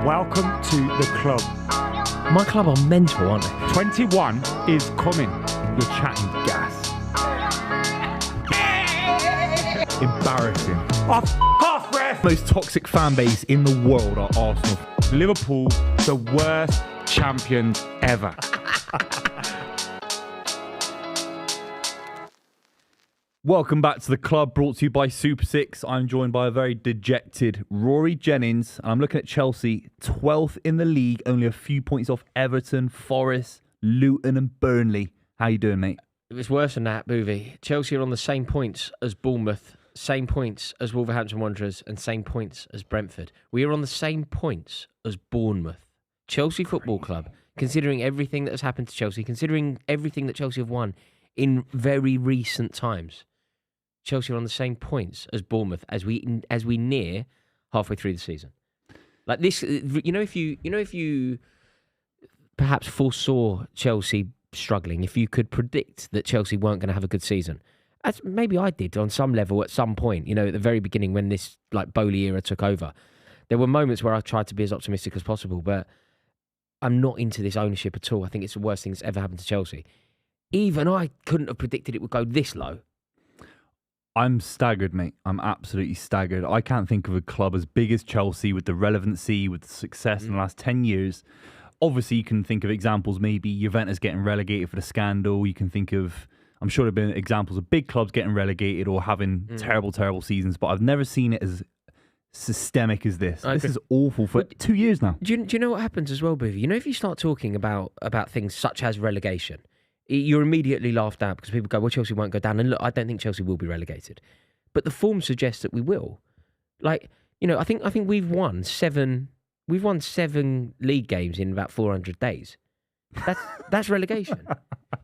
Welcome to the club. My club are mental, aren't they? 21 is coming. You're chatting gas. Embarrassing. Off, ref! Most toxic fan base in the world are Arsenal. Liverpool, the worst champions ever. Welcome back to the club, brought to you by Super 6. I'm joined by a very dejected Rory Jennings. And I'm looking at Chelsea, 12th in the league, only a few points off Everton, Forest, Luton and Burnley. How you doing, mate? It was worse than that, Buvey. Chelsea are on the same points as Bournemouth, same points as Wolverhampton Wanderers, and same points as Brentford. We are on the same points as Bournemouth. Chelsea Football Club, considering everything that has happened to Chelsea, considering everything that Chelsea have won in very recent times, Chelsea are on the same points as Bournemouth as we near halfway through the season. Like this, if you perhaps foresaw Chelsea struggling, if you could predict that Chelsea weren't going to have a good season, as maybe I did on some level at some point, at the very beginning when this Bowley era took over, there were moments where I tried to be as optimistic as possible, but I'm not into this ownership at all. I think it's the worst thing that's ever happened to Chelsea. Even I couldn't have predicted it would go this low. I'm staggered, mate. I'm absolutely staggered. I can't think of a club as big as Chelsea with the relevancy, with the success in the last 10 years. Obviously, you can think of examples, maybe Juventus getting relegated for the scandal. You can think of, I'm sure there have been examples of big clubs getting relegated or having terrible, terrible seasons, but I've never seen it as systemic as this. This is awful for 2 years now. Do you know what happens as well, Buvey? If you start talking about things such as relegation, you're immediately laughed at because people go, well, Chelsea won't go down. And look, I don't think Chelsea will be relegated. But the form suggests that we will. I think we've won seven league games in about 400 days. That's relegation.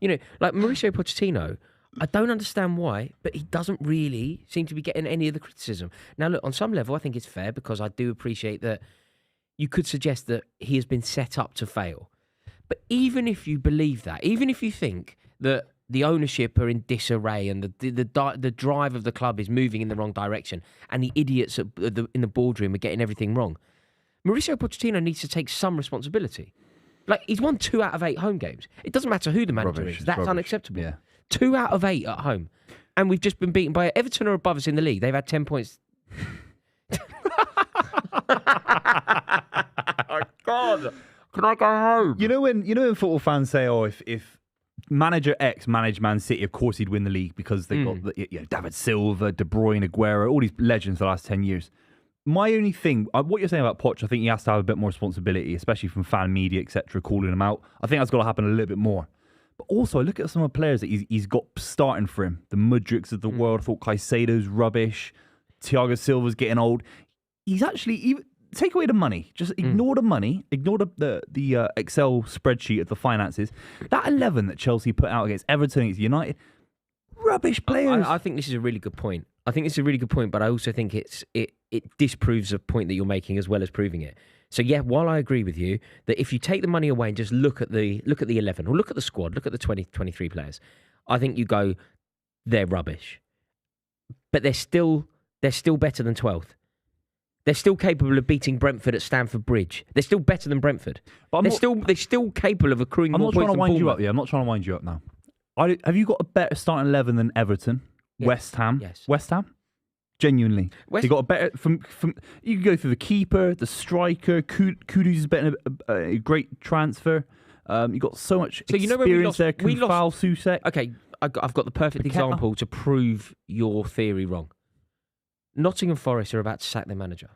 Mauricio Pochettino, I don't understand why, but he doesn't really seem to be getting any of the criticism. Now, look, on some level, I think it's fair because I do appreciate that you could suggest that he has been set up to fail. But even if you believe that, even if you think that the ownership are in disarray and the drive of the club is moving in the wrong direction and the idiots in the boardroom are getting everything wrong, Mauricio Pochettino needs to take some responsibility. He's won 2 out of 8 home games. It doesn't matter who the manager is. That's unacceptable. Yeah. 2 out of 8 at home. And we've just been beaten by Everton are above us in the league. They've had 10 points. Oh, God. Can I go home? When football fans say, "Oh, if manager X managed Man City, of course he'd win the league because they've got David Silva, De Bruyne, Aguero, all these legends for the last 10 years." My only thing, what you're saying about Poch, I think he has to have a bit more responsibility, especially from fan media, etc., calling him out. I think that's got to happen a little bit more. But also, look at some of the players that he's got starting for him. The Mudryks of the world. I thought Caicedo's rubbish. Thiago Silva's getting old. He's actually take away the money. Just ignore the money. Ignore the Excel spreadsheet of the finances. That 11 that Chelsea put out against Everton, against United, rubbish players. I think this is a really good point. But I also think it disproves a point that you're making as well as proving it. So yeah, while I agree with you that if you take the money away and just look at the 11 or look at the squad, look at the 23 players, I think you go, they're rubbish. But they're still better than 12th. They're still capable of beating Brentford at Stamford Bridge. They're still better than Brentford. But they're still capable of accruing more points. I'm not trying to wind you up. Yeah, I'm not trying to wind you up now. Have you got a better starting 11 than Everton, yes. West Ham? Yes. West Ham? Genuinely, you got a better from. You can go through the keeper, the striker. Kudu's been a great transfer. You got so much experience there. Kufal, Susek. Okay, I've got the perfect example to prove your theory wrong. Nottingham Forest are about to sack their manager.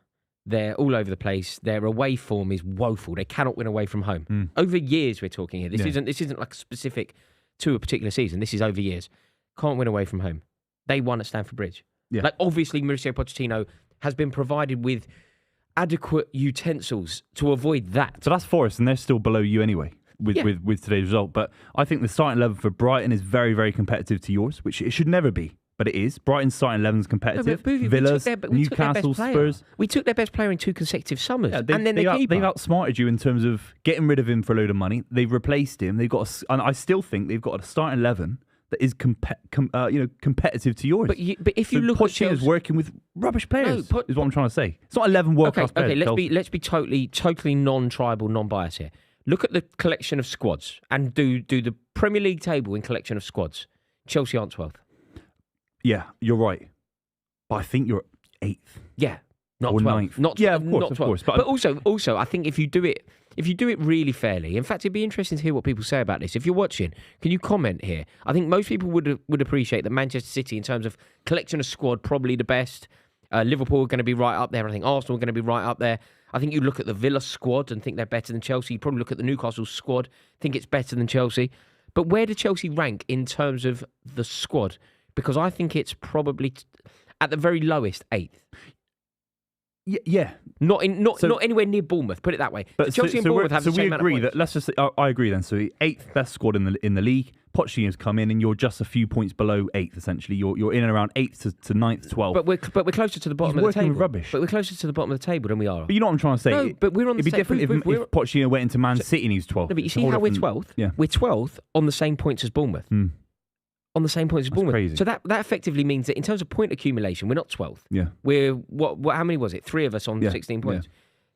They're all over the place. Their away form is woeful. They cannot win away from home. Over years, we're talking here. This isn't like specific to a particular season. This is over years. Can't win away from home. They won at Stamford Bridge. Yeah. Obviously, Mauricio Pochettino has been provided with adequate utensils to avoid that. So that's Forest, and they're still below you anyway with today's result. But I think the starting 11 for Brighton is very, very competitive to yours, which it should never be. But it is. Brighton's starting 11 is competitive. No, Villa's, Newcastle, Spurs. We took their best player in 2 consecutive summers. Yeah, and then they've outsmarted you in terms of getting rid of him for a load of money. They've replaced him. And I still think they've got a starting 11 that is competitive to yours. But if you look at Pochettino's Chelsea, working with rubbish players, is what I'm trying to say. It's not 11 world-class players. Okay, let's be totally non-tribal, non-biased here. Look at the collection of squads and do the Premier League table in collection of squads. Chelsea aren't 12th. Yeah, you're right. But I think you're 8th. Yeah, not or 12th. 9th. Not 12th. Yeah, of not 12th. course. But also, I think if you do it really fairly, in fact, it'd be interesting to hear what people say about this. If you're watching, can you comment here? I think most people would appreciate that Manchester City, in terms of collection of squad, probably the best. Liverpool are going to be right up there. I think Arsenal are going to be right up there. I think you look at the Villa squad and think they're better than Chelsea. You probably look at the Newcastle squad, think it's better than Chelsea. But where do Chelsea rank in terms of the squad? Because I think it's probably at the very lowest 8th. Yeah. Not anywhere near Bournemouth. Put it that way. But Chelsea and Bournemouth have the same amount of points. Let's just say, I agree then. So 8th best squad in the league. Pochettino's come in and you're just a few points below 8th. Essentially, you're in and around 8th to 9th, 12th. But we're closer to the bottom He's of the working table. with rubbish. But we're closer to the bottom of the table than we are. But you know what I'm trying to say? No, but we're on the It'd be same. different if Pochettino went into Man City and he was 12th. No, but you see how we're 12th? Yeah. We're 12th on the same points as Bournemouth. On the same points as Bournemouth. Crazy. So that effectively means that in terms of point accumulation, we're not 12th. Yeah. We're what how many was it? 3 of us on 16 points.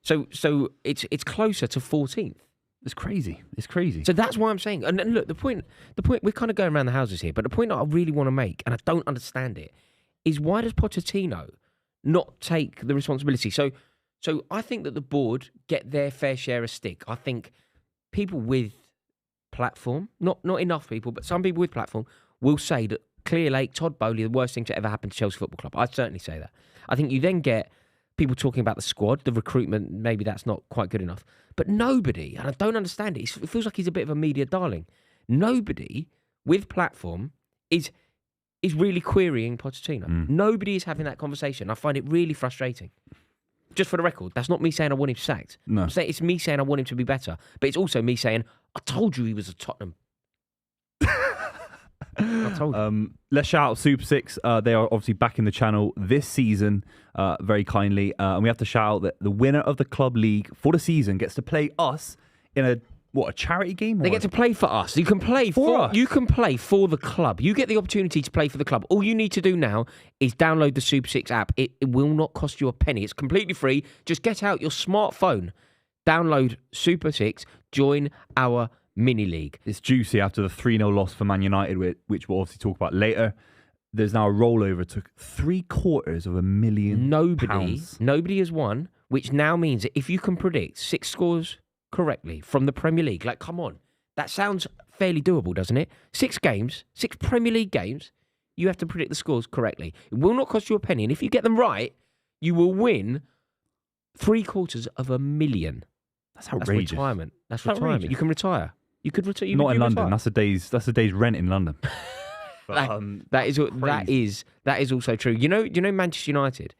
Yeah. So it's closer to 14th. It's crazy. It's crazy. So that's why I'm saying. And look, the point we're kind of going around the houses here, but the point that I really want to make, and I don't understand it, is why does Pochettino not take the responsibility? So I think that the board get their fair share of stick. I think people with platform, not enough people, but some people with platform will say that Clear Lake, Todd Bowley, the worst thing to ever happen to Chelsea Football Club. I'd certainly say that. I think you then get people talking about the squad, the recruitment, maybe that's not quite good enough. But nobody, and I don't understand it, it feels like he's a bit of a media darling. Nobody with platform is really querying Pochettino. Nobody is having that conversation. I find it really frustrating. Just for the record, that's not me saying I want him sacked. No. It's me saying I want him to be better. But it's also me saying, I told you he was a Tottenham. I told you. Let's shout out Super 6. They are obviously back in the channel this season, very kindly. And we have to shout out that the winner of the club league for the season gets to play us in a charity game? They get to play for us. You can play for us. You can play for the club. You get the opportunity to play for the club. All you need to do now is download the Super 6 app. It will not cost you a penny. It's completely free. Just get out your smartphone, download Super 6, join our mini league. It's juicy after the 3-0 loss for Man United, which we'll obviously talk about later. There's now a rollover to £750,000. Nobody has won, which now means that if you can predict 6 scores correctly from the Premier League, like, come on, that sounds fairly doable, doesn't it? 6 games, 6 Premier League games, you have to predict the scores correctly. It will not cost you a penny, and if you get them right, you will win $750,000. That's outrageous. That's retirement. That's retirement. You can retire. You could retire. Not in London. That's a day's rent in London. But, that is also true. You know Manchester United,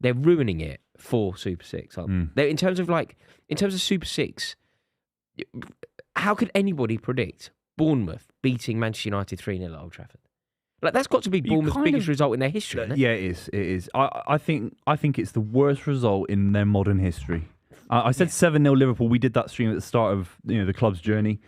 they're ruining it for Super 6, aren't they? In terms of Super 6, how could anybody predict Bournemouth beating Manchester United 3-0 at Old Trafford? Like, that's got to be Bournemouth's biggest result in their history, isn't it? Yeah, it is. I think it's the worst result in their modern history. I said 7-0 Liverpool. We did that stream at the start of the club's journey.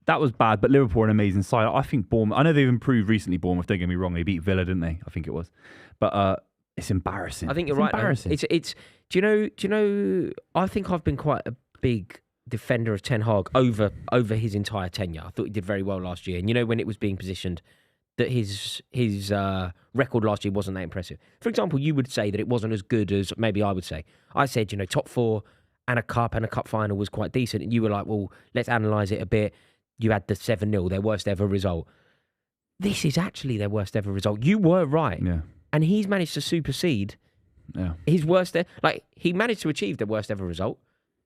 That was bad, but Liverpool are an amazing side. I think Bournemouth. I know they've improved recently. Bournemouth, don't get me wrong, they beat Villa, didn't they? I think it was, but it's embarrassing. I think you're right. Embarrassing. It's. Do you know? I think I've been quite a big defender of Ten Hag over his entire tenure. I thought he did very well last year, and when it was being positioned that his record last year wasn't that impressive. For example, you would say that it wasn't as good as maybe I would say. I said, top 4 and a cup final was quite decent, and you were like, well, let's analyse it a bit. You had the 7-0, their worst ever result. This is actually their worst ever result. You were right. Yeah. And he's managed to supersede his worst he managed to achieve their worst ever result,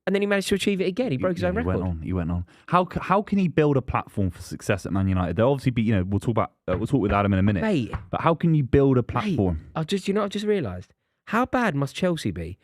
and then he managed to achieve it again. He broke his own record. He went on. How can he build a platform for success at Man United? They'll obviously be, we'll talk with Adam in a minute. Mate, but how can you build a platform? I've just realised, how bad must Chelsea be?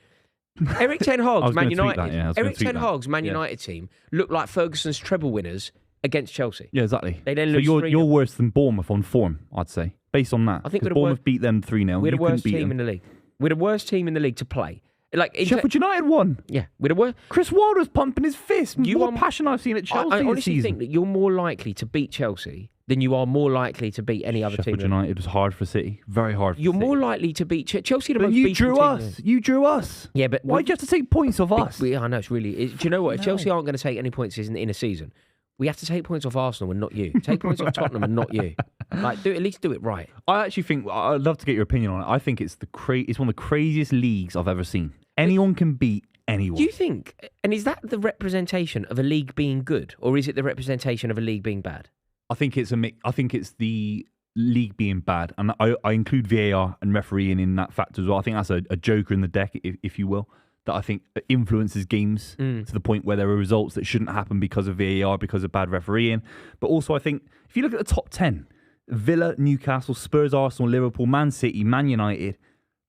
Eric Ten Hag's Man United. Man United team looked like Ferguson's treble winners against Chelsea. Yeah, exactly. They then so lose you're worse than Bournemouth on form, I'd say, based on that. I think Bournemouth beat them 3-0. We're the worst team in the league. We're the worst team in the league to play. Like Sheffield United won. Yeah, with a word. Chris Wilder was pumping his fist. More passion I've seen at Chelsea I this honestly season. think that you're more likely to beat Chelsea than you are more likely to beat any other Sheffield team. United was hard for City. Very hard for You're City. more likely to beat Chelsea. The But most you beaten drew team us. You drew us. Yeah, but Why'd you have to take points off us? I know it's really. Do you know what? If Chelsea aren't going to take any points in a season, we have to take points off Arsenal and not you. Take points off Tottenham and not you. Like, at least do it right. I actually think I'd love to get your opinion on it. I think it's it's one of the craziest leagues I've ever seen. Anyone can beat anyone. Do you think? And is that the representation of a league being good, or is it the representation of a league being bad? I think it's I think it's the league being bad, and I include VAR and refereeing in that factor as well. I think that's a joker in the deck, if you will, that I think influences games to the point where there are results that shouldn't happen because of VAR, because of bad refereeing. But also, I think if you look at the top 10, Villa, Newcastle, Spurs, Arsenal, Liverpool, Man City, Man United,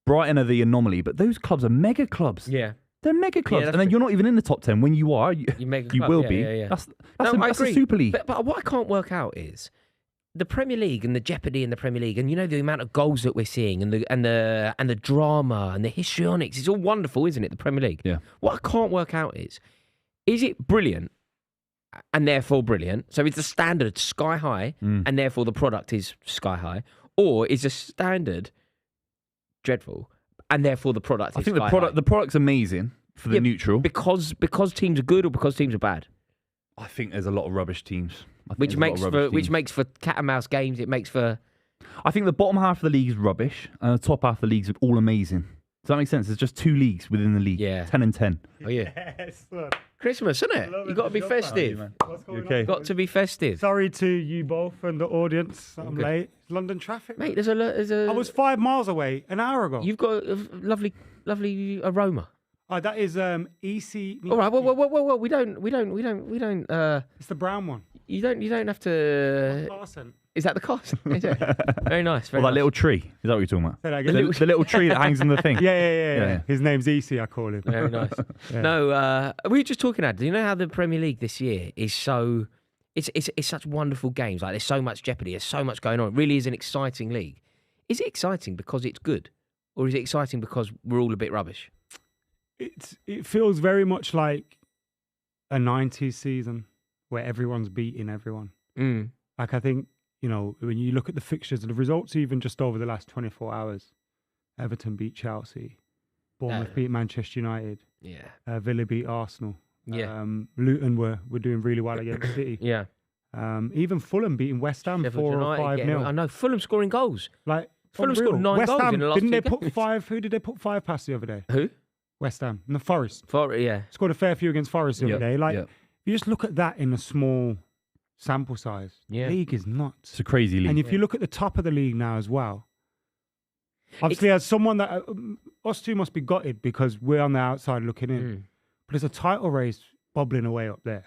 Brighton are the anomaly, but those clubs are mega clubs. Yeah. They're mega clubs, Yeah, and then you're not even in the top 10. When you are, you will be. Yeah. That's I a agree. Super League. But what I can't work out is the Premier League and the jeopardy in the Premier League, and the amount of goals that we're seeing, and the drama and the histrionics. It's all wonderful, isn't it? The Premier League. Yeah. What I can't work out is it brilliant, and therefore brilliant? So is the standard sky high, and therefore the product is sky high, or is the standard dreadful, and therefore the product is I think sky high? the product's amazing for the neutral. because teams are good or because teams are bad. I think there's a lot of rubbish teams. Which makes for cat and mouse games. It makes for. I think the bottom half of the league is rubbish, and the top half of the leagues are all amazing. Does that make sense? There's just 2 leagues within the league. Yeah. 10 and 10. Oh yeah. Yes, look. Christmas, isn't it? You got to be festive. What's going Okay. on? Got to be festive, Sorry to you both and the audience. I'm good. late. It's London traffic. mate. There's a. I was 5 miles away an hour ago. You've got a lovely aroma. Oh, that is EC. All right. Well. We don't. It's the brown one. You don't have to. Carson. Is that the cost? Is it? Very nice. Very Or that nice. little tree. Is that what you're talking about? Say that again. The little tree that hangs in the thing. Yeah. His name's EC, I call him. Very nice. Yeah. No, we were just talking about. Do you know how the Premier League this year is so? It's such wonderful games. Like there's so much jeopardy. There's so much going on. It really is an exciting league. Is it exciting because it's good, or is it exciting because we're all a bit rubbish? It feels very much like a 90s season where everyone's beating everyone. Like I think, when you look at the fixtures and the results even just over the last 24 hours, Everton beat Chelsea, Bournemouth beat Manchester United, Villa beat Arsenal. Luton were doing really well against City. Yeah. Even Fulham beating West Ham Sheffield 4 or United 5-0. I know Fulham scoring goals. Like Fulham unreal. scored 9 West goals Ham, in the last didn't 2 they put games. 5? Who did they put 5 past the other day? Who? West Ham. And the Forest. Yeah. Scored a fair few against Forest the other day. Like, Yep. you just look at that in a small sample size. Yeah. League is nuts. It's a crazy league. And if you look at the top of the league now as well, obviously as someone that us two must be gutted because we're on the outside looking in. But there's a title race bubbling away up there.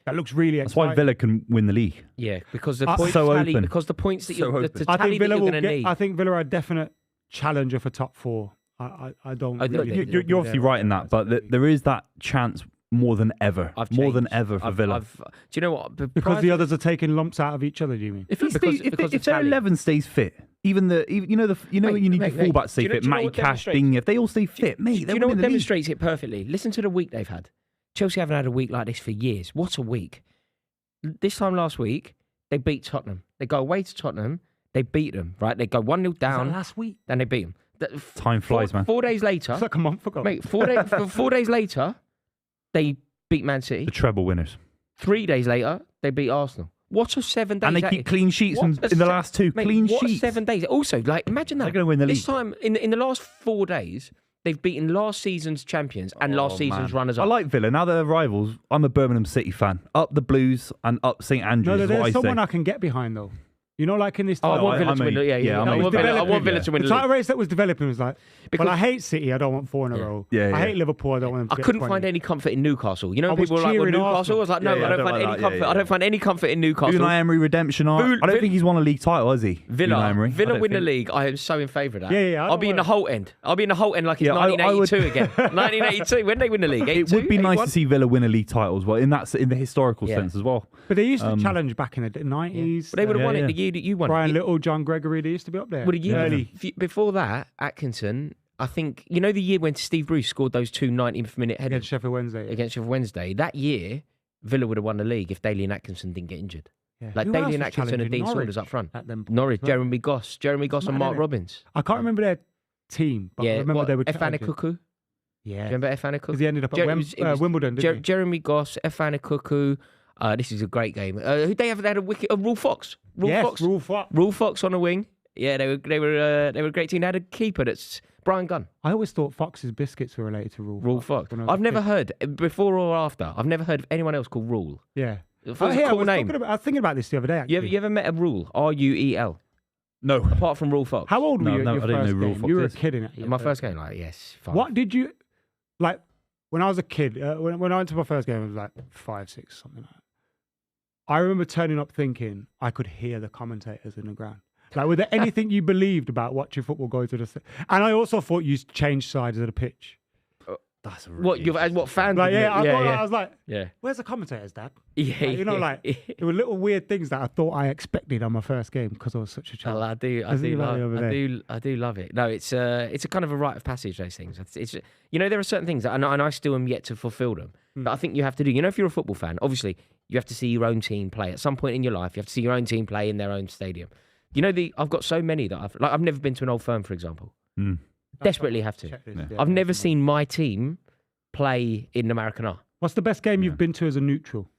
That looks really That's exciting. why Villa can win the league. Yeah, because the points so tally, open. because the points that So you're, the open. I tally think that Villa you're will going to get. need. I think Villa are a definite challenger for top 4. I don't. I think really think You're they'll be obviously there. right in that, but there is that chance more than ever. More than ever for Villa. Do you know what? Because the others are taking lumps out of each other. Do you mean? If the their tally. 11 stays fit, when you need Mate, your fullbacks to stay do you know- fit, do you know Matty what Cash, demonstrates- Digne, if they all stay fit, mate, Do they're you know what winning the league. demonstrates it perfectly? Listen to the week they've had. Chelsea haven't had a week like this for years. What a week. This time last week, they beat Tottenham. They go away to Tottenham. They beat them, right? They go 1-0 down. last week? Then they beat them. Time flies, man. 4 days later, It's like a month ago. mate, 4 days later, they beat Man City. The treble winners. 3 days later, they beat Arsenal. What a 7 days. And they that keep is. clean sheets What a in the last 2. Mate, Clean what sheets. 7 days. Also, imagine that. They're gonna win the This league. time, in the last 4 days, they've beaten last season's champions and last season's runners-up. I like Villa. Now they're rivals. I'm a Birmingham City fan. Up the Blues and up St Andrews No, is what I there's someone say. I can get behind though. Like in this. I title want I Villa to win. mean, Yeah. I'm I want Villa to win The the title league. race that was developing was like, Because- well, I hate City. I don't want 4 in a row. Yeah, I yeah. hate Liverpool. I don't want them to I get couldn't 20. find any comfort in Newcastle. You know, I when was people were like, well, cheering Newcastle. Arsenal. I was like, no, Yeah, I don't I find don't any like that. comfort. Yeah, I don't find any comfort in Newcastle. Unai Emery redemption arc. Villa- I don't think he's won a league title, has he? Unai Villa Emery? win the league. I am so in favour of that. Yeah, I I'll be in the don't Holt end. I'll be in the Holt end like it's Yeah, I would- 1982 again. 1982. When they win the league, It would be nice to see Villa win a league title as well, in the historical Yeah. sense as well. But they used to challenge back in the 90s. But they would have Yeah, won it yeah. the year that you won. Brian it. Little, John Gregory. They used to be up there. Well, the year early. before that, Atkinson, I think, you know, the year when Steve Bruce scored those 2 90th-minute headers Against Sheffield Wednesday. against Sheffield Wednesday, that year, Villa would have won the league if Daly and Atkinson didn't get injured. Yeah. Like Who else Daly and was Atkinson and challenging Dean Norwich Saunders up front. at them points? Norwich, Jeremy Goss and mad, Mark innit? Robbins. I can't remember their team, but I remember they were Efane challenging. Cuckoo. Do Yeah. you remember Efane Cuckoo? Because he ended up at Wimbledon, didn't he? Jeremy Goss, Efane Cuckoo. This is a great game. Who they had a wicket? Rule Fox. Rule Fox. Rule Fox on a wing. Yeah, they were a great team. They had a keeper that's Brian Gunn. I always thought Fox's biscuits were related to Rule Fox. when I was I've a never kid. heard before or after. I've never heard of anyone else called Rule. Yeah. It's Oh, a yeah, cool name. I was thinking about this the other day, actually. You ever met a Rule? Ruel. No. Apart from Rule Fox. How old were you No, at your I didn't first know Rule game? Fox You were a is. kid in it. My first game, like, yes. 5. What did you... Like, when I was a kid, when I went to my first game, I was like 5, 6, something like that. I remember turning up thinking I could hear the commentators in the ground. Like, was there anything you believed about watching football go to the... And I also thought you changed sides of the pitch. That's a What fans? Like, did yeah, it? I was like, yeah. where's the commentators, Dad? Yeah, Like, you know, like, there were little weird things that I thought I expected on my first game because I was such a child. I do love it. No, it's a kind of a rite of passage. Those things. It's you know, there are certain things that, and I still am yet to fulfil them. That I think you have to do. You know, if you're a football fan, obviously you have to see your own team play at some point in your life. You have to see your own team play in their own stadium. You know, I've got so many that I've never been to an Old Firm, for example. Desperately have to. I've never seen my team play in the Maracana. What's the best game you've been to as a neutral?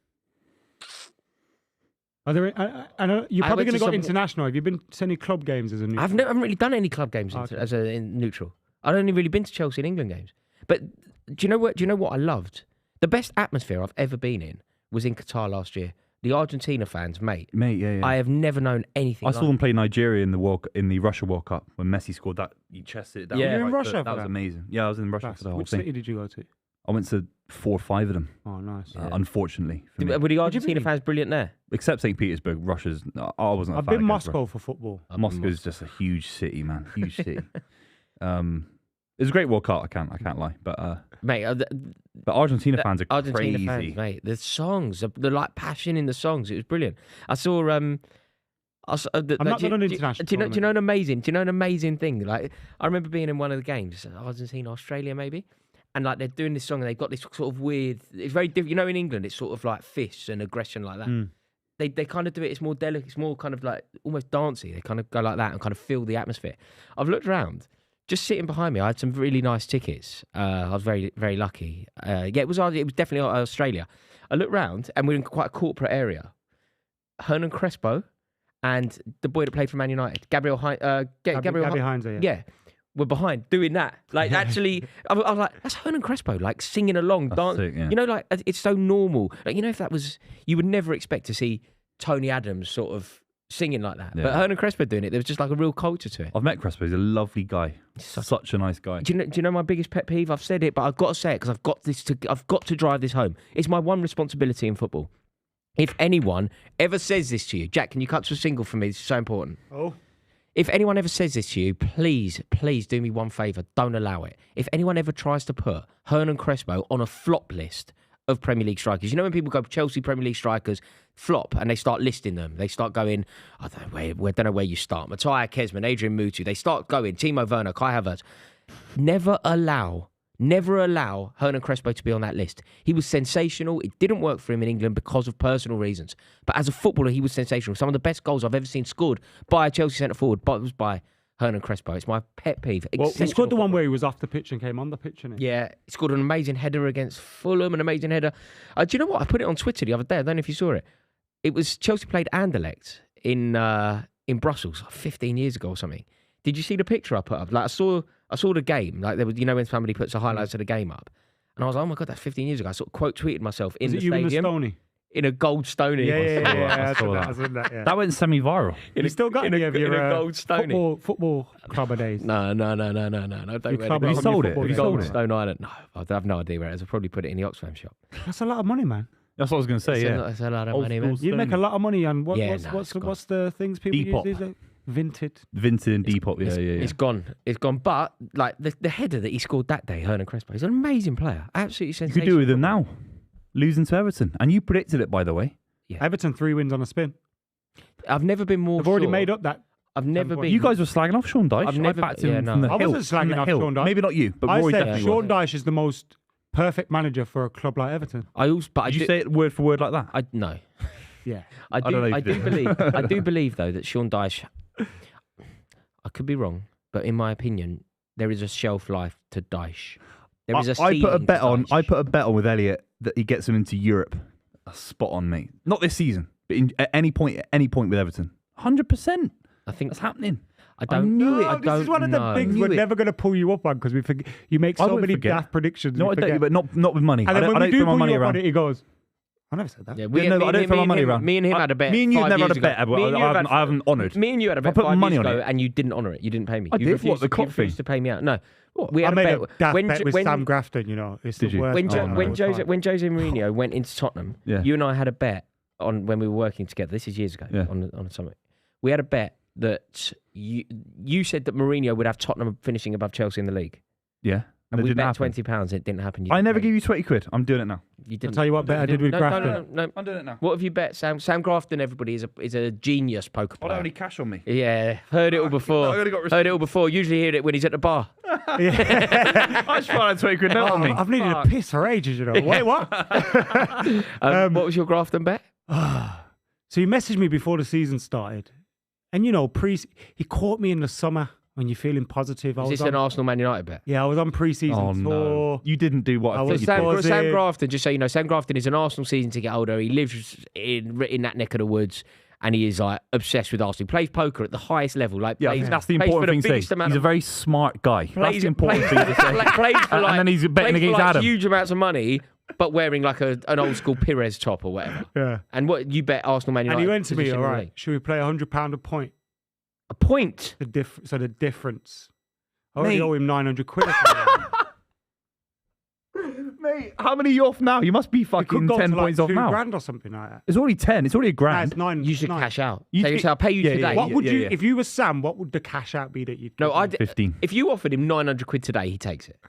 Are there? I know you're probably going to go international. Have you been to any club games as a neutral? I haven't really done any club games in neutral. I've only really been to Chelsea and England games. But do you know what I loved? The best atmosphere I've ever been in was in Qatar last year. The Argentina fans, mate. Yeah. I have never known anything. I saw them play Nigeria in the Russia World Cup when Messi scored that. You chested it down. Yeah. You were in Russia for that was amazing. Yeah, I was in Russia for the whole Which thing. city did you go to? I went to 4 or 5 of them. Oh, nice. Unfortunately, for me. Were the Argentina fans brilliant there? Except St. Petersburg, Russia's. I wasn't. I've been Moscow for football. Moscow's just a huge city, man. Huge city. It was a great World Cup. I can't lie, but Mate, but Argentina fans are Argentina crazy. fans, mate. The songs, the like passion in the songs. It was brilliant. I saw. I'm not done an international. Do you know an amazing thing? Like, I remember being in one of the games, Argentina, Australia, maybe, and like they're doing this song, and they've got this sort of weird. It's very different. You know, in England, it's sort of like fists and aggression like that. They kind of do it. It's more delicate. It's more kind of like almost dancey. They kind of go like that and kind of feel the atmosphere. I've looked around. Just sitting behind me, I had some really nice tickets. I was very, very lucky. It was definitely Australia. I looked round, and we're in quite a corporate area. Hernan Crespo and the boy that played for Man United, Gabby Heinze, yeah, were behind doing that. Like, actually, I was like, that's Hernan Crespo, like singing along, dancing. Yeah. You know, like it's so normal. Like, you know, if that was, you would never expect to see Tony Adams sort of singing like that. Yeah. But Hernan Crespo doing it, there was just like a real culture to it. I've met Crespo. He's a lovely guy. Such a nice guy. Do you know my biggest pet peeve? I've said it, but I've got to say it because I've got to drive this home. It's my one responsibility in football. If anyone ever says this to you, Jack, can you cut to a single for me? It's so important. Oh. If anyone ever says this to you, please do me one favour. Don't allow it. If anyone ever tries to put Hernan Crespo on a flop list of Premier League strikers, you know when people go Chelsea Premier League strikers flop and they start listing them, they start going, I don't know where you start. Mattia Kesman, Adrian Mutu, they start going Timo Werner, Kai Havertz. Never allow Hernan Crespo to be on that list. He was sensational. It didn't work for him in England because of personal reasons. But as a footballer, he was sensational. Some of the best goals I've ever seen scored by a Chelsea centre forward, but it was by Hernan Crespo. It's my pet peeve. Well, he scored the one where he was off the pitch and came on the pitch, innit? Yeah, he scored an amazing header against Fulham, an amazing header. Do you know what? I put it on Twitter the other day. I don't know if you saw it. It was Chelsea played Anderlecht in Brussels 15 years ago or something. Did you see the picture I put up? Like, I saw the game. Like, there was, you know, when somebody puts the highlights of the game up, and I was like, oh my god, that's 15 years ago. I sort of quote tweeted myself in the stadium. You in the Stony? In a gold Stony. Yeah. I saw that. That went semi-viral. You still got any of your gold Stony football clubber days? No. Don't Have you sold it? Have you sold it? Stone Island. No, I have no idea where it is. I'll probably put it in the Oxfam shop. That's a lot of money, man. That's what I was going to say. That's a lot of money, man. You make a lot of money on what's the things people Depop. use these days? Vinted and Depop. Yeah. It's gone. But like the header that he scored that day, Hernan Crespo, he's an amazing player. Absolutely sensational. You could do with him now, losing to Everton, and you predicted it, by the way. Yeah. Everton 3 wins on a spin. I've never been more. They've already made up that I've never been. You guys were slagging off Sean Dyche. I've never- I backed him yeah, no. from the I hill. wasn't slagging off Sean Dyche. Maybe not you, but I Rory said definitely Sean was. Dyche is the most perfect manager for a club like Everton. I also, but Did you say it word for word like that? No. Yeah. I don't know if I you do did. believe. I do believe though that Sean Dyche. I could be wrong, but in my opinion, there is a shelf life to Dyche. There is a I put a ceiling bet to on. Dyche. I put a bet on with Elliot that he gets him into Europe. That's spot on, mate. Not this season, but at any point with Everton. 100%. I think That's happening. I don't knew it. I This don't This is one of the know. things Knew we're it. never going to pull you up on because we forget. You make I so won't many forget. daft predictions. No, we I don't. forget. But not with money. And then I when we don't do throw my pull money you up around. on it, he goes, I never said that. Yeah, Yeah, no, I don't throw my money around. Me and him had a bet. Me and you 5 never had years a ago. bet. Me and you have I haven't honoured. Me and you had a bet put 5 money years on ago, it. and you didn't honour it. You didn't pay me. I You did. refused, What, the clock you refused thing? to pay me out. No. We I had made a a bet. daft when bet with when- Sam Grafton, you know. It's Did the you? worst. when, bet of all time. when Jose Mourinho went into Tottenham, Yeah. you and I had a bet on when we were working together. This is years ago Yeah. on a summit. We had a bet that you said that Mourinho would have Tottenham finishing above Chelsea in the league. Yeah. And it we didn't bet happen. £20. It didn't happen. You I didn't never pay gave me. you 20 quid. I'm doing it now. You didn't. tell you what bet I did with Grafton. No. I'm doing it now. What have you bet, Sam? Sam Grafton, everybody, is a genius poker I player. don't need cash on me. Yeah, heard it all before. I only got Heard it all before. Usually hear it when he's at the bar. I just found 20 quid note on me. I've needed a piss for ages, you know. Wait, what? What was your Grafton bet? So he messaged me before the season started. And, you know, he caught me in the summer when you're feeling positive. Is this an Arsenal Man United bet? Yeah, I was on pre-season Oh, tour. no. You didn't do what I I thought was you Sam, did. Was Sam it- Grafton, just so you know, Sam Grafton is an Arsenal season ticket holder. He lives in that neck of the woods, and he is like obsessed with Arsenal. He plays poker at the highest level. Like, Yeah, I plays, think that's the plays for important thing to biggest say. amount He's a of- very smart guy. That's plays- the important thing to say. plays for And like, then he's betting plays against for like Adam. huge amounts of money, but wearing like an old school Pires top or whatever. Yeah. And what you bet Arsenal Man United? And he went to me, position all in the right, league. should we play £100 a point? A point. So the difference. I already Mate. owe him 900 quid. or something. Mate, how many are you off now? You must be It could fucking go 10 to like points off now. £2,000 or something like that. It's already 10. It's already a Nah, grand. it's nine. You should nine. cash out. You Say, think- I'll pay you Yeah, yeah, today. What would you, yeah. if you were Sam, what would the cash out be that you'd No, give I him? 15. If you offered him 900 quid today, he takes it.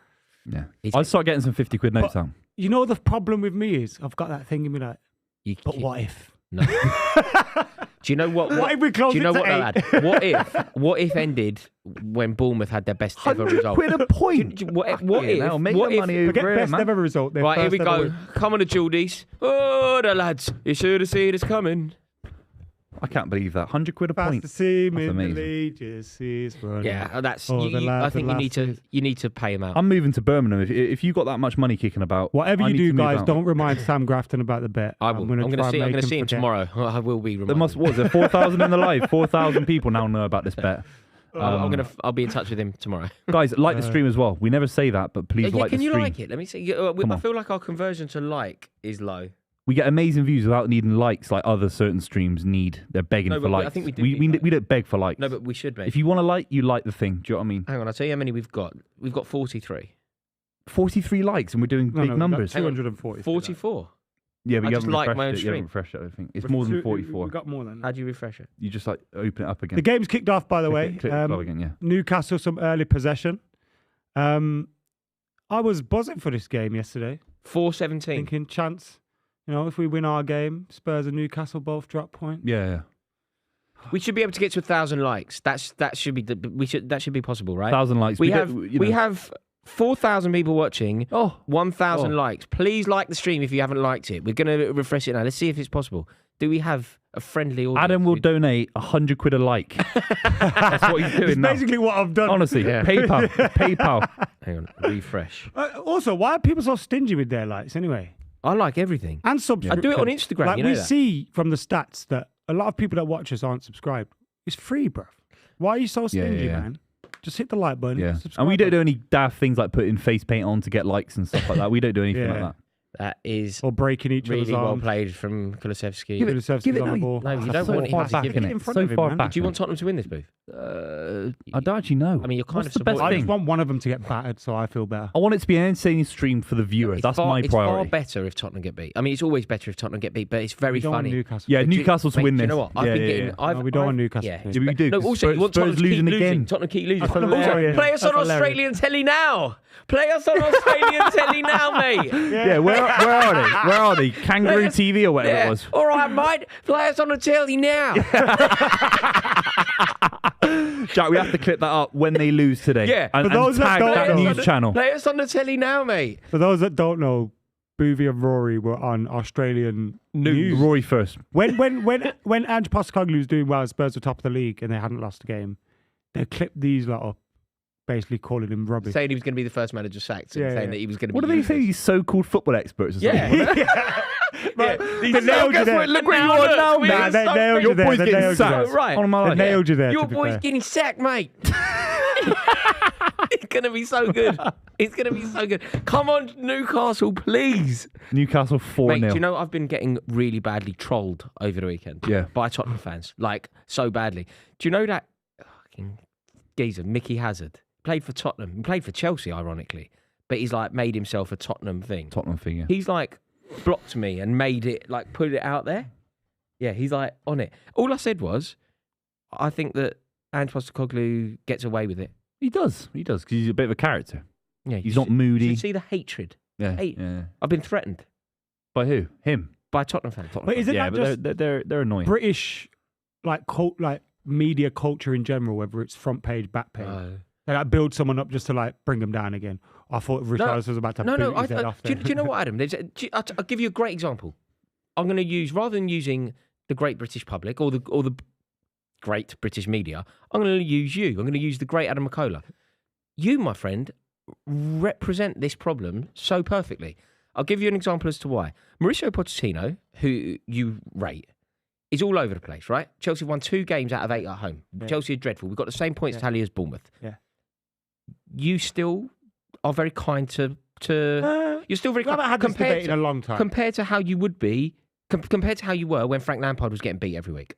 Yeah. He's- I'll start getting some 50 quid notes out. You know the problem with me is I've got that thing in me like, You but keep- what if? No. Do you know what? What if we close Do you know it to what, eight? lad? What if ended when Bournemouth had their best ever 100 result? quid a point. What Fucking if? hell, make What the if? money Forget over here, best man. ever result. their Right, here first we ever go. win. Come on, the Geordies. Oh, the lads. You should have seen us coming. I can't believe that. 100 quid a Fast point. to see him That's in the amazing. league, just sees running. Yeah, that's. Oh, the lad, I think the you need lasses. to. You need to pay him out. I'm moving to Birmingham. If you got that much money kicking about, Whatever I you need do, to move guys, out. don't remind Sam Grafton about the bet. I will. I'm going to see him tomorrow. I will be reminded. There must what was there 4,000 in the live. 4,000 people now know about this bet. I'll be in touch with him tomorrow. Guys, like the stream as well. We never say that, but please Yeah, like can the you stream. like it? Let me see. Come I on. feel like our conversion to like is low. We get amazing views without needing likes like other certain streams need. They're begging No, for but likes. I think we do we, need likes. we don't beg for likes. No, but we should be. If you want to like, you like the thing. Do you know what I mean? Hang on, I'll tell you how many we've got. We've got 43. 43 likes and we're doing big numbers. 240. 44. Yeah, but I you just haven't like refreshed my own it. You haven't stream. refreshed it, I think. It's more than 44. We got more than How that. do you refresh it? You just like open it up again. The game's kicked off, by the way. Click it again, yeah. Newcastle, some early possession. I was buzzing for this game yesterday, 417. thinking chance. You know, if we win our game, Spurs and Newcastle both drop point. Yeah. We should be able to get to 1,000 likes. That should be that should be possible, right? 1,000 likes. We don't- have 4,000 people watching. Oh, 1,000 Oh. likes. Please like the stream if you haven't liked it. We're going to refresh it now. Let's see if it's possible. Do we have a friendly audience? Adam will donate 100 quid a like. That's what he's doing It's now. basically what I've done. Honestly, Yeah. PayPal. Hang on, refresh. Also, why are people so stingy with their likes anyway? I like everything. And I subscriptions. do it on Instagram. Like you know we that. see from the stats that a lot of people that watch us aren't subscribed. It's free, bruv. Why are you so stingy, yeah. man? Just hit the like button. Yeah. Subscribe And we don't button. do any daft things like putting face paint on to get likes and stuff like that. We don't do anything like Yeah. that. That is Or breaking each really other's well arms. played from Kulusevski. Give it- Kulusevski's give it on now. the ball. No, you That's don't so want him far to back, give it. innit? in front So of him, far man. back. Do you want Tottenham to win this, Booth? I don't actually know. I mean, you're kind What's of the best supporting- I thing? just want one of them to get battered, so I feel better. I want it to be an insane stream for the viewers. It's That's far, my it's far priority. better if Tottenham get beat. I mean, it's always better if Tottenham get beat, but it's very We don't want funny. Newcastle. Yeah, to Do you- Newcastle to mate, win do this. you know what? I've yeah, been yeah, getting. yeah. No, we don't want Newcastle Yeah, to it's Yeah, we be- do, No, 'cause also, you want Spurs Tottenham to losing keep again. losing. Tottenham keep losing. That's Also, hilarious. play us on That's hilarious. Australian telly now. Play us on Australian telly now, mate. Yeah, where are they? Where are they? Kangaroo TV or whatever Yeah. it was. All right, mate. Play us on the telly now. Jack, we have to clip that up when they lose today. Yeah. And, For those and that tag don't that know- news channel. Play us on the telly now, mate. For those that don't know, Buvey and Rory were on Australian news. Rory first. When Ange Postecoglou was doing well, Spurs were top of the league and they hadn't lost a game, they clipped these lot up, basically calling him rubbish. Saying he was going to be the first manager sacked and saying that he was going to be What do they say? useless. These so-called football experts. Or something? Yeah. Right. These They nailed you there. Look where you are now, Nah, man. they nailed you there. boy's They getting nailed you sacked. there. Right. On my They life. nailed you there. Your to be boy's fair. getting sacked, mate. It's going to be so good. It's going to be so good. Come on, Newcastle, please. Newcastle 4-0. Mate, do you know I've been getting really badly trolled over the weekend? Yeah. By Tottenham fans. Like, so badly. Do you know that fucking geezer, Mickey Hazard, played for Tottenham. He played for Chelsea, ironically. But he's like made himself a Tottenham thing. Tottenham thing, yeah. He's like blocked me and made it, like put it out there. Yeah, he's like on it. All I said was, I think that Ange Postecoglou gets away with it. He does, because he's a bit of a character. Yeah, He's not moody. You should see the hatred. Yeah, Hate. yeah. I've been threatened By who? Him. by Tottenham fans. But isn't Yeah, that but just they're annoying. British, like media culture in general, whether it's front page, back page? They like build someone up just to like bring them down again. I thought Richarlison was about to boot his head off do there. you know what, Adam? I'll give you a great example. I'm going to use, rather than using the great British public or the great British media, I'm going to use you. I'm going to use the great Adam McKola. You, my friend, represent this problem so perfectly. I'll give you an example as to why. Mauricio Pochettino, who you rate, is all over the place, right? Chelsea won 2 games out of 8 at home. Yeah. Chelsea are dreadful. We've got the same points tally as Bournemouth. Yeah. You still are very kind to you're still very I haven't had this compared debate in a long time. compared to how you would be, compared to how you were when Frank Lampard was getting beat every week.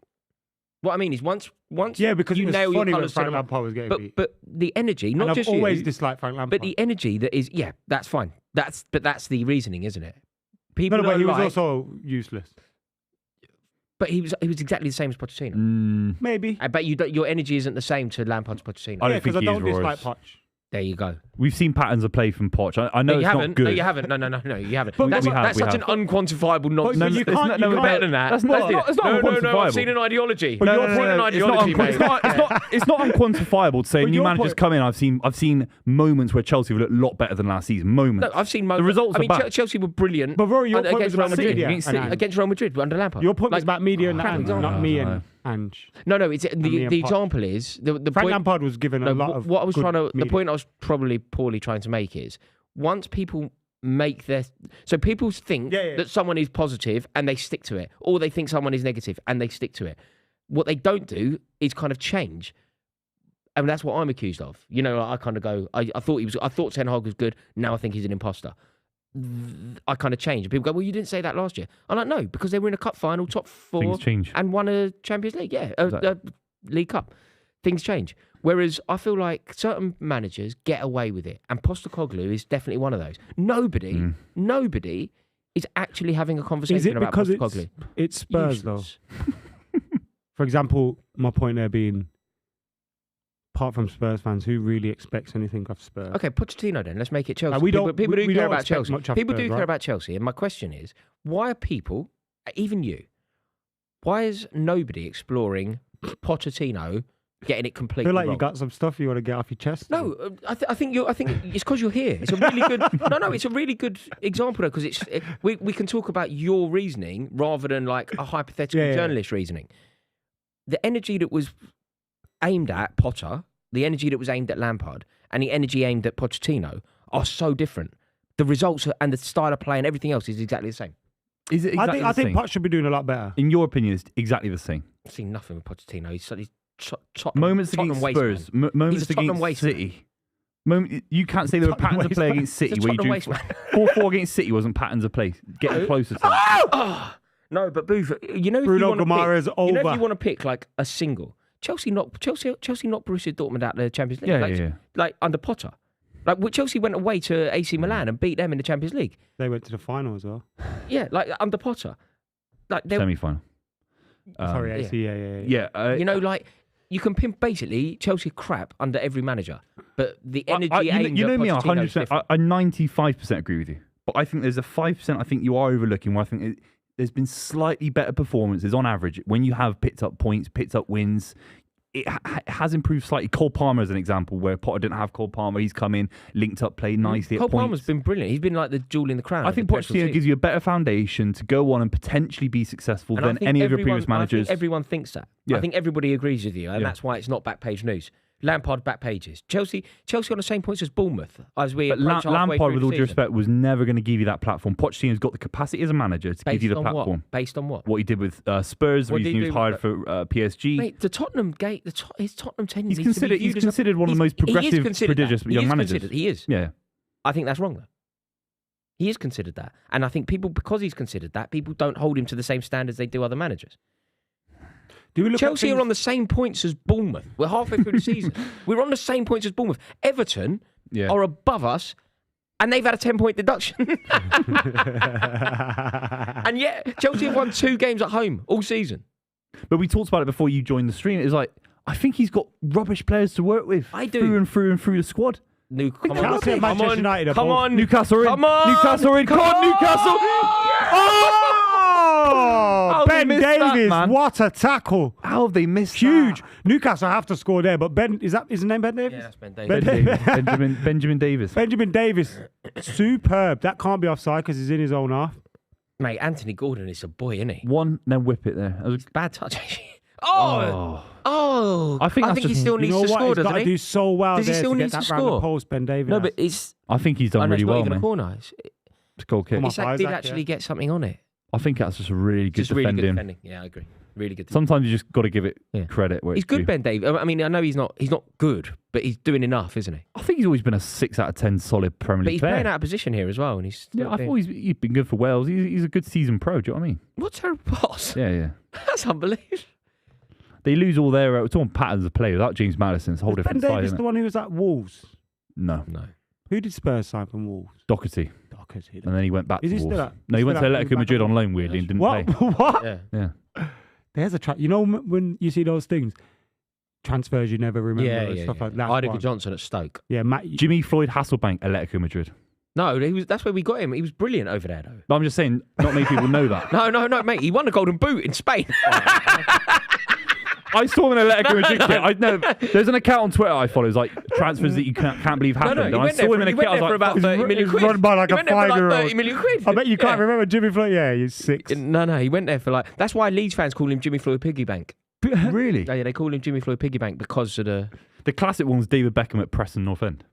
What I mean is once Yeah, because you it was nail your funny when colours to Frank the- Lampard was getting beat. but the energy, not And just I've always you, disliked Frank Lampard. but the energy that is, yeah, that's fine. That's the reasoning, isn't it? People no, but are he was like- also useless. but he was exactly the same as Pochettino. Maybe. I bet your energy isn't the same to Lampard's Pochettino. I don't Yeah, think because I he don't is dislike Roy's. Poch. There you go. We've seen patterns of play from Poch. I know No, you it's haven't. not good. No, you haven't. No, you haven't. But that's we have, that's we such have. an unquantifiable nonsense. But you it's can't- not- you no, can't- better than that. That's not That's it's not no, unquantifiable. I've seen an ideology. But your I've seen point- an it's not ideology, mate. it's not unquantifiable to say But new your managers point- come in. I've seen moments where Chelsea have looked a lot better than last season. Moments. No, I've seen The results I mean, are bad. Chelsea were brilliant. But Rory, your point against was about Real Madrid. media. Against and City. Ange. Against Real Madrid under Lampard. Your point was Like, about media and crap Ange, example. not me No. and Ange. No, it's me the and Poch. example is the Frank point. Lampard was given a No, lot of what I was good trying to the media. point I was probably poorly trying to make is once people make their so people think Yeah. that someone is positive and they stick to it, or they think someone is negative and they stick to it. What they don't do is kind of change. And that's what I'm accused of. You know, I kind of go, I thought Ten Hag was good. Now I think he's an imposter. I kind of change. People go, well, you didn't say that last year. I'm like, no, because they were in a cup final, top 4, Things change. and won a Champions League. Yeah, a League Cup. Things change. Whereas I feel like certain managers get away with it, and Postecoglou is definitely one of those. Nobody is actually having a conversation Is it about because Postecoglou. it's Spurs Useless. though? For example, my point there being, apart from Spurs fans, who really expects anything of Spurs? Okay, Pochettino then. Let's make it Chelsea. we people don't- people we do care don't about expect Chelsea. much of People do Spurs, care right? about Chelsea. And my question is, why are people, even you, why is nobody exploring Pochettino getting it I completely feel like wrong? you got some stuff you want to get off your chest. No, I think it's because you're here. It's a really good. It's a really good example though, because we can talk about your reasoning rather than like a hypothetical Yeah. journalist reasoning. The energy that was aimed at Potter, the energy that was aimed at Lampard, and the energy aimed at Pochettino are so different. The results and the style of play and everything else is exactly the same. Is it exactly I the think same? Poch should be doing a lot better. In your opinion, it's exactly the same. I've seen nothing with Pochettino. He's Moments Tottenham against waste Spurs, man. moments Tottenham against waste man. City. You can't say there were Tottenham patterns of waste play man. against City It's a where you Tottenham drew waste man. 4-4 against City wasn't patterns of play. Getting closer to that. Oh, no, but Booth, you know, if Bruno you want to Guimaraes pick, you know, if over. you want to pick like a single, Chelsea knocked Borussia Dortmund out of the Champions League. Yeah. Like under Potter. Like Chelsea went away to AC Milan and beat them in the Champions League. They went to the final as well. Yeah, like under Potter. Like they, Semi-final. Sorry, AC. Yeah. Yeah. you know, like you can pimp basically Chelsea crap under every manager, but the energy aimed you know at me, Pochettino is 100%. different. I 95% agree with you. But I think there's a 5% I think you are overlooking where I think there's been slightly better performances on average when you have picked up points, picked up wins. it has improved slightly. Cole Palmer is an example where Potter didn't have Cole Palmer. He's come in, linked up, played nicely. Cole at points. Palmer's been brilliant. He's been like the jewel in the crown. I think Pochettino gives you a better foundation to go on and potentially be successful than any of your previous managers. I think everyone thinks that. Yeah. I think everybody agrees with you, and that's why it's not back page news. Lampard back pages. Chelsea on the same points as Bournemouth. As we but Lampard, with all due respect, was never going to give you that platform. Pochettino's got the capacity as a manager to give you the platform. Based on what? What he did with Spurs, the reason he was hired for PSG. Mate, the Tottenham gate, his Tottenham tenure. He's considered one of the most progressive, prodigious young managers. He is. Yeah. I think that's wrong though. He is considered that, and I think because he's considered that, people don't hold him to the same standards they do other managers. Chelsea are on the same points as Bournemouth. We're halfway through the season. We're on the same points as Bournemouth. Everton are above us, and they've had a 10-point deduction. And yet, Chelsea have won 2 games at home all season. But we talked about it before you joined the stream. It's like, I think he's got rubbish players to work with. I do. Through and through the squad. Come on, Newcastle in. Come on, Newcastle. Oh, Ben Davies, what a tackle. How have they missed Huge. that? Newcastle have to score there, but Ben, is that his name, Ben Davies? Yeah, that's Ben Davies. Benjamin Davies. Benjamin Davies, superb. That can't be offside because he's in his own half. Mate, Anthony Gordon is a boy, isn't he? One, then whip it there. That was bad touch. I think he still needs to score, doesn't he? He's got to do so well Does he there still to need get to that score? round the post, Ben Davies. No, but it's... I think he's done really well, it's not even man. a corner. It's a goal kick. Isak did actually get something on it. I think that's just a really good defending. Really good defending. Yeah, I agree. Really good. Sometimes you just got to give it credit. Where he's good, Ben Davies. I mean, I know he's not good, but he's doing enough, isn't he? I think he's always been a 6 out of 10 solid Premier League player. But he's playing out of position here as well, and he's. I thought he's been good for Wales. He's a good season pro. Do you know what I mean? What a terrible pass! Yeah. That's unbelievable. They lose all their it's all patterns of play without James Maddison. It's a whole different side. Ben Davies the one who was at Wolves? No. Who did Spurs sign from Wolves? Doherty. And then he went back to Wolves. No, he went to Atletico Madrid on loan weirdly and didn't play. What? Yeah. There's a you know when you see those things, transfers you never remember and stuff like that. Heidegger Johnson at Stoke. Yeah, Jimmy Floyd Hasselbank, Atletico Madrid. No, that's where we got him. He was brilliant over there, though. But I'm just saying, not many people know that. No, mate. He won a Golden Boot in Spain. I saw him in Atletico Madrid kit. I know there's an account on Twitter I follow. It's like transfers that you can't believe happened. I saw him in a kit. I was like, for about 30 million quid. Run by like a 5-year-old. 30 million quid. I bet you can't remember Jimmy Floyd. Yeah, he's 6. No, he went there for like. That's why Leeds fans call him Jimmy Floyd Piggy Bank. Really? Yeah, they call him Jimmy Floyd Piggy Bank because of the classic one was David Beckham at Preston North End.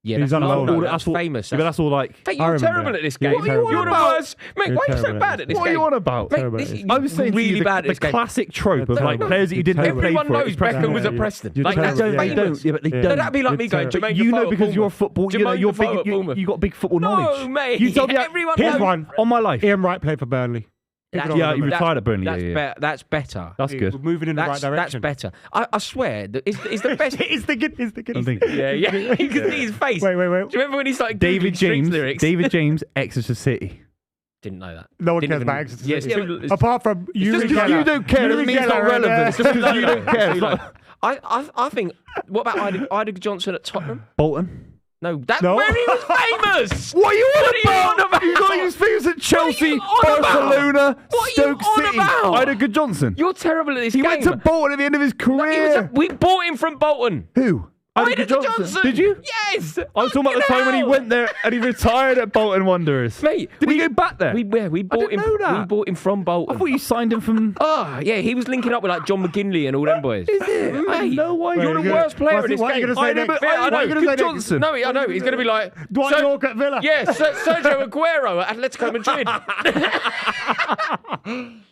Yeah, he's on loan. That's famous. But that's all like. Mate, you're terrible at this game. What are you on about? Mate, why are you so bad at this game? What are you on about? I was saying really bad at this the game. classic trope of like players that you didn't play for. Everyone knows Beckham was at Preston. Like they don't. Yeah, but they don't. That'd be like me going, Jermaine you Defoe know because you're football. You're big. You got big football knowledge. No, mate. You tell me. Everyone Here's knows. one on my life. Ian Wright played for Burnley. Yeah, he retired at Burnley. That's better. That's good. We're moving in the right direction. That's better. I swear, it's the best. It's the good. Yeah. You can see his face. Wait. Do you remember when he started David James lyrics? David James, Exeter City. Didn't know that. No one cares about Exeter City. Yes, apart from you. Just because you don't care doesn't mean it's not relevant. Just because you don't care. I think. What about Heidegger Johnson at Tottenham? Bolton. No, that's where he was famous. What are you on about? You got he was famous at Chelsea, Barcelona, Stoke City. Heidegger Johnson. You're terrible at this game. He went to Bolton at the end of his career. We bought him from Bolton. Who? Heidegger Johnson. Did you? Yes. I was talking about the time when he went there and he retired at Bolton Wanderers. Mate, did he go back there? We bought him. We bought him from Bolton. I thought you signed him from. Oh, yeah, he was linking up with like John McGinley and all them boys. Is it? Mate, no way. You're the worst player in this game. What are you going to say next? Heidegger Johnson. No, I know. He's going to be like Dwight York at Villa. Yeah, Sergio Aguero at Atletico Madrid.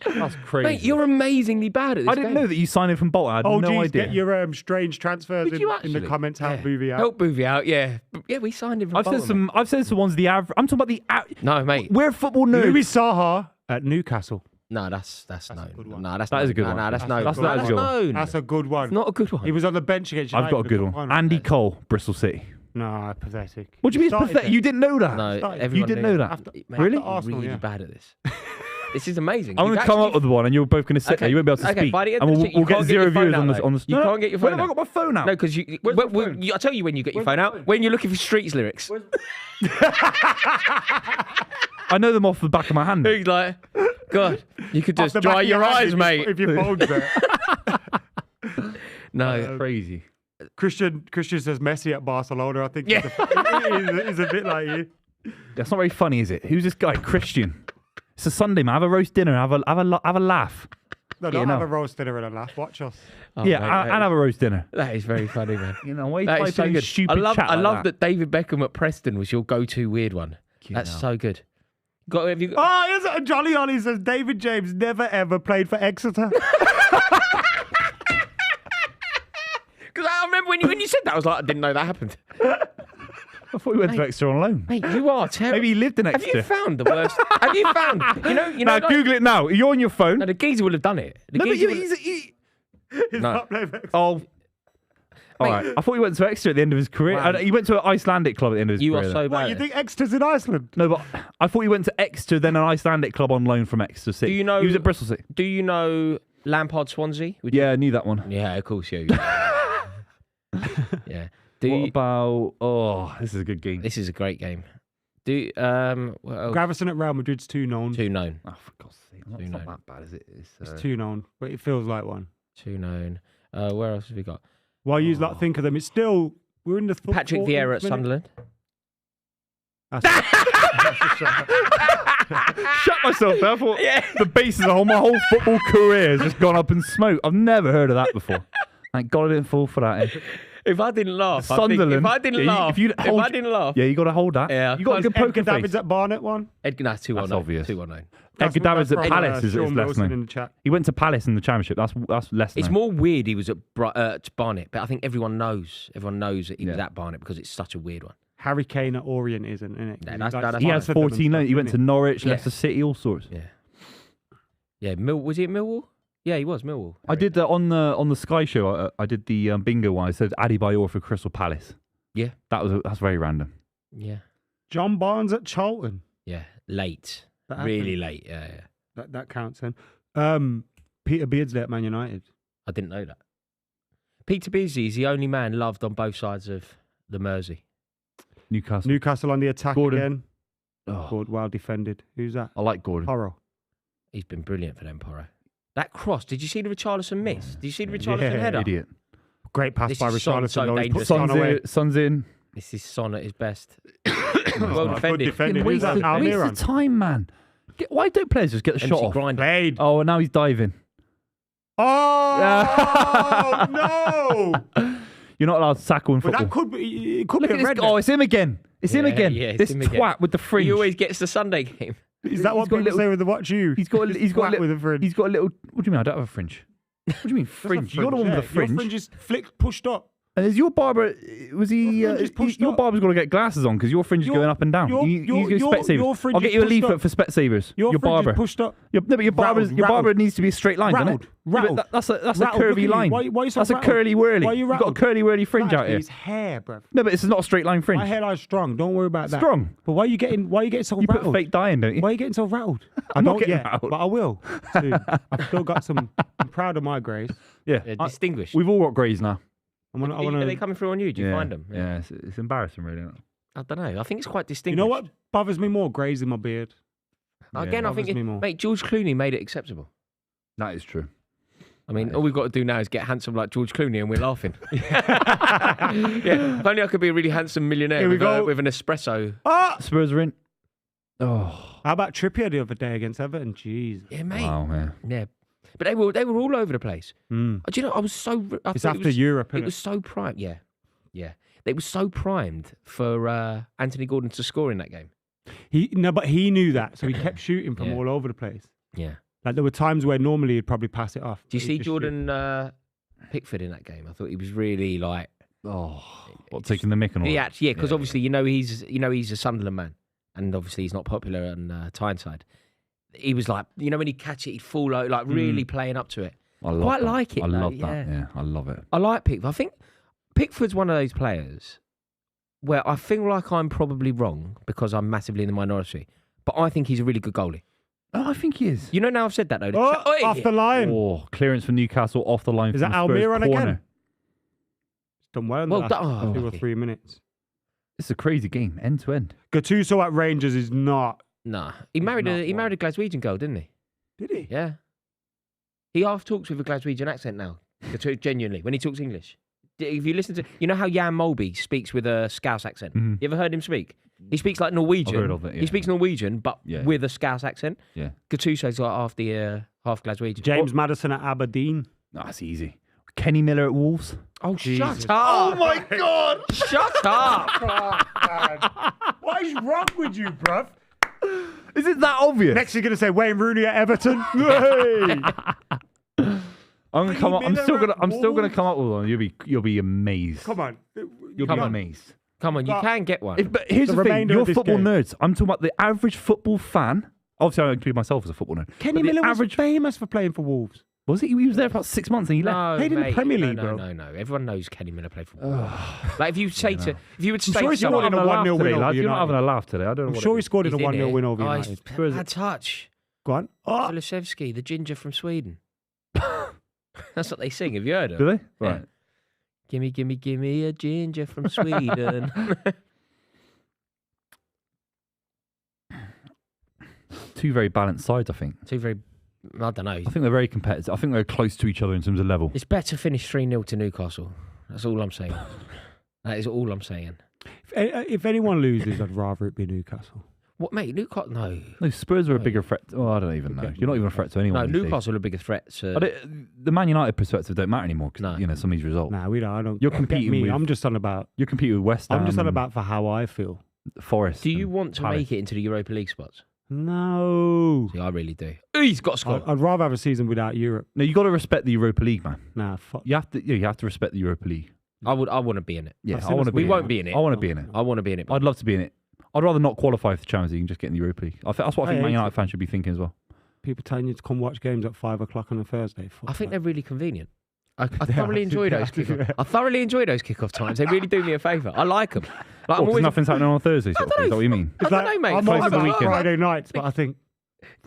That's crazy. Mate, you're amazingly bad at this I didn't know that you signed him from Bolton. I had no idea. Get your strange transfers in the comments. Help Buvey out. Help Buvey out, yeah. Yeah, we signed him from Bolton. I've said some ones the average. I'm talking about the No, mate. We're football nerds. Louis Saha at Newcastle. No, that's known. a good one. No, that is a good one. No, that's known. That's not a good one. known. That's a good one. Not a good one. He was on the bench against United. I've got a good one. Andy Cole, Bristol City. No, pathetic. What do you mean it's pathetic? You didn't know that? No, you didn't know that. Really? You're really bad at this. This is amazing. I'm going to come up with one and you're both going to sit there. You won't be able to speak. By the end and of the we'll get 0 viewers on the You can't get your phone out. When have I got my phone out? No, because I'll tell you when you get your phone out. When you're looking for Streets lyrics. I know them off the back of my hand. He's like, God, you could just dry your eyes, mate. If your phone's there. No. Crazy. Christian says Messi at Barcelona. I think Yeah. he's a bit like you. That's not very funny, is it? Who's this guy, Christian? It's a Sunday, man. Have a roast dinner. Have a laugh. No, don't have a roast dinner and a laugh. Watch us. Oh, Yeah, mate, and have a roast dinner. that is very funny, man. You know, why are you That is so typing good. stupid I chat love like that David Beckham at Preston was your go-to weird one. That's hell. so good. Have you got? Oh, here's a Jolly Ollie says David James never ever played for Exeter. Because I remember when you said that, I was like, I didn't know that happened. I thought we went to Exeter on loan. Mate, you are terrible. Maybe he lived in Have Exeter. you found the worst? Have you found? You know. Now, like- Google it now. You're on your phone. No, the geezer will have done it. The No, but geezer will- He's No. not playing for Exeter. Oh. All right. I thought he went to Exeter at the end of his career. Wow. He went to an Icelandic club at the end of his You career. are so What, bad. you think Exeter's in Iceland? No, but I thought he went to Exeter, then an Icelandic club on loan from Exeter City. Do you know- He was at Bristol City. Do you know Lampard Swansea? Yeah, I knew that one. Yeah, of course you. Yeah. Do What you, about... Oh, this is a good game. this is a great game. What else? Gravison at Real Madrid's too known. Two known. Oh, for God's sake. It's Two not known. that bad, is it? It's too known, but it feels like one. Two known. Where else have we got? While you like think of them, it's still we're in the Patrick 14th Vieira at minute. Sunderland. Shut myself there. I thought Yeah. the basis of my whole football career has just gone up in smoke. I've never heard of that before. Thank God I didn't fall for that. Eh? If I didn't laugh, Sunderland. if I didn't laugh, If you hold- I didn't laugh, Yeah, you got to hold that. Yeah, you got a good Edgar poker Davids face. at Barnet one. Edgar, that's too well That's known. obvious. Too well known. Edgar Davids at from, Palace is Sean less Wilson in known. the chat. He went to Palace in the Championship. That's less It's known. more weird he was at Barnet, but I think everyone knows. Everyone knows that he was Yeah. at Barnet because it's such a weird one. Harry Kane at Orient isn't it? No, that's He fine. has 14 loans. He went to Norwich, Yeah. Leicester City, all sorts. Yeah. Yeah. Was he at Millwall? Yeah, he was Millwall. I did that on the Sky show. I did the bingo one. I said Adebayor for Crystal Palace. Yeah. That's very random. Yeah. John Barnes at Charlton. Yeah. Late. That Really happened. late. Yeah. Yeah. That counts then. Peter Beardsley at Man United. I didn't know that. Peter Beardsley is the only man loved on both sides of the Mersey. Newcastle. On the attack Gordon. again. Oh, Well defended. Who's that? I like Gordon. Porro. He's been brilliant for them, Porro. That cross. Did you see the Richarlison miss? Did you see the Richarlison header? Idiot. Great pass This by is Son, Richarlison. so though. He's dangerous. put Son away. Son's in. This is Son at his best. Well Good defended. defending. Waste Who's that? the Almiron. time, man. Why don't players just get the shot MC off? Grinder. Played. Oh, now he's diving. Oh no! You're not allowed to tackle in But football. that could be. It could Look be at a this. red. Oh, it's him again. It's him Yeah, again. yeah, it's This him twat again. with the fringe. He always gets the Sunday game. Is that what he's got a people little- say with the watch you? He's got. He's got. Twat with a fringe. He's got a little. What do you mean? I don't have a fringe. What do you mean fringe? You're the one with the Your fringe. fringe is flicked, pushed up. And is your barber? Was he? Your fringe is pushed Your up. barber's got to get glasses on because your fringe is Your- going up and down. your- You your- go your- Specsavers. your fringe I'll get is you a pushed leaflet up. for Specsavers. Your Your fringe barber. is pushed up. No, but your barber Rattled. needs to be a straight line, doesn't it? Rattled. Yeah, but that's a Rattled. Look curvy at line. you. Why you so That's a rattled? curly whirly. Why are you You've got a rattled? curly whirly fringe That's out here. his hair, bruv. No, but it's not a straight line fringe. My hairline's strong. Don't worry about that. Strong. But why are you getting so You rattled? put fake dye in, don't you? Why are you getting so rattled? I I'm not don't getting yet, rattled. but I will soon. I've still got some. I'm proud of my grays. Yeah. Distinguished. We've all got greys now. Are they coming through on you? Do you find them? Yeah, it's embarrassing, really. Isn't it? I don't know. I think it's quite You distinguished. know what bothers me more? Grays in my beard. Again, I think, bothers me more. mate, George Clooney made it acceptable. That is true. I mean, all we've got to do now is get handsome like George Clooney and we're laughing. Yeah, if only I could be a really handsome millionaire Here we with, go. with an espresso. Ah! Spurs are in. Oh, How about Trippier the other day against Everton? Jeez. Yeah, mate. wow, yeah. Yeah. But they were all over the place. Do you know, I was so... I It's thought after Europe, It isn't was so primed. Yeah. Yeah. They were so primed for Anthony Gordon to score in that game. But he knew that, so he kept shooting from Yeah. all over the place. Yeah. Like there were times where normally he'd probably pass it off. Do you but he'd see just Jordan Pickford in that game? I thought he was really like... Oh, what, taking the mick and all Yeah, that? because obviously he's a Sunderland man, and obviously he's not popular on Tyneside. He was like, when he'd catch it, he'd fall out, like really playing up to it. I love Quite that. like it, I though, love that. yeah. Yeah, I love it. I like Pickford. I think Pickford's one of those players where I feel like I'm probably wrong because I'm massively in the minority, but I think he's a really good goalie. Oh, I think he is. Now I've said that though. Oh, off the line. Oh, clearance from Newcastle off the line. Is from that Spurs Almiron corner. again? He's done well in the Well last done. 2 or lucky. 3 minutes. It's a crazy game, end to end. Gattuso at Rangers is not. Nah, he married not a Glaswegian girl, didn't he? Did he? Yeah. He half talks with a Glaswegian accent now. Genuinely, when he talks English. If you listen to, you know how Jan Molby speaks with a Scouse accent? Mhm. You ever heard him speak? He speaks like Norwegian. I've heard of it, yeah. He speaks Norwegian, but with a Scouse accent. Yeah. Gattuso's like half Glaswegian. James Maddison at Aberdeen. No, that's easy. Kenny Miller at Wolves. Oh, Jesus. shut up! Oh my God! Shut up! What is wrong with you, bruv? Is it that obvious? Next, you're going to say Wayne Rooney at Everton. Hey! I'm gonna come up. I'm Miller still gonna. at I'm still gonna Wolves? come up with one. You'll be amazed. Come on. You'll be amazed. Come on, you But- can get one. But here's The the thing: remainder you're of this football game. nerds. I'm talking about the average football fan. Obviously, I include myself as a football nerd. Kenny But the Miller was average famous for playing for Wolves. was he? He was there for about 6 months and he left. No, Played in the mate. Premier League, no, bro. No. Everyone knows Kenny Miller played for Wolves. Like if you say if you would say sure to he scored someone, in a 1-0 win today, over lad. You're not United. having a laugh today. I don't know. I'm what sure it he is. scored in a he's 1-0 win over oh, United. bad touch. Go on. Oh, Kulusevski, the ginger from Sweden. That's what they sing. Have you heard of? Do they? Yeah. Right. Gimme, gimme, gimme a ginger from Sweden. Two very balanced sides, I think. Two very, I don't know. I think they're very competitive. I think they're close to each other in terms of level. It's better to finish 3-0 to Newcastle. That's all I'm saying. That is all I'm saying. if anyone loses, I'd rather it be Newcastle. What, mate? Newcastle? No. No, Spurs are a bigger threat. Oh, I don't even know. Okay. You're not even a threat to anyone. No, these days. Newcastle are a bigger threat to... The Man United perspective don't matter anymore because No. some of these results. Nah, we don't. I don't. You're get competing me. with- I'm just on about. You're competing with West Ham. I'm just on about for how I feel. Forest. Do you and want to Palace. make it into the Europa League spots? No. See, I really do. He's got a squad. I'd rather have a season without Europe. No, you got to respect the Europa League, man. Nah, fuck. You have to. Yeah, you have to respect the Europa League. I want to be in it. Yeah, I've I seen want us to. We be won't in be in it. I want to be in it. I want to be in it. I'd love to be in it. I'd rather not qualify for the Champions League and just get in the Europa League. That's what I think I Man hate United it. fans should be thinking as well. People telling you to come watch games at 5 o'clock on a Thursday. Fuck I think that. they're really convenient. I They thoroughly are. enjoy those Yeah. kickoff. I thoroughly enjoy those kickoff times. They really do me a favour. I like them. Like, Because nothing's happening on Thursday. Sort of thing. Is that what you mean? I don't know, mate. I'm Close on to the about weekend. Friday nights, but I think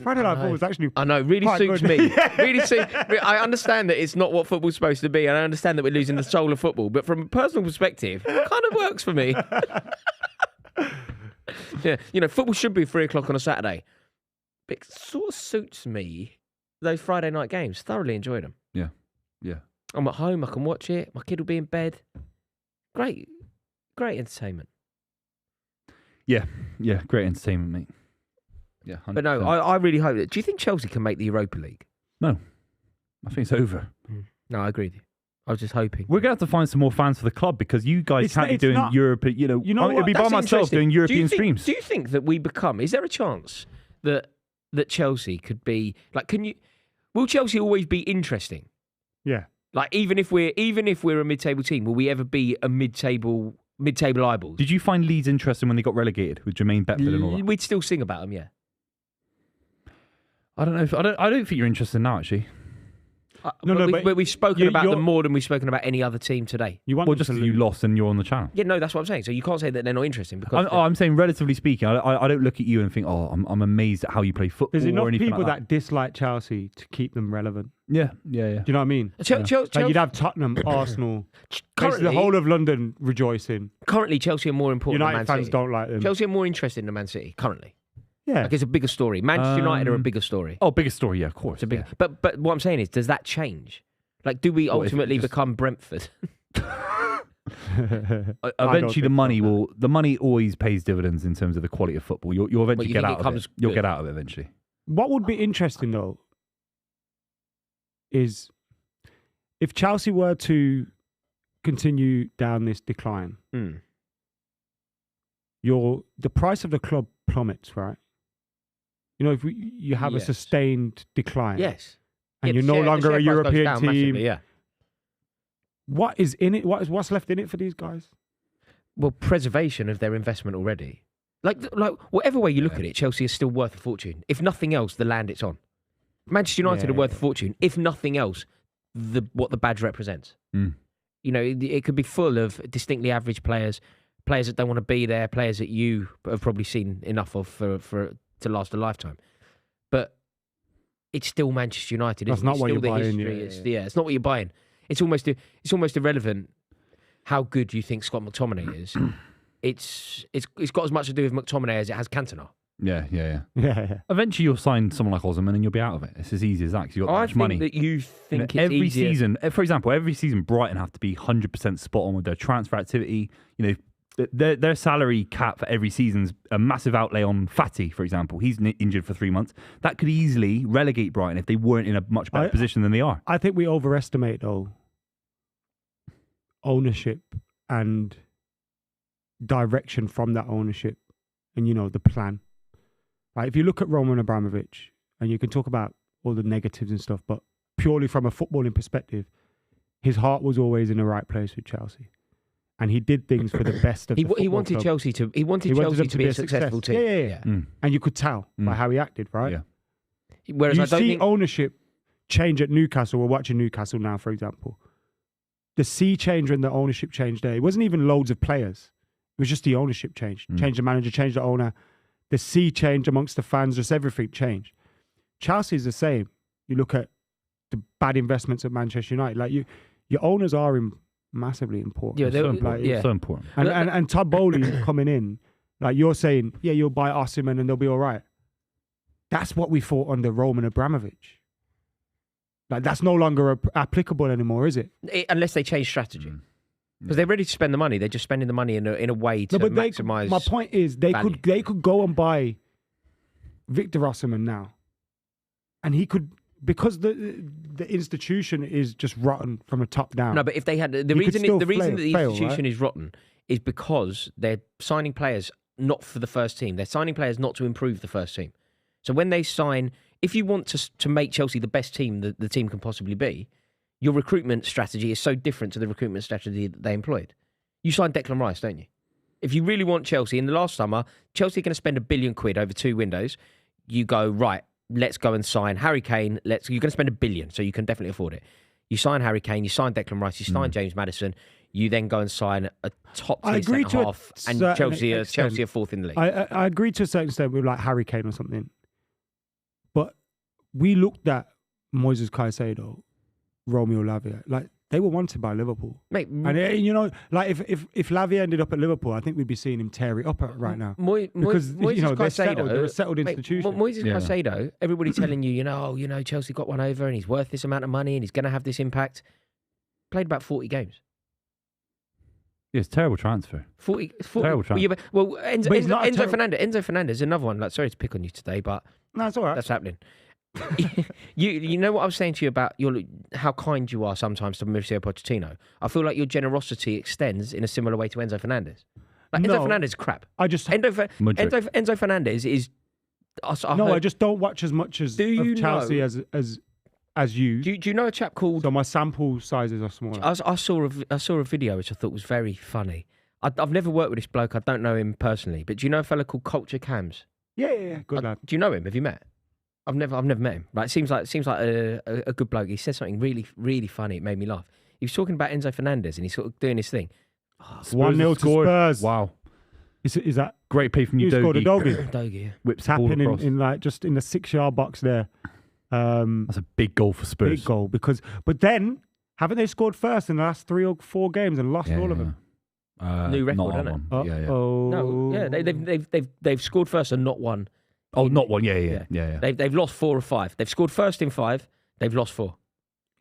Friday night football is actually. I know, really quite suits good. me. I understand that it's not what football's supposed to be, and I understand that we're losing the soul of football. But from a personal perspective, it kind of works for me. Yeah, football should be 3 o'clock on a Saturday, but it sort of suits me. Those Friday night games, thoroughly enjoy them. Yeah. I'm at home, I can watch it. My kid will be in bed. Great entertainment. Yeah, great entertainment, mate. Yeah, 100%. But no, I really hope that. Do you think Chelsea can make the Europa League? I think it's over. No, I agree with you. I was just hoping. We're gonna have to find some more fans for the club because you guys can't be it's doing not- Europe. You know it'd what? be by That's myself interesting. doing European streams. Do you think that we become? Is there a chance that Chelsea could be like? Will Chelsea always be interesting? Yeah. Like even if we're a mid-table team, will we ever be a mid-table eyeballs? Did you find Leeds interesting when they got relegated with Jermaine Beckford and all that? We'd still sing about them, yeah. I don't know. I don't think you're interested now, actually. But we've spoken about you're- them more than we've spoken about any other team today. You want Well, them just to because you lose. lost and you're on the channel. Yeah, no, that's what I'm saying. So you can't say that they're not interesting because I'm saying, relatively speaking, I don't look at you and think, oh, I'm amazed at how you play football There's enough or anything people like that dislike Chelsea to keep them relevant. Yeah. Do you know what I mean? Chelsea, Like you'd have Tottenham, Arsenal, basically currently, the whole of London rejoicing. currently Chelsea are more important United than Man fans City. don't like them. Chelsea are more interested than Man City currently. Yeah. Like it's a bigger story. Manchester United are a bigger story. Oh, biggest story, yeah, of course. It's a big. yeah. But what I'm saying is, does that change? Like, do we What, if it ultimately just- become Brentford? Eventually, the money always pays dividends in terms of the quality of football. You'll eventually you get think out it of comes it. You'll good? get out of it eventually. What would be interesting though is if Chelsea were to continue down this decline, Mm. the price of the club plummets, right? If you have a Yes. sustained decline, Yes. and Yeah, you're no the longer share a price goes European down team, massively, yeah. what is in it? What's left in it for these guys? Well, preservation of their investment already. Like whatever way you look at it, Chelsea is still worth a fortune. If nothing else, the land it's on. Manchester United Yeah. are worth a fortune. If nothing else, what the badge represents. Mm. It could be full of distinctly average players that don't want to be there, players that you have probably seen enough of for to last a lifetime. But it's still Manchester United. That's Isn't not it? what Still you're the buying, history. yeah. It's not what you're buying. It's almost irrelevant how good you think Scott McTominay is. It's got as much to do with McTominay as it has Cantona. Yeah. Eventually, you'll sign someone like Osman and you'll be out of it. It's as easy as that because you've got that I much think money. that you think it's every easier. season, for example, every season Brighton have to be 100% spot on with their transfer activity. You know, their salary cap for every season's a massive outlay on Fati, for example. He's injured for 3 months. That could easily relegate Brighton if they weren't in a much better position than they are. I think we overestimate, though, ownership and direction from that ownership and, you know, the plan. Like, if you look at Roman Abramovich, and you can talk about all the negatives and stuff, but purely from a footballing perspective, his heart was always in the right place with Chelsea. And he did things for the best of the He wanted club. Chelsea to. He wanted Chelsea them to be a successful team. Yeah. And you could tell by how he acted, right? Yeah. Whereas You I don't see think ownership change at Newcastle. We're watching Newcastle now, for example. The sea change and the ownership change there. It wasn't even loads of players. It was just the ownership change. Change the manager, change the owner. The sea change amongst the fans, just everything changed. Chelsea's the same. You look at the bad investments at Manchester United. Like, your owners are massively important. Yeah, So important. So important. And Todd Bowley coming in, like you're saying, yeah, you'll buy Osimhen and they'll be all right. That's what we thought under Roman Abramovich. Like, that's no longer applicable anymore, is it? Unless they change strategy. Because they're ready to spend the money. They're just spending the money in a way to maximise. My point is, they could go and buy Victor Osimhen now, and he could, because the institution is just rotten from the top down. No, but if they had the reason that the institution is rotten is because they're signing players not for the first team. They're signing players not to improve the first team. So when they sign, if you want to make Chelsea the best team that the team can possibly be, your recruitment strategy is so different to the recruitment strategy that they employed. You signed Declan Rice, don't you? If you really want Chelsea, in the last summer, Chelsea are going to spend £1 billion over 2 windows. You go, right, let's go and sign Harry Kane. You're going to spend £1 billion, so you can definitely afford it. You sign Harry Kane, you sign Declan Rice, you sign James Maddison. You then go and sign a top tier centre half, and Chelsea are fourth in the league. I agree to a certain extent with like Harry Kane or something, but we looked at Moises Caicedo, Romeo Lavia, like they were wanted by Liverpool, mate. And you know, like if Lavia ended up at Liverpool, I think we'd be seeing him tear it up right now because you know they're a settled institution. Moises Caicedo, everybody telling you, you know, Chelsea got one over and he's worth this amount of money and he's going to have this impact. Played about 40 games. Yeah, it's a terrible transfer. 40 terrible transfer. Well, Enzo Fernandez, another one. Like, sorry to pick on you today, but no, it's all right. That's happening. you know what I was saying to you about how kind you are sometimes to Mauricio Pochettino. I feel like your generosity extends in a similar way to Enzo Fernandez. Like, Enzo Fernandez is crap. Enzo Fernandez is. I just don't watch as much of Chelsea as you. Do you know a chap called? So my sample sizes are smaller. I saw a video which I thought was very funny. I've never worked with this bloke. I don't know him personally, but do you know a fella called Culture Cams? Yeah, good lad. Do you know him? Have you met? I've never met him. Right, seems like a good bloke. He said something really, really funny. It made me laugh. He was talking about Enzo Fernandez and he's sort of doing his thing. 1-0 to Spurs. Wow. Is that great play from you, Dogi? Scored a doggy. Dogi. Whips tapping in like just in the 6-yard box there. That's a big goal for Spurs. Big goal but then haven't they scored first in the last 3 or 4 games and lost all of them? New record, isn't it? No, they've scored first and not won. Oh, not one. Yeah. They've lost 4 or 5. They've scored first in 5. They've lost 4.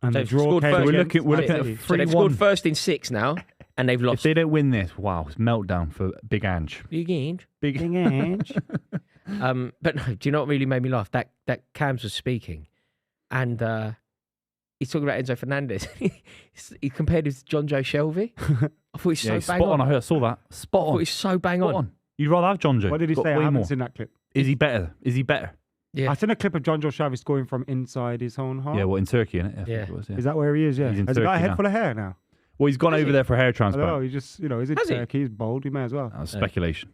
And so the draw scored first. We're looking at 3-1. So they've scored first in 6 now, and they've lost. If they don't win this, wow, it's meltdown for Big Ange. Big Ange. Ange. But no, do you know what really made me laugh? That Cams was speaking, and he's talking about Enzo Fernandez. He compared it to John Joe Shelby. I thought he's so bang spot on. on. I saw that. Spot on. I thought he's so bang on. You'd rather have John Joe. What did he say? I haven't seen that clip. Is he better? Yeah. I seen a clip of John Joe Shelby scoring from inside his own half. Yeah, well, in Turkey, innit? Yeah. Is that where he is? Yeah. Has he got a head full of hair now? Well, he's gone over there for hair transplant. No, he just, he's in Turkey. He's bold. He may as well. That's speculation.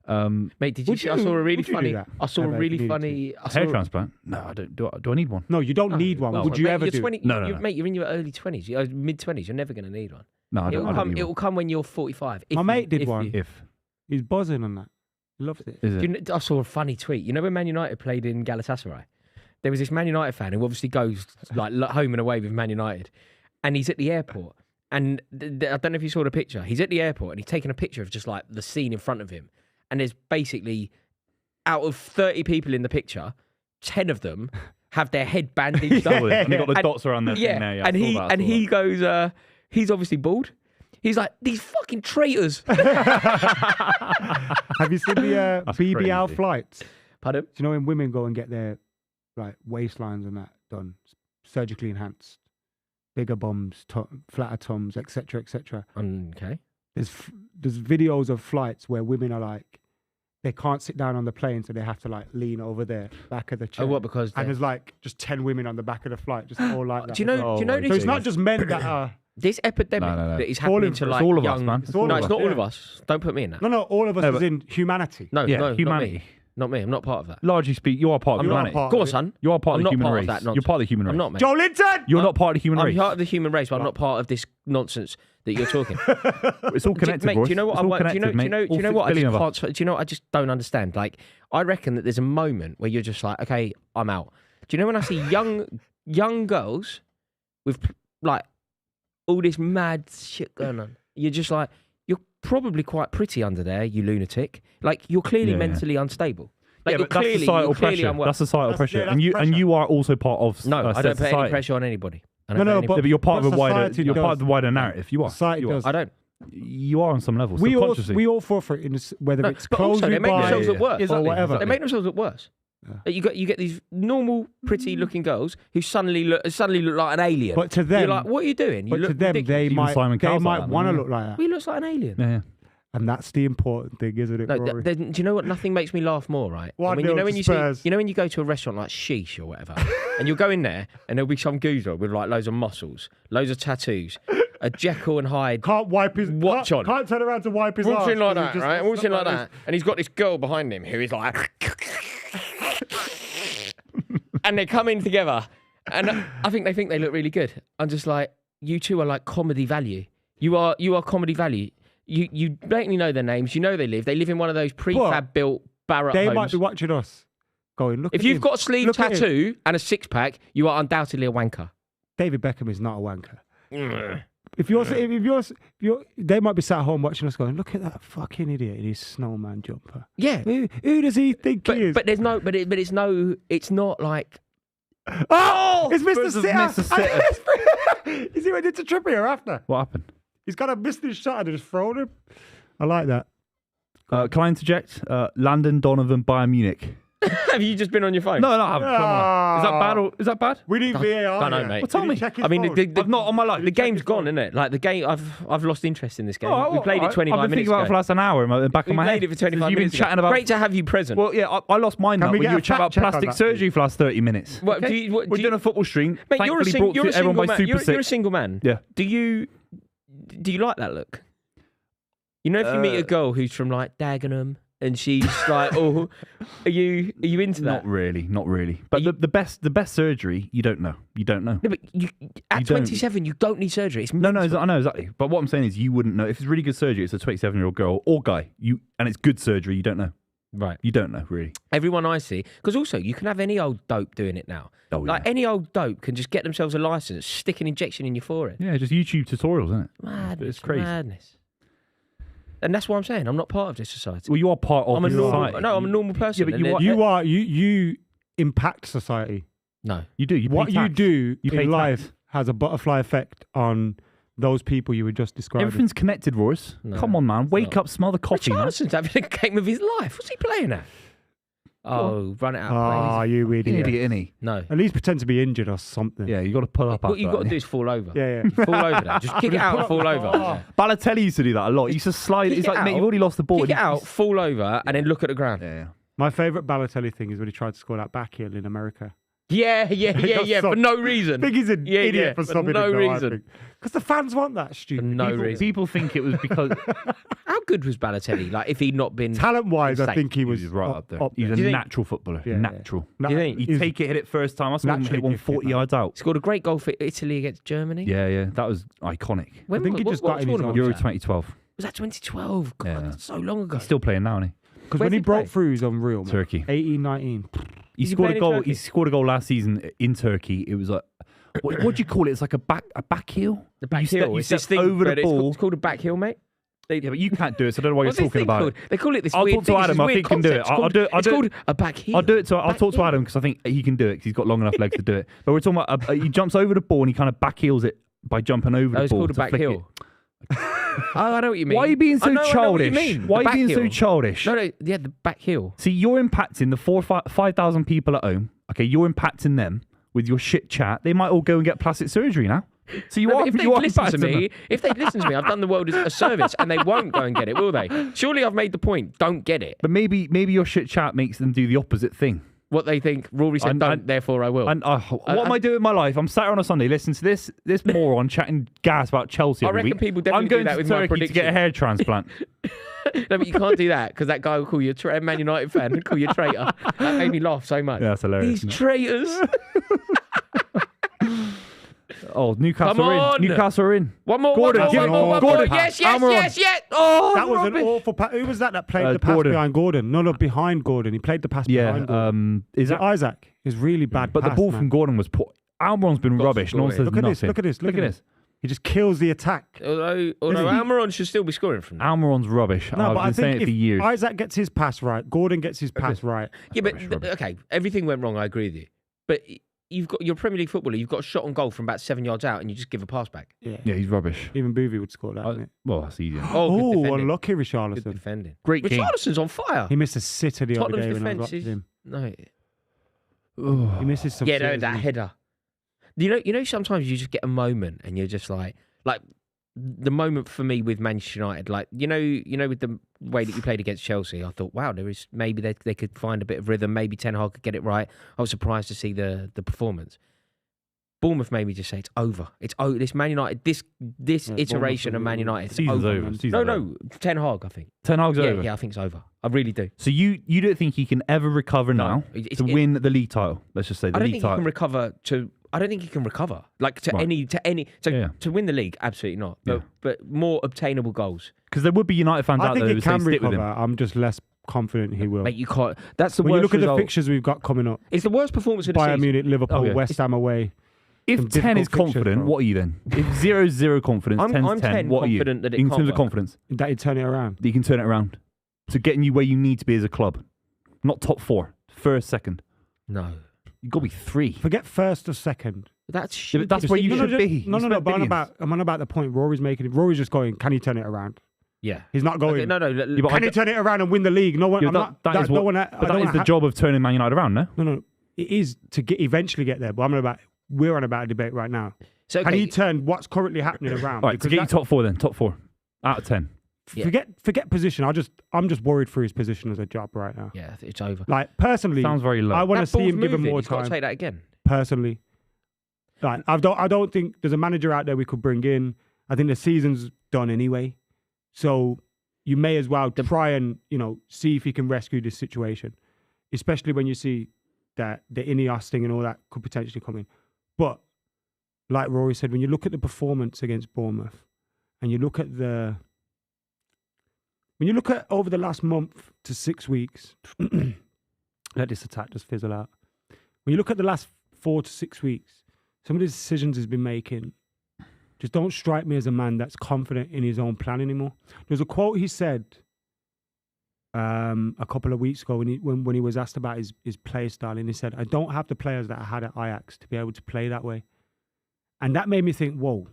Mate, did you see? I saw a really funny. I saw a really funny hair transplant. No, I don't. Do I need one? No, you don't need one. Would you ever do? No. Mate, you're in your early 20s, mid-20s. You're never going to need one. No, I don't. It will come when you're 45. My mate did one. If he's buzzing on that, he loves it. I saw a funny tweet. You know when Man United played in Galatasaray, there was this Man United fan who obviously goes like home and away with Man United, and he's at the airport. And I don't know if you saw the picture. He's at the airport and he's taking a picture of just like the scene in front of him. And there's basically out of 30 people in the picture, 10 of them have their head bandaged up. And they've got the dots around their thing there. Yeah, and he goes, he's obviously bald. He's like, these fucking traitors. Have you seen the BBL crazy. flights? Pardon? Do you know when women go and get their like waistlines and that done, surgically enhanced, bigger bums, flatter tums, etc., etc. Okay. There's videos of flights where women are like, they can't sit down on the plane, so they have to like lean over the back of the chair. Oh, what? Because and there's like just 10 women on the back of the flight, just all like that. do you know? Oh, This? So it's not just men that are. This epidemic No. that is All happening of- to it's like all of us, young. man. It's all no, of it's us, not all yeah. of us. Don't put me in that. No, all of us No, is but- in humanity. No, Yeah, no, humanity. Not me. I'm not part of that. Largely speak, you are part of You are humanity. part Go of on, it. son. You are part I'm of the not human part of race. that You're nonsense. part of the human race. I'm not, mate. Joe Linton! You're not part of the human I'm race. part of the human race, but I'm not part of this nonsense that you're talking. It's all connected, mate, Royce. do you know what It's I all want? Do you know? connected, Do you know? mate. Do you know All what? 6 I billion just of us. can't. Do you know what? I just don't understand. Like, I reckon that there's a moment where you're just like, okay, I'm out. Do you know when I see young girls with like all this mad shit going on? You're just like, you're probably quite pretty under there, you lunatic. Like, you're clearly Yeah. mentally unstable. Like, Yeah, you're but that's clearly, societal you're clearly pressure. unwell. That's societal That's- pressure, yeah, and that's you are also part of. No, I said don't put society. any pressure on anybody. I No, don't no, put any Yeah, but you're part of But a wider. society You're part does. of the wider narrative. You are. Society You are. does. I don't. You are on some level. We all subconsciously. fall for it, whether No, it's but also clothes they we make buy themselves look worse. or Exactly, whatever. exactly. They make themselves look worse. Yeah. You get these normal, pretty-looking girls who suddenly look like an alien. But to them, you're like, what are you doing? You but to look them, ridiculous. they Even might Simon Cowell's like that, want to man. look like that, He looks like an alien. Yeah. and that's the important thing, isn't it, No, Rory? do you know what? Nothing makes me laugh more, right? One you nil know to when you Spurs. see, when you go to a restaurant like Sheesh or whatever, and you'll go in there and there'll be some geezer with like loads of muscles, loads of tattoos, a Jekyll and Hyde. Can't wipe his Watch can't, on. Can't turn around to wipe his Walks in like arse 'cause that, he just right? looks Walks in like this. that, and he's got this girl behind him who is like, and they come in together, and I think they look really good. I'm just like, you two are like comedy value. You are comedy value. You blatantly know their names. You know they live in one of those prefab built Barrett They homes. might be watching us, going, look. If at you've him. got a sleeve Look at him. tattoo and a six pack, you are undoubtedly a wanker. David Beckham is not a wanker. If you're, they might be sat at home watching us, going, look at that fucking idiot in his snowman jumper. Yeah, Who does he think he is? but it's not like Oh, it's Mr. Spurs have Sitter. missed a Is he went into Trippier after? What happened? He's got a missed his shot and just thrown him. I like that. Can I interject? Landon Donovan, Bayern Munich. have you just been on your phone? No, I haven't. Come on. Is that bad? Or, is that bad? We need VAR. don't know, here. mate. Well, tell Did he me. check his I mean, phone? I've not on my life. the game's gone, isn't it? Like the game, I've lost interest in this game. Oh, we played it 25 I've been minutes thinking about it for ago. the last an hour in the back We of my played head. it for 25 You've been minutes ago. chatting about. Great to have you present. Well, yeah, I lost mine now. Can we But get you a were chatting about fact check on plastic that, surgery for the last 30 minutes. What, Okay? do you, what, We're do doing you, a football stream. mate, you're a, Thankfully sing, brought you're a to everyone single by man. Super You're a Six. single man. Yeah. Do you like that look? You know, if you meet a girl who's from like Dagenham and she's like, oh, are you into that? Not really. But the best surgery, you don't know. You don't know. No, but at You don't. 27, you don't need surgery. It's No, mental. I know exactly. But what I'm saying is, you wouldn't know if it's really good surgery. It's a 27-year-old girl or guy. And it's good surgery. You don't know. Right. You don't know really. Everyone I see, because also you can have any old dope doing it now. Oh, Like yeah. any old dope can just get themselves a license, stick an injection in your forehead. Yeah, just YouTube tutorials, isn't it? Madness, It's crazy. madness. And that's what I'm saying. I'm not part of this society. Well, you are part of I'm a the normal. society. No, I'm a normal person. but and you then- You impact society. No. You do. You pay What you tax. do You pay in life tax. has a butterfly effect on those people you were just describing. Everything's connected, Royce. No, Come on, man. Wake not. up, smell the coffee, man. Richardson's having a game of his life. What's he playing at? Oh, run it out. Ah, please. you You're an idiot. idiot, innit? No. At least pretend to be injured or something. Yeah, you got to pull up. What you've got to do do. is fall over. Yeah, yeah. Fall over there. Just kick it out and fall over. Yeah. Balotelli used to do that a lot. He used to slide. Kick It's it like, mate, out. you've already lost the ball. Kick it and out, fall over, and then look at the ground. Yeah. My favourite Balotelli thing is when he tried to score that back heel in America. Yeah, got for subbed. no reason. I think he's an Yeah, idiot yeah, for for subbing no him, reason. Because the fans want that, For stupid. no People, reason. people think it was because How good was Balotelli? Like, if he'd not been... Talent-wise, I Insane. think he was right up there. He's a Do you think- natural footballer. Yeah, natural. No, Do you think? You he's- take it, hit it first time. I saw him Naturally hit one gifted, 40 man. yards out. Scored a great goal for Italy against Germany. Yeah. That was iconic. When, I think he just got in his tournament own- Euro was that? 2012. Was that 2012? God, Yeah. that's so long ago. He's still playing now, isn't Because Where's when he he broke play? through, he was unreal, man. Turkey. 18, 19. he? Is he Scored a playing in goal. Turkey? He scored a goal last season in Turkey. It was like, what do you call it? It's like a back heel. The back You heel. You It's this step thing, over but the ball. It's called a back heel, mate. Yeah, but you can't do it, so I don't know why What's you're this talking thing about called? it. They call it this I'll weird talk thing. to It's Adam. this I weird think he can do it. concept. I'll do it. It's called a back heel. I'll do it. I'll Back talk to heel. Adam because I think he can do it because he's got long enough legs to do it. But we're talking about he jumps over the ball and he kind of back heels it by jumping over Oh, the it's ball. called a to back flick heel. it. Oh, I know what you mean. Why are you being so I know what childish? you mean. Why The are you back being so heel. childish? No, yeah, the back heel. See, you're impacting the 5,000 people at home. Okay, you're impacting them with your shit chat. They might all go and get plastic surgery now. So you No, are. but if they listen to me, I've done the world a service, and they won't go and get it, will they? Surely I've made the point. Don't get it. But maybe your shit chat makes them do the opposite thing. What they think. Rory said, "Don't." Therefore, I will. And what am I doing with my life? I'm sat here on a Sunday listening to this moron chatting gas about Chelsea. I every reckon week. people definitely I'm going do that to with my Turkey to get a hair transplant. No, but you can't do that because that guy will call you a Man United fan and call you a traitor. That made me laugh so much. Yeah, that's hilarious. These traitors. Oh, Newcastle Come are on. in. Newcastle are in. One more. Gordon, one give more. me One more. more. One more. Gordon. Yes. Almiron. Oh, That was rubbish. an awful pass. Who was that played the pass Gordon. behind Gordon? No, behind Gordon. He played the pass behind Gordon. Is Is it that? Isaac? It's really bad But the pass, ball man. from Gordon was poor. Almiron's been Got rubbish. to No one score says it. Look at nothing. this. Look at this. Look at this. He just kills the attack. Although Isn't he? Almiron should still be scoring from that. Almiron's rubbish. No, I've but I been saying think it for if years. Isaac gets his pass right, Gordon gets his pass right. Yeah, but Rubbish. okay, everything went wrong. I agree with you. But you're a Premier League footballer. You've got a shot on goal from about 7 yards out, and you just give a pass back. Yeah. Yeah, he's rubbish. Even Buvey would score that, wouldn't it? Well, that's easy. Oh, good Oh, defending. unlucky Good Richarlison. defending. Great game. Richarlison's on fire. He missed a sitter the other Tottenham's day when I defence watched is him. no. He misses some Yeah, no, sitters, that doesn't he? header. You know, sometimes you just get a moment, and you're just like the moment for me with Manchester United, like you know, with the way that you played against Chelsea, I thought, wow, there is maybe they could find a bit of rhythm. Maybe Ten Hag could get it right. I was surprised to see the performance. Bournemouth made me just say it's over. It's over. This Man United, this iteration of Man United, it's Season's over. man. Season's No, over. no, Ten Hag, I think. Ten Hag's over. Yeah, I think it's over. I really do. So you don't think he can ever recover No, now it's- to win the league title? Let's just say the I don't league think he title. can recover to. I don't think he can recover like to Right. any Yeah. to win the league. Absolutely not. Yeah. But more obtainable goals. Because there would be United fans I out think there he who say can stick with recover. him. I'm just less confident he will. Mate, you can't. That's the When worst you look at the result. fixtures we've got coming up, It's the worst performance of the Bayern season. Munich, Liverpool, Oh, yeah. West Ham away. If Some 10 is difficult fixtures, confident, bro. what are you then? If 0 is 0 confidence, I'm 10 is 10 10, what are you? confident that it In can't terms of work. confidence, That he'd turn it around. that you can turn it around. So getting you where you need to be as a club. Not top 4, first, second. No, You've got to be 3. Forget first or second. that's Yeah, but that's where you No, should be. No, You no, spent but billions. I'm on about the point Rory's making. Rory's just going, can he turn it around? yeah. He's not going, Okay, no. Yeah, but can he turn it around and win the league? No one, Yeah, I'm that- not, that is no what- one, But that is the job of turning Man United around, no? No, it is to eventually get there. But we're on about a debate right now. So Can okay, he turn what's currently happening around? All right, to Because get you that- top 4 then, top 4. Out of 10. Yeah. forget position. I'm just worried for his position as a job right now. yeah, it's over. Like personally, Sounds very low. I want to That see ball's him give him moving. more He's got to time. take that again. Personally, like I don't think there's a manager out there we could bring in. I think the season's done anyway, so you may as well try and see if he can rescue this situation, especially when you see that the Ineos thing and all that could potentially come in. But like Rory said, when you look at the performance against Bournemouth, and you look at over the last month to 6 weeks, let this attack just fizzle out. When you look at the last 4 to 6 weeks, some of the decisions he's been making just don't strike me as a man that's confident in his own plan anymore. There's a quote he said a couple of weeks ago when he was asked about his play style, and he said, "I don't have the players that I had at Ajax to be able to play that way." And that made me think, whoa.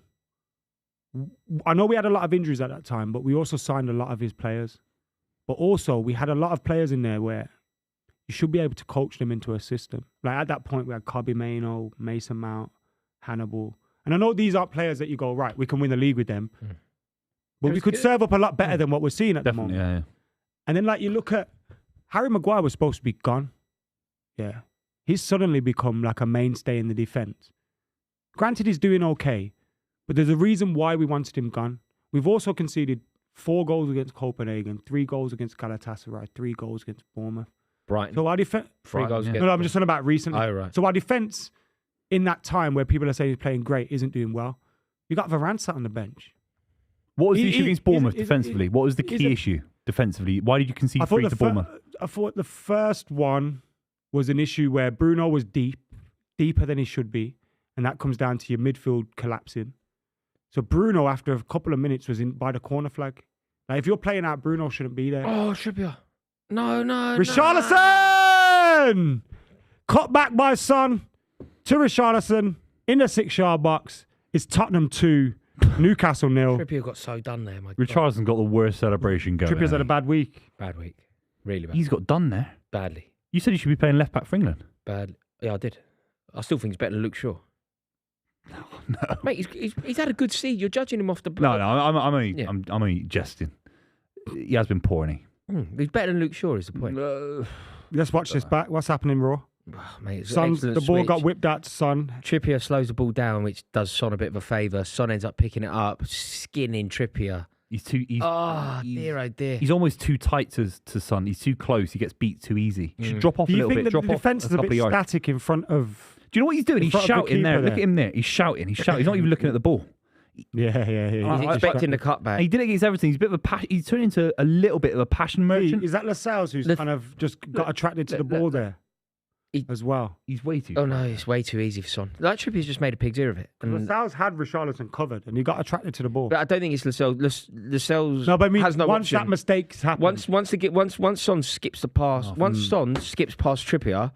I know we had a lot of injuries at that time, but we also signed a lot of his players. But also, we had a lot of players in there where you should be able to coach them into a system. Like at that point, we had Kobe Mainoo, Mason Mount, Hannibal. And I know these aren't players that you go, right, we can win the league with them. But we could serve up a lot better than what we're seeing at the Definitely, moment. yeah. And then, like, you look at Harry Maguire was supposed to be gone. Yeah. He's suddenly become like a mainstay in the defence. Granted, he's doing okay, but there's a reason why we wanted him gone. We've also conceded 4 goals against Copenhagen, 3 goals against Galatasaray, 3 goals against Bournemouth. Brighton. So our defence... 3 goals yeah. against. No, I'm just talking about recently. Oh, right. So our defence, in that time where people are saying he's playing great, isn't doing well. You got Varane sat on the bench. What was the He- issue he- against Bournemouth he's- defensively? What was the he's key a- issue defensively? Why did you concede 3 to Bournemouth? I thought the first one was an issue where Bruno was deeper than he should be, and that comes down to your midfield collapsing. So Bruno, after a couple of minutes, was in by the corner flag. Like if you're playing out, Bruno shouldn't be there. Oh, Trippier. No. Richarlison! Cut back by Son to Richarlison in the 6-yard box. It's Tottenham 2, Newcastle 0. Trippier got so done there, my God. Richarlison got the worst celebration going. Trippier's had a bad week. Bad week. Really bad. He's got done there. Badly. You said he should be playing left back for England. Badly. Yeah, I did. I still think he's better than Luke Shaw. No. Mate, he's had a good seed. You're judging him off the... No, I'm only jesting. He has been poor, hasn't he? He's better than Luke Shaw is the point. Let's watch this back. What's happening, Raw? Oh, mate, Son's, the ball got whipped out to Son. Trippier slows the ball down, which does Son a bit of a favour. Son ends up picking it up, skinning Trippier. Dear, oh dear. He's almost too tight to Son. He's too close. He gets beat too easy. He should drop off a little bit. The defence is a bit static in front of... Do you know what he's doing? He's shouting there. Look at him there. He's shouting. He's not even looking at the ball. Yeah. He's expecting the cutback. He did it against everything. He's a bit of he's turned into a little bit of a passion merchant. Is that Lascelles who's kind of just got attracted to the ball there as well? He's way too... Oh, no, it's way too easy for Son. Like, Trippier's just made a pig's ear of it. Lascelles had Richarlison covered and he got attracted to the ball. But I don't think it's Lascelles. Lascelles no, but I mean, has no once option. that mistake's happened... Once Son skips the pass, once Son skips past Trippier,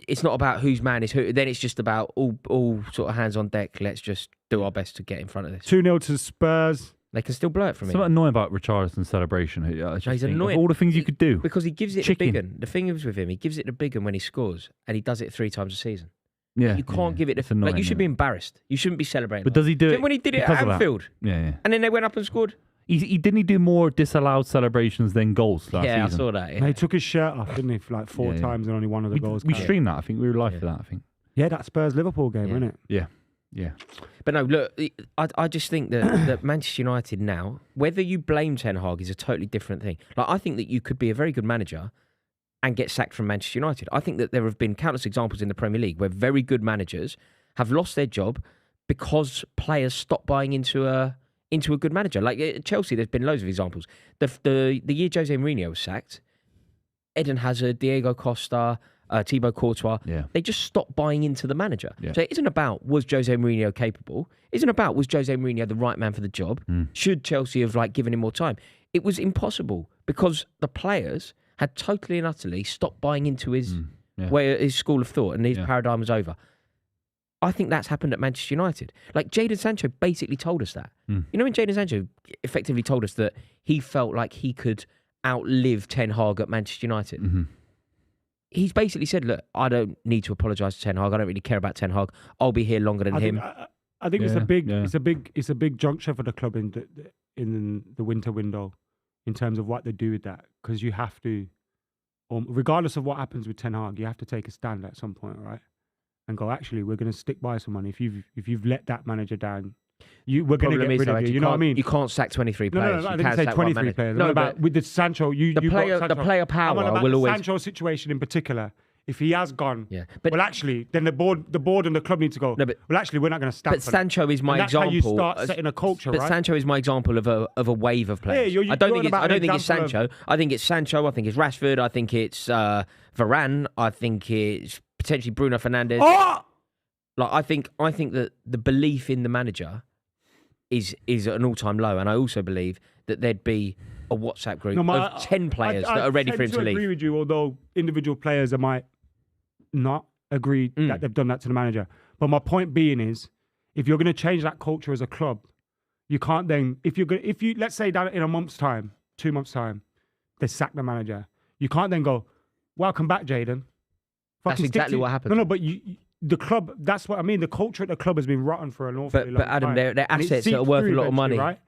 it's not about whose man is who. Then it's just about all sort of hands on deck. Let's just do our best to get in front of this. 2-0 to Spurs. They can still blow it from me. Something annoying about Richarlison's celebration. He's annoying. Of all the things you could do. Because he gives it the big one. The thing is with him, he gives it the big one when he scores, and he does it 3 times a season. Yeah. You can't give it the... Annoying, like, you should be embarrassed. You shouldn't be celebrating. But does he do it when he did it because at of that? Anfield? Yeah. And then they went up and scored? He didn't do more disallowed celebrations than goals last season? I saw that. Yeah. No, he took his shirt off, didn't he, for like 4 times and only one of the goals. We streamed that, I think. We were live for that, I think. Yeah, that Spurs-Liverpool game, wasn't it? Yeah. But no, look, I just think that Manchester United now, whether you blame Ten Hag is a totally different thing. Like, I think that you could be a very good manager and get sacked from Manchester United. I think that there have been countless examples in the Premier League where very good managers have lost their job because players stop buying into a good manager. Like at Chelsea, there's been loads of examples. The year Jose Mourinho was sacked, Eden Hazard, Diego Costa, Thibaut Courtois, they just stopped buying into the manager. Yeah. So it isn't about, was Jose Mourinho capable? It isn't about, was Jose Mourinho the right man for the job? Should Chelsea have given him more time? It was impossible because the players had totally and utterly stopped buying into his his school of thought, and his paradigm was over. I think that's happened at Manchester United. Like, Jadon Sancho basically told us that. You know, when Jadon Sancho effectively told us that he felt like he could outlive Ten Hag at Manchester United. He's basically said, look, I don't need to apologise to Ten Hag. I don't really care about Ten Hag. I'll be here longer than him. I think it's a big juncture for the club in the winter window in terms of what they do with that. Because you have to, regardless of what happens with Ten Hag, you have to take a stand at some point, right? And go, actually, we're going to stick by someone. If you've let that manager down, we're going to get rid of you. You know what I mean? You can't sack 23 players. No, I didn't say 23 players. No, but with the Sancho, the player power will always... Sancho situation in particular, if he has gone, but, well, actually, then the board and the club need to go, well, actually, we're not going to stand for Sancho is my that's example. That's how you start setting a culture, but right? Sancho is my example of a wave of players. Yeah, I don't think it's Sancho. I think it's Sancho. I think it's Rashford. I think it's Varane. I think it's potentially Bruno Fernandes. Oh! I think that the belief in the manager is at an all-time low, and I also believe that there'd be a WhatsApp group of 10 players that are ready for him to leave. I agree with you, although individual players might not agree that they've done that to the manager. But my point being is, if you're going to change that culture as a club, you can't then, if you let's say that in a month's time, 2 months' time, they sack the manager, you can't then go, welcome back, Jadon. That's exactly what happened. No, but the club, that's what I mean. The culture at the club has been rotten for an awfully long time. But Adam, their assets are worth a lot of money. Right?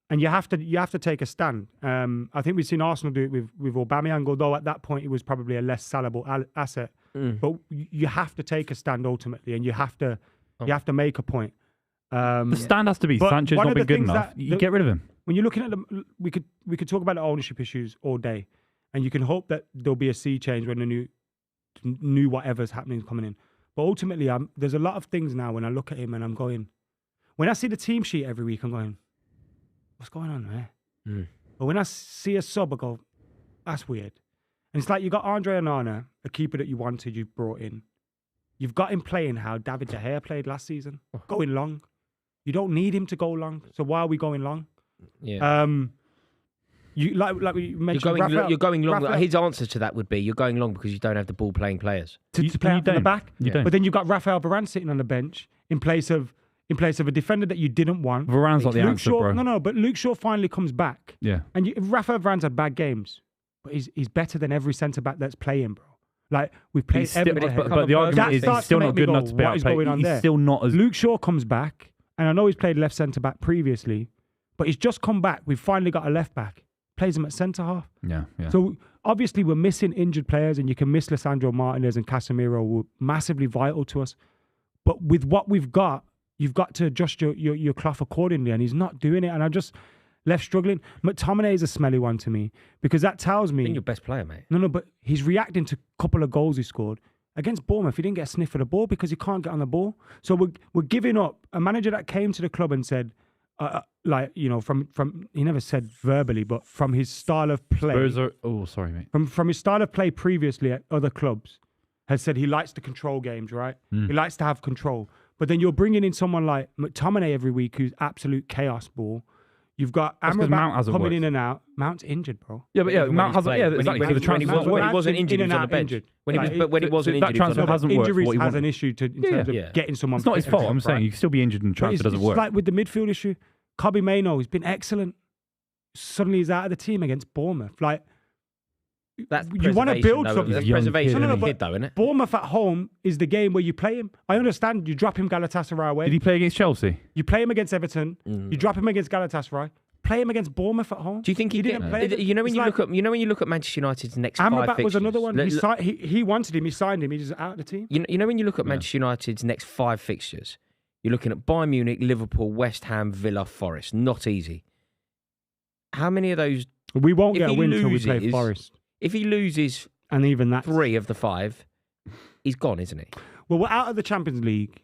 And you have to take a stand. I think we've seen Arsenal do it with Aubameyang, although at that point it was probably a less sellable asset. But you have to take a stand ultimately, and you have to make a point. The stand has to be Sancho's not been good enough. You get rid of him. When you're looking at we could talk about the ownership issues all day, and you can hope that there'll be a sea change when the new whatever's happening is coming in. But ultimately, there's a lot of things now when I look at him and I'm going, when I see the team sheet every week, I'm going, what's going on there? But when I see a sub, I go, that's weird. And it's like you got Andre Onana, a keeper that you wanted, you brought in. You've got him playing how David De Gea played last season, going long. You don't need him to go long. So why are we going long? Yeah. you like we mentioned. You're going long. Raphael, His answer to that would be you're going long because you don't have the ball playing players. to play out from the back. You don't. But then you've got Raphael Varane sitting on the bench in place of a defender that you didn't want. Varane's not the Luke answer, Shaw, bro. No, but Luke Shaw finally comes back. Yeah. And Raphael Varane's had bad games, but he's better than every centre back that's playing, bro. Like we've played everyone. But the argument is he's still not good enough to be what is outplayed. going on He's there? still not as. Luke Shaw comes back, and I know he's played left centre back previously, but he's just come back. We've finally got a left back. Plays him at centre half. Yeah. So obviously we're missing injured players, and you can miss Lisandro Martinez and Casemiro were massively vital to us. But with what we've got, you've got to adjust your cloth accordingly, and he's not doing it. And I'm just left struggling. McTominay is a smelly one to me because that tells me... He's your best player, mate. No, but he's reacting to a couple of goals he scored. Against Bournemouth, he didn't get a sniff of the ball because he can't get on the ball. So we're giving up a manager that came to the club and said, from he never said verbally, but from his style of play... sorry, mate. From his style of play previously at other clubs, has said he likes to control games, right? He likes to have control. But then you're bringing in someone like McTominay every week who's absolute chaos ball. You've got Amrabat coming in and out. Mount's injured, bro. Yeah, Mount hasn't. Yeah, exactly. When he wasn't injured, he was on the bench. When he wasn't injured, that transfer hasn't worked. Injuries has an issue in terms of getting someone. It's not his fault. I'm saying you can still be injured and transfer doesn't work. It's like with the midfield issue. Kobbie Mainoo has been excellent. Suddenly he's out of the team against Bournemouth. Like that's you want to build something. That's preservation of the kid, though, isn't it? Bournemouth at home is the game where you play him. I understand you drop him Galatasaray away. Did he play against Chelsea? You play him against Everton. You drop him against Galatasaray. Play him against Bournemouth at home. Do you think he didn't play? You know when you look at Manchester United's next Amrabat 5 fixtures. was another one. He wanted him. He signed him. He's just out of the team. You know when you look at Manchester United's next 5 fixtures, you're looking at Bayern Munich, Liverpool, West Ham, Villa, Forest. Not easy. How many of those? We won't get a win until we play Forest. If he loses, and even that 3 of the 5, he's gone, isn't he? Well, we're out of the Champions League.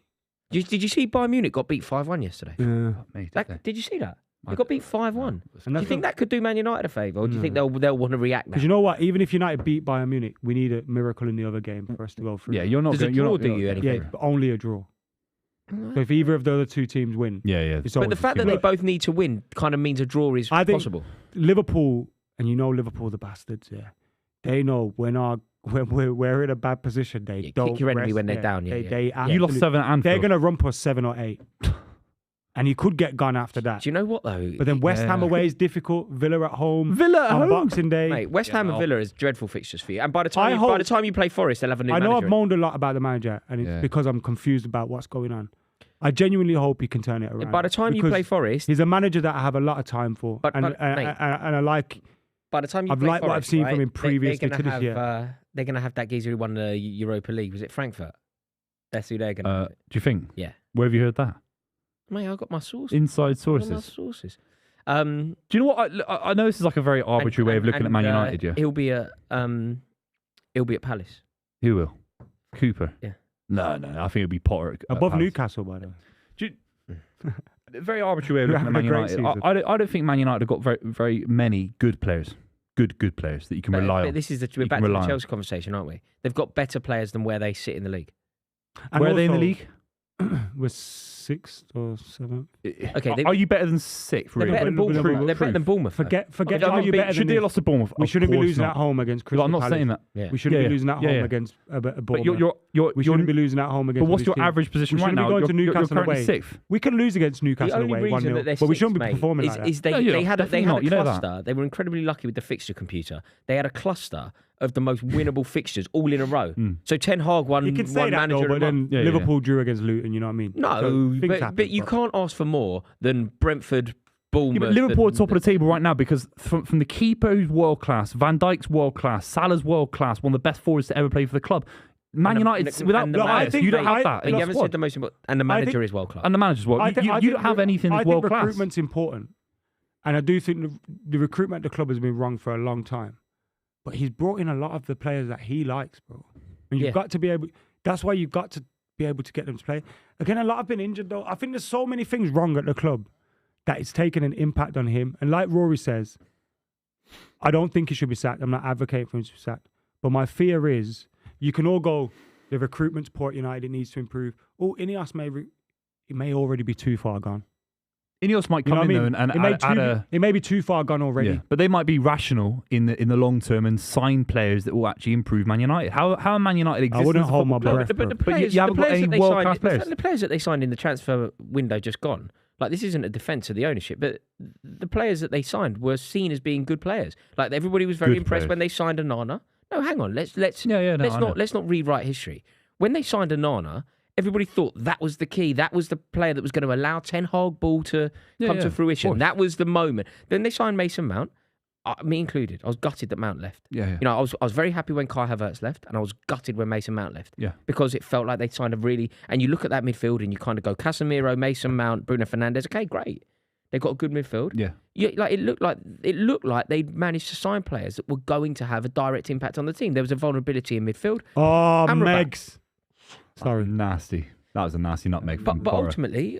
Did you see Bayern Munich got beat 5-1 yesterday? Yeah. Did you see that? They got beat 5-1. Do you think that could do Man United a favour, or do you think they'll want to react now? Because you know what? Even if United beat Bayern Munich, we need a miracle in the other game for us to go through. Yeah, you're not. Does a draw do you anything? Yeah, but only a draw. So if either of the other two teams win, But the fact that they both need to win kind of means a draw is possible. Liverpool, and you know Liverpool, the bastards, they know when we're in a bad position, they don't kick your enemy rest, when they're down. You lost 7 at Anfield. They're going to rump us 7 or 8. And he could get gone after that. Do you know what, though? But then West Ham away is difficult. Villa at home. On Boxing Day. Mate, West Ham and Villa is dreadful fixtures for you. And by the time you play Forest, they'll have a new manager. I know I've moaned a lot about the manager, and it's because I'm confused about what's going on. I genuinely hope he can turn it around. By the time you play Forest... He's a manager that I have a lot of time for. And I like... By the time you I've play liked Forest, what I've seen from him previously to this year. They're going to have that geezer who won the Europa League. Was it Frankfurt? That's who they're going to have. Do you think? Yeah. Where have you heard that? Mate, I've got my sources. Inside sources. Do you know what? I know this is like a very arbitrary way of looking at Man United. Yeah, he'll be at Palace. Who will? Cooper. Yeah. No. I think it'll be Potter above Newcastle, by the way. Very arbitrary way of looking at Man United. I don't think Man United have got very, very many good players. Good players that you can rely on. But this is we're back to the Chelsea conversation, aren't we? They've got better players than where they sit in the league. And where are they in the league? We're 6th or 7th. Okay, are you better than 6th? They're better than Bournemouth. They're better than Bournemouth. Forget. Are you better should they lost to Bournemouth? We shouldn't be losing at home against Crystal I'm not Palace. saying that. Yeah. We shouldn't be losing at home against Bournemouth. But we shouldn't be losing at home against. But what's your average position right now? We shouldn't be going to Newcastle away. 6th. We can lose against Newcastle away 1-0, but we shouldn't be performing like that. They had a cluster. They were incredibly lucky with the fixture computer. They had a cluster of the most winnable fixtures all in a row. So Ten Hag won. You can say that though, but then Liverpool drew against Luton. You know what I mean? No, but you can't ask for more than Brentford, Bournemouth. But Liverpool are top of the table right now because from the keeper who's world class, Van Dijk's world class, Salah's world class, one of the best forwards to ever play for the club. Man United, without you don't have that. You haven't said the most important. And the manager is world class. And the manager's world class. You don't have anything that's world class. I think recruitment's important, and I do think the recruitment at the club has been wrong for a long time. But he's brought in a lot of the players that he likes, bro. And you've got to be able. That's why you've got to be able to get them to play. Again, a lot have been injured though. I think there's so many things wrong at the club that it's taken an impact on him. And like Rory says, I don't think he should be sacked. I'm not advocating for him to be sacked. But my fear is, you can all go, the recruitment's poor at United, it needs to improve. Oh, Ineos may already be too far gone. Ineos might You know come what I in mean? though and It may be too far gone already. yeah, but they might be rational in the long term and sign players that will actually improve Man United. How are Man United exists? I wouldn't as a hold my football club? breath. But the But players, you haven't the got players any that they world-class signed, players. the players that they signed in the transfer window just gone. Like, this isn't a defence of the ownership, but the players that they signed were seen as being good players. Like, everybody was very Good impressed players. when they signed Onana. No, hang on, let's I know. let's not rewrite history. When they signed Onana, everybody thought that was the key. That was the player that was going to allow Ten Hag ball to come to fruition. course. That was the moment. Then they signed Mason Mount, me included. I was gutted that Mount left. Yeah. You know, I was very happy when Kai Havertz left, and I was gutted when Mason Mount left. Yeah. Because it felt like they signed a really. And you look at that midfield, and you kind of go Casemiro, Mason Mount, Bruno Fernandes. Okay, great. They've got a good midfield. Yeah. It looked like they'd managed to sign players that were going to have a direct impact on the team. There was a vulnerability in midfield. Oh, Amrabat. Megs. Sorry. Nasty. That was a nasty nutmeg. But from Borough.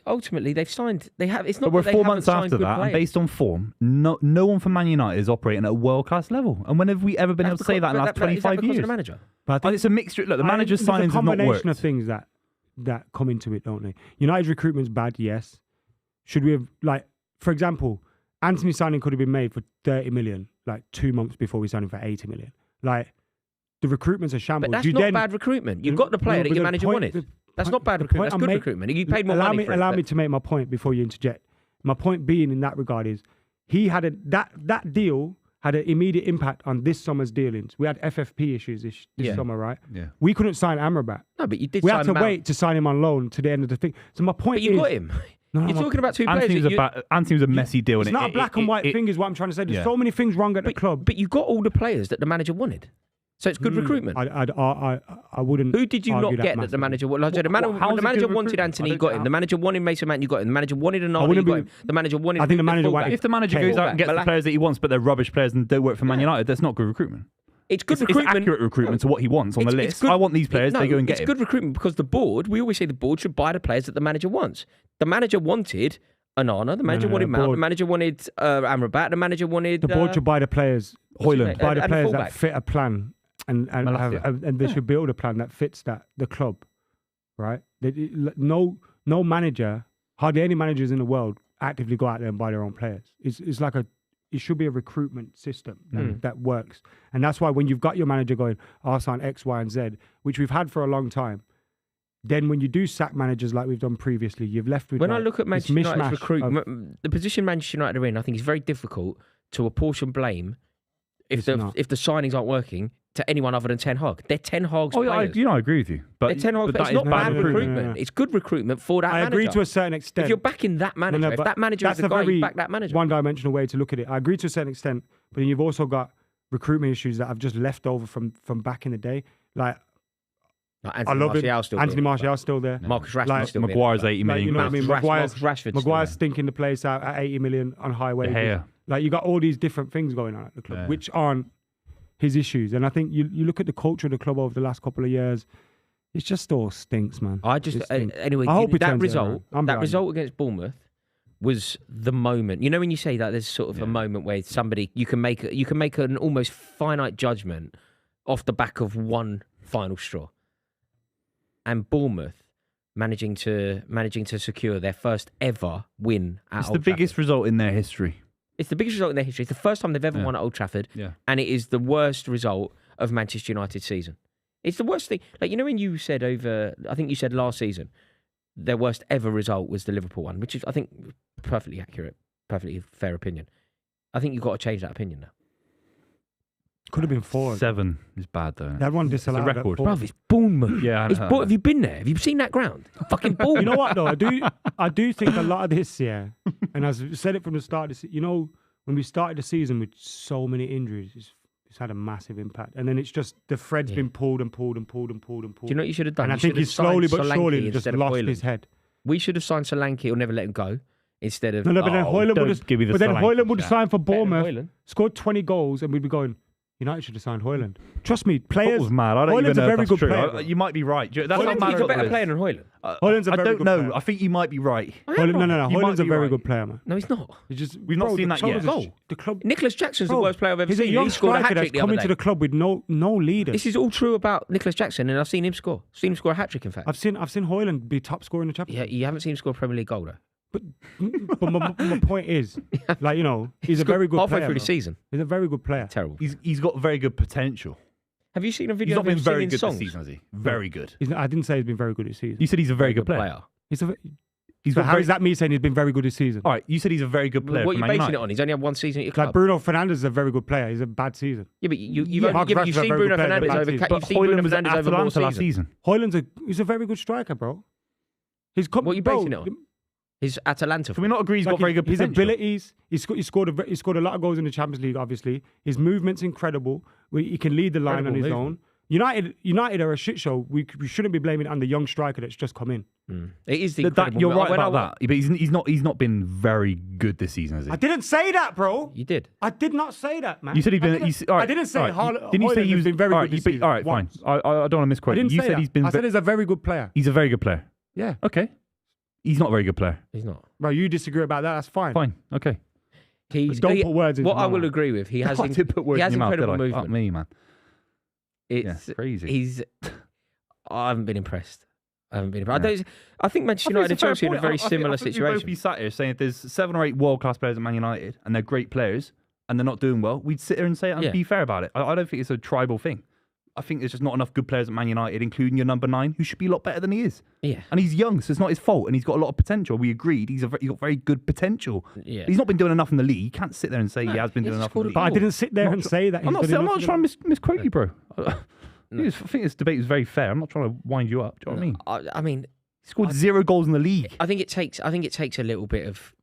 ultimately they've signed. They have. It's not. But we're that they 4 haven't months signed after good that, and players. based on form, no one from Man United is operating at a world class level. And when have we ever been able to say that in the last Is that 25 because years? of the manager? But I And it's a mixture. Look, the manager's there's signings a have not combination worked. of things that come into it, don't they? United's recruitment's bad, yes. Should we have, like, for example, Anthony signing could have been made for 30 million, like 2 months before we signed him for 80 million. Like, the recruitment's a shambles. But that's not bad recruitment. You've got the player that your manager wanted. That's not bad recruitment. That's good recruitment. You paid more money for it. Allow me to make my point before you interject. My point being in that regard is he had that deal had an immediate impact on this summer's dealings. We had FFP issues this summer, right? Yeah. We couldn't sign Amrabat. No, but you did. We sign had to Mount. wait to sign him on loan to the end of the thing. So my point But you is, got him. No, You're no, talking about two players. Anthony was a messy deal. it's and not a black and white thing, is what I'm trying to say. There's so many things wrong at the club. But you got all the players that the manager wanted. So it's good recruitment. I wouldn't. Who did you argue not get that the massively. manager wanted? Like I said, how's the it manager good wanted recruitment? Anthony, I you don't got him. know. The manager wanted Mason Mount, you got him. The manager wanted Onana, you wouldn't got be- him. The manager wanted. I think the manager fullback. wanted- If the manager Okay. goes out and gets the Malak- players that he wants, but they're rubbish players and don't work for Man United, that's not good recruitment. It's good It's recruitment. accurate recruitment to what he wants on the It's list. good- I want these players, No, they go and get it's him. good recruitment because the board, we always say the board should buy the players that the manager wants. The manager wanted Onana, the manager no, wanted Mount, board- the manager wanted Amrabat, the manager wanted... The board should buy the players. Højlund. Buy the and a players that fullback. fit a plan, and Malacia. and they should build a plan that fits the club, right? No manager, hardly any managers in the world actively go out there and buy their own players. It's like it should be a recruitment system that works, and that's why when you've got your manager going, I'll sign X, Y, and Z, which we've had for a long time. Then when you do sack managers like we've done previously, you've left with When I like look at this Manchester United's mishmash recruitment, the position Manchester United are in, I think it's very difficult to apportion blame if the signings aren't working to anyone other than Ten Hag. They're Ten Hag's Oh, yeah, players. I agree with you. But They're Ten Hag's but players. that It's is not bad no, no, no, recruitment. no, no. It's good recruitment for that I manager. agree to a certain extent. If you're backing that manager, if but that manager is that's the a guy, very you back that manager. one-dimensional way to look at it. I agree to a certain extent, but then you've also got recruitment issues that have just left over from back in the day. Like, Like I Anthony love it. Martial's still Anthony being- Martial's still there. Marcus Rashford's Like, still being- Maguire's 80 Like, million. you know what I mean? Marcus Rashford's still Maguire's there. stinking the place out at 80 million on high wages. Gea. Like, you got all these different things going on at the club, Yeah. which aren't his issues. And I think you look at the culture of the club over the last couple of years, it's just all stinks, man. I just It stinks. anyway. I hope it that turns it result, around. I'm that behind result against Bournemouth was the moment. You know when you say that, there's sort of a moment where somebody you can make an almost finite judgment off the back of one final straw. And Bournemouth managing to secure their first ever win at It's Old the biggest Trafford. result in their history. It's the biggest result in their history. It's the first time they've ever won at Old Trafford, Yeah. and it is the worst result of Manchester United's season. It's the worst thing. Like, you know when you said I think you said last season, their worst ever result was the Liverpool one, which is, I think, perfectly accurate, perfectly fair opinion. I think you've got to change that opinion now. Could have been 4. 7 is bad though. That one disallowed. It's a record. Bruv, it's Bournemouth. Yeah, I It's know. Have you been there? Have you seen that ground? Fucking Bournemouth. You know what though? I do think a lot of this, yeah, and I've said it from the start. You know, when we started the season with so many injuries, it's had a massive impact, and then it's just the thread's been pulled and pulled and pulled and pulled and pulled. Do you know what you should have done? And I You think should have he's slowly signed but Solanke surely just instead of lost Højlund. his head. We should have signed Solanke or never let him go instead of. No, but then Højlund don't would have. give me the But then Solanke Højlund would have chat. signed for Better than Bournemouth, Højlund. scored 20 goals, and we'd be going, United should have signed Højlund. Trust me, players. Football's mad. I don't Højlund's even know a if very that's good true. player. bro. You might be right. That's how He's mad a better football player is. than Højlund. Højlund's a I very don't good know. player. I think you might be right. I am Højlund, not. no. You might Højlund's a be very right. good player, man. No, he's not. He's just, We've not seen that yet. The club. Nicholas Jackson's the Bro, worst player I've ever He's a seen. young He scored a striker hat-trick that's the come other into day. the club with no leader. This is all true about Nicholas Jackson, and I've seen him score. Seen him score a hat-trick, in fact. I've seen Højlund be top scorer in the Champions Yeah, you haven't seen him score a Premier League goal, though. But my point is, like, you know, he's a very good halfway player. through the season. He's a very good player. Terrible. He's got very good potential. Have you seen a He's video not of been him very singing good songs? this season, has he? Very good. I didn't say he's been very good this season. You said he's a very good player. He's a, He's so got how very, is that me saying he's been very good this season? all right, you said he's a very good player. What are for you Man basing United. it on? He's only had one season at your Like club. Bruno Fernandes is a very good player. He's a bad season. Yeah, but you've Yeah, Marcus Rashford's a seen very Bruno good player, Fernandes bad over. season. You've seen Bruno Højlund was at Fernandes over more Atalanta last seasons. season. He's a very good striker, bro. What are you basing it on? His Atalanta. Can we not agree he's got very good his potential? abilities. He scored a lot of goals in the Champions League. Obviously, his movement's incredible. He can lead the line on his own. United are a shit show. We shouldn't be blaming it on the young striker that's just come in. It is the incredible. You're right about that. But he's not been very good this season, has he? I didn't say that, bro. You did. I did not say that, man. You said he's been. I didn't say Didn't you say he was been very all good right, this season. all right, fine. once. I don't want to misquote. I didn't You say said that. he's been. I said he's a very good player. He's a very good player. Yeah. Okay. He's not a very good player. He's not. Bro, you disagree about that. That's fine. Fine. Okay. Don't put words in What my I will mouth. agree with, he has. I did put words he has in your mouth, incredible did I? Fuck movement. me, man. It's crazy. He's. I haven't been impressed. I think Manchester United and Chelsea are in a very similar I think we'd both situation. be sat here saying if there's 7 or 8 world-class players at Man United and they're great players and they're not doing well, we'd sit here and say it and be fair about it. I don't think it's a tribal thing. I think there's just not enough good players at Man United, including your number 9, who should be a lot better than he is. Yeah. And he's young, so it's not his fault, and he's got a lot of potential. We agreed. He's got very good potential. Yeah. He's not been doing enough in the league. You can't sit there and say he has been doing enough in the league. But I didn't sit there and say that. I'm not trying to misquote you, bro. I think this debate was very fair. I'm not trying to wind you up. Do you know what I mean? I mean, he scored 0 goals in the league. I think it takes a little bit of.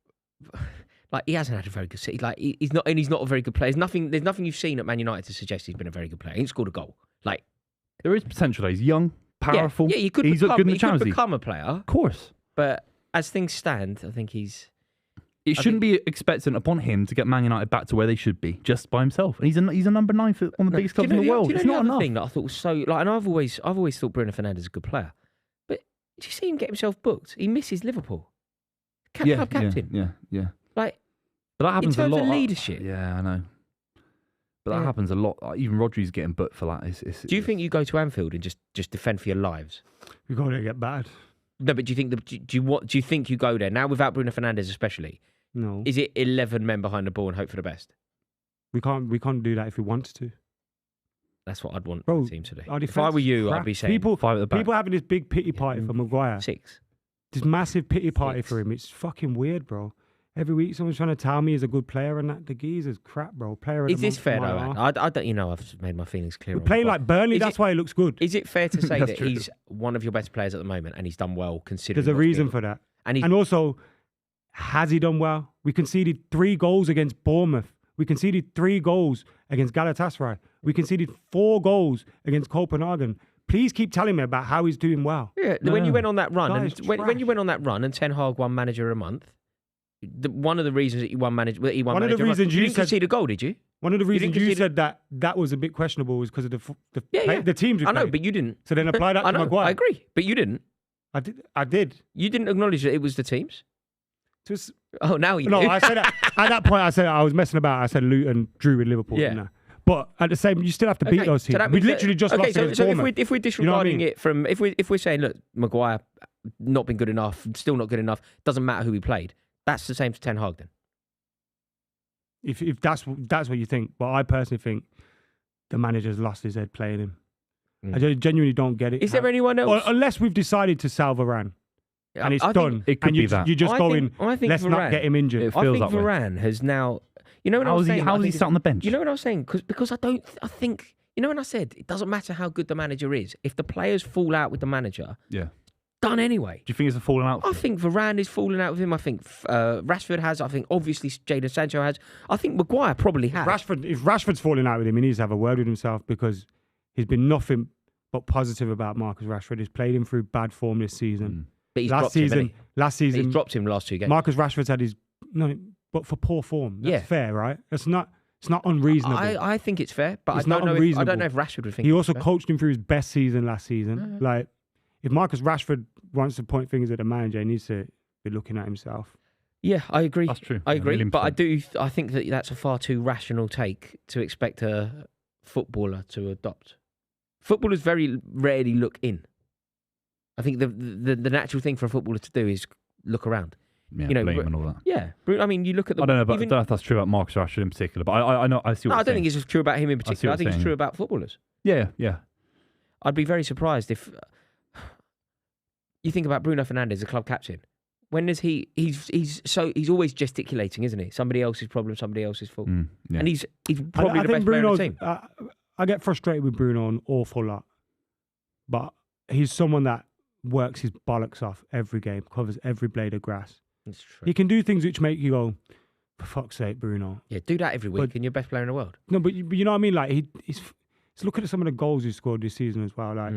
Like, he hasn't had a very good season. Like, he's not a very good player. There's nothing you've seen at Man United to suggest he's been a very good player. He ain't scored a goal. Like, there is potential there. He's young, powerful. Yeah, he could he's become, good in the he Champions could League. become a player. Of course. But as things stand, I think he's. It shouldn't be expectant upon him to get Man United back to where they should be just by himself. And he's a number 9 for one of the biggest clubs in the world. It's not enough. Thing that I thought was so like, and I've always thought Bruno Fernandes is a good player, but did you see him get himself booked? He misses Liverpool. Club captain. Yeah. Like, but that happens in terms a lot. of leadership. Yeah, I know. But that happens a lot. Even Rodri's getting booked for that. Do you think you go to Anfield and just defend for your lives? We're going to get bad. No, but do you think you go there now without Bruno Fernandes especially? No. Is it 11 men behind the ball and hope for the best? We can't do that if we wanted to. That's what I'd want Bro, the team to do. our If I were you, crap. I'd be saying people 5 at the back. People having this big pity party for Maguire. 6. This massive pity party 6. for him. It's fucking weird, bro. Every week someone's trying to tell me he's a good player and that the geezer's crap, bro. Player of Is the this month fair for my though? arse. I don't. I've made my feelings clear. We're playing like Burnley. That's why he looks good. Is it fair to say That's that true. he's one of your best players at the moment and he's done well considering? There's a what's reason been- for that. And also, has he done well? We conceded 3 goals against Bournemouth. We conceded 3 goals against Galatasaray. We conceded 4 goals against Copenhagen. Please keep telling me about how he's doing well. Yeah, when you went on that run, That and is when trash. you went on that run, and Ten Hag won Manager of the Month. One of the reasons that you won Manager, One of the Manager of the Month- reasons you you didn't said- concede a goal, did you? One of the reasons didn't you concede said that was a bit questionable was because of Yeah. the teams we I know, played. but you didn't. So then apply that I to know. Maguire. I agree, but you didn't. I did. You didn't acknowledge that it was the teams. Just, Oh, now you no, do. I said at that point. I said I was messing about. I said Luton drew with Liverpool. Yeah. didn't I? But at the same, you still have to beat those teams. that We means literally just lost so against if Bournemouth. we're disregarding mean? it from if we're saying look, Maguire not been good enough, still not good enough, doesn't matter who we played. That's the same to Ten Hag then. If that's what you think, but I personally think the manager's lost his head playing him. I genuinely don't get it. Is there anyone else? Unless we've decided to sell Varane and it's I done, it could and be that. you're just I going, think let's not get him injured. It I feels think that way. Varane has now. You know what I was saying? How is he sat on the bench? You know what I was saying? Because I think. You know when I said it doesn't matter how good the manager is, if the players fall out with the manager, Yeah. done anyway. Do you think it's a falling out? I think Varane is falling out with him. I think Rashford has. I think obviously Jadon Sancho has. I think Maguire probably has. If Rashford's falling out with him, he needs to have a word with himself because he's been nothing but positive about Marcus Rashford. He's played him through bad form this season. But he's last dropped him, season, hasn't he? He's dropped him the last 2 games. Marcus Rashford's had but for poor form. That's Yeah. fair, right? It's not unreasonable. I think it's fair, but It's I don't not know. unreasonable. I don't know if Rashford would think. He it's also fair. coached him through his best season last season. Like, if Marcus Rashford wants to point fingers at the manager, he needs to be looking at himself. Yeah, I agree. That's true. I Yeah, agree, but 1,000,000%. I think that that's a far too rational take to expect a footballer to adopt. Footballers very rarely look in. I think the natural thing for a footballer to do is look around. Yeah, you know, blame and all that. Yeah, I mean, you look at the. I don't know, but even, I don't know if that's true about Marcus Rashford in particular. But I know I see. What no, I you're don't think it's true about him in particular. I think it's true about footballers. Yeah. I'd be very surprised if you think about Bruno Fernandes, the club captain. When does he's always gesticulating, isn't he? Somebody else's problem, somebody else's fault, and he's probably the best player on the team. I get frustrated with Bruno an awful lot, but he's someone that works his bollocks off every game, covers every blade of grass. It's true. He can do things which make you go, for fuck's sake, Bruno. Yeah, do that every week, and you're best player in the world. No, but you know what I mean. Like he's look at some of the goals he scored this season as well. Like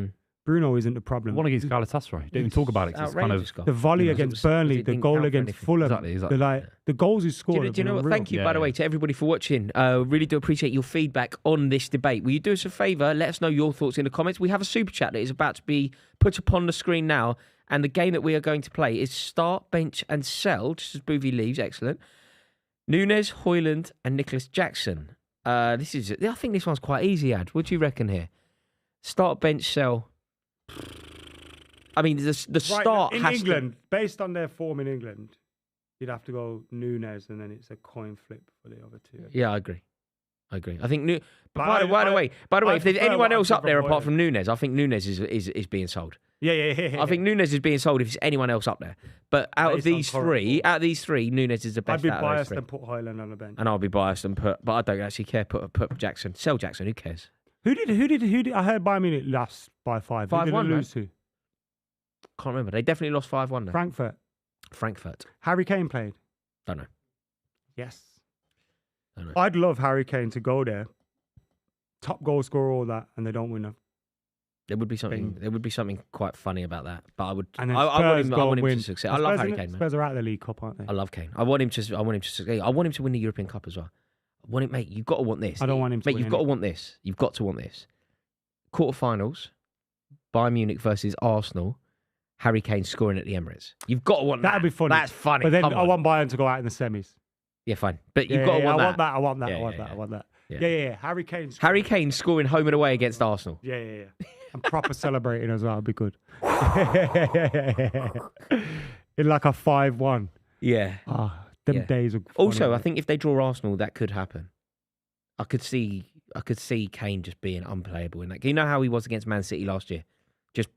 Bruno isn't the problem. One against Galatasaray. Don't even talk about it. It's kind of the volley against Burnley, the goal against Fulham. Exactly. The goals he scored. Do you know what? Thank you, by the way, to everybody for watching. Really do appreciate your feedback on this debate. Will you do us a favour? Let us know your thoughts in the comments. We have a super chat that is about to be put upon the screen now, and the game that we are going to play is start, bench, and sell. Just as Buvey leaves, excellent. Nunez, Højlund, and Nicholas Jackson. I think this one's quite easy, Ad. What do you reckon here? Start, bench, sell. I mean, the start in has England, based on their form in England, you'd have to go Nunez, and then it's a coin flip for the other two. Yeah, I agree. I think. By the way, if there's anyone else up there apart from Nunez, I think Nunez is being sold. Yeah. I think Nunez is being sold if there's anyone else up there. But out of these three, Nunez is the best. I'd be out biased of those three. and put Højlund on the bench. And I'll be biased and but I don't actually care. Put Jackson, sell Jackson. Who cares? Who did? I heard Bayern Munich lost by 5. 5-1. Who did they lose to? Can't remember. They definitely lost 5-1 though. Frankfurt. Harry Kane played. Don't know. Yes. Don't know. I'd love Harry Kane to go there, top goal scorer, all that, and they don't win. There would be something. There would be something quite funny about that. But I would. And then I want him win. to succeed. I love Harry Kane, man. Spurs are out of the League Cup, aren't they? I love Kane. I want him to succeed. I want him to win the European Cup as well. I want it, mate. You've got to want this. I don't want him to. Mate, win you've got to want this. You've got to want this. Quarterfinals, Bayern Munich versus Arsenal. Harry Kane scoring at the Emirates. You've got to want that. That'd be funny. That's funny. But then I want Bayern to go out in the semis. Yeah, fine. But you've got to want that. I want that. Yeah. Harry Kane scoring home and away against Arsenal. Yeah. And proper celebrating as well. It'd be good. In like a 5-1. Yeah. Days are also, I think if they draw Arsenal, that could happen. I could see Kane just being unplayable in that. You know how he was against Man City last year? Just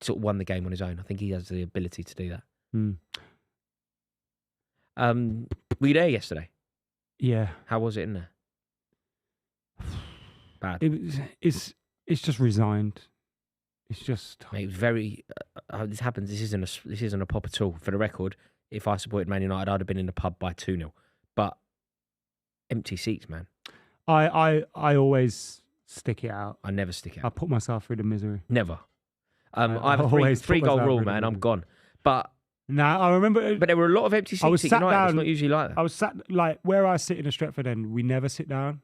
sort of won the game on his own. I think he has the ability to do that. Were you there yesterday? Yeah. How was it in there? Bad. It's just resigned. It's just. Mate, it was very. This happens. This isn't a pop at all. For the record, if I supported Man United, I'd have been in the pub by 2-0. But empty seats, man. I always stick it out. I never stick it I out. put myself through the misery. Never. I have a three goal rule, man. I'm gone. But. Nah, I remember. But there were a lot of empty seats at United. Down, it's not usually like that. I was sat where I sit in a Stretford end. We never sit down.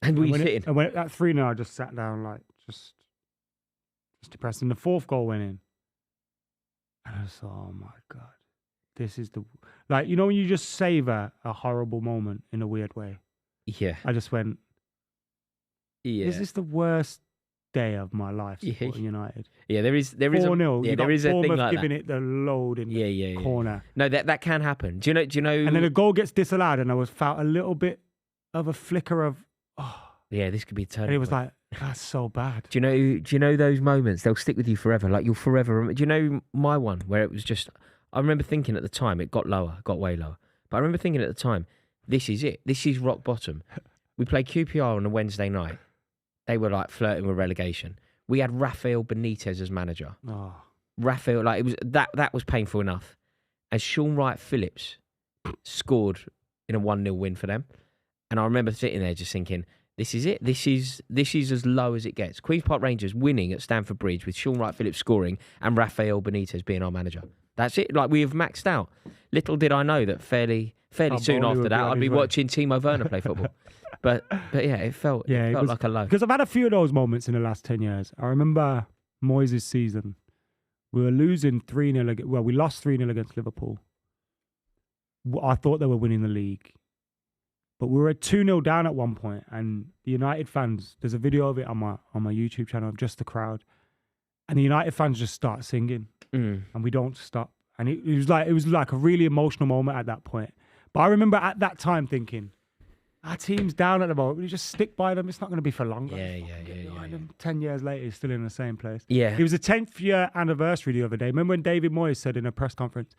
And were you sitting? And when at 3-0, I just sat down, just depressed. And the fourth goal went in, and I was like, oh my god, this is when you just savor a horrible moment in a weird way. Yeah. I just went. Yeah. Is this the worst day of my life supporting United? Yeah, there is 4-0. Yeah, there is a thing like giving that. it the load in the corner. No, that can happen. Do you know? And then a goal gets disallowed, and I felt a little bit of a flicker of, yeah, this could be a turn. And it was like, that's so bad. Do you know those moments? They'll stick with you forever. Like you'll forever remember. Do you know my one where it was just? I remember thinking at the time it got way lower. But I remember thinking at the time, this is it. This is rock bottom. We played QPR on a Wednesday night. They were like flirting with relegation. We had Rafael Benitez as manager. Oh. Rafael, it was that was painful enough. And Sean Wright-Phillips scored in a 1-0 win for them. And I remember sitting there just thinking, this is it. This is as low as it gets. Queen's Park Rangers winning at Stamford Bridge with Sean Wright-Phillips scoring and Rafael Benitez being our manager. That's it. We have maxed out. Little did I know that fairly soon after that, I'd be watching Timo Werner play football. But yeah, it felt like a low. Because I've had a few of those moments in the last 10 years. I remember Moyes' season. We were losing 3-0. Well, we lost 3-0 against Liverpool. I thought they were winning the league. But we were at 2-0 down at one point, and the United fans, there's a video of it on my YouTube channel of just the crowd. And the United fans just start singing. And we don't stop. And it was like a really emotional moment at that point. But I remember at that time thinking, our team's down at the moment. We just stick by them. It's not going to be for long. Yeah. 10 years later, he's still in the same place. Yeah. It was the 10th year anniversary the other day. Remember when David Moyes said in a press conference,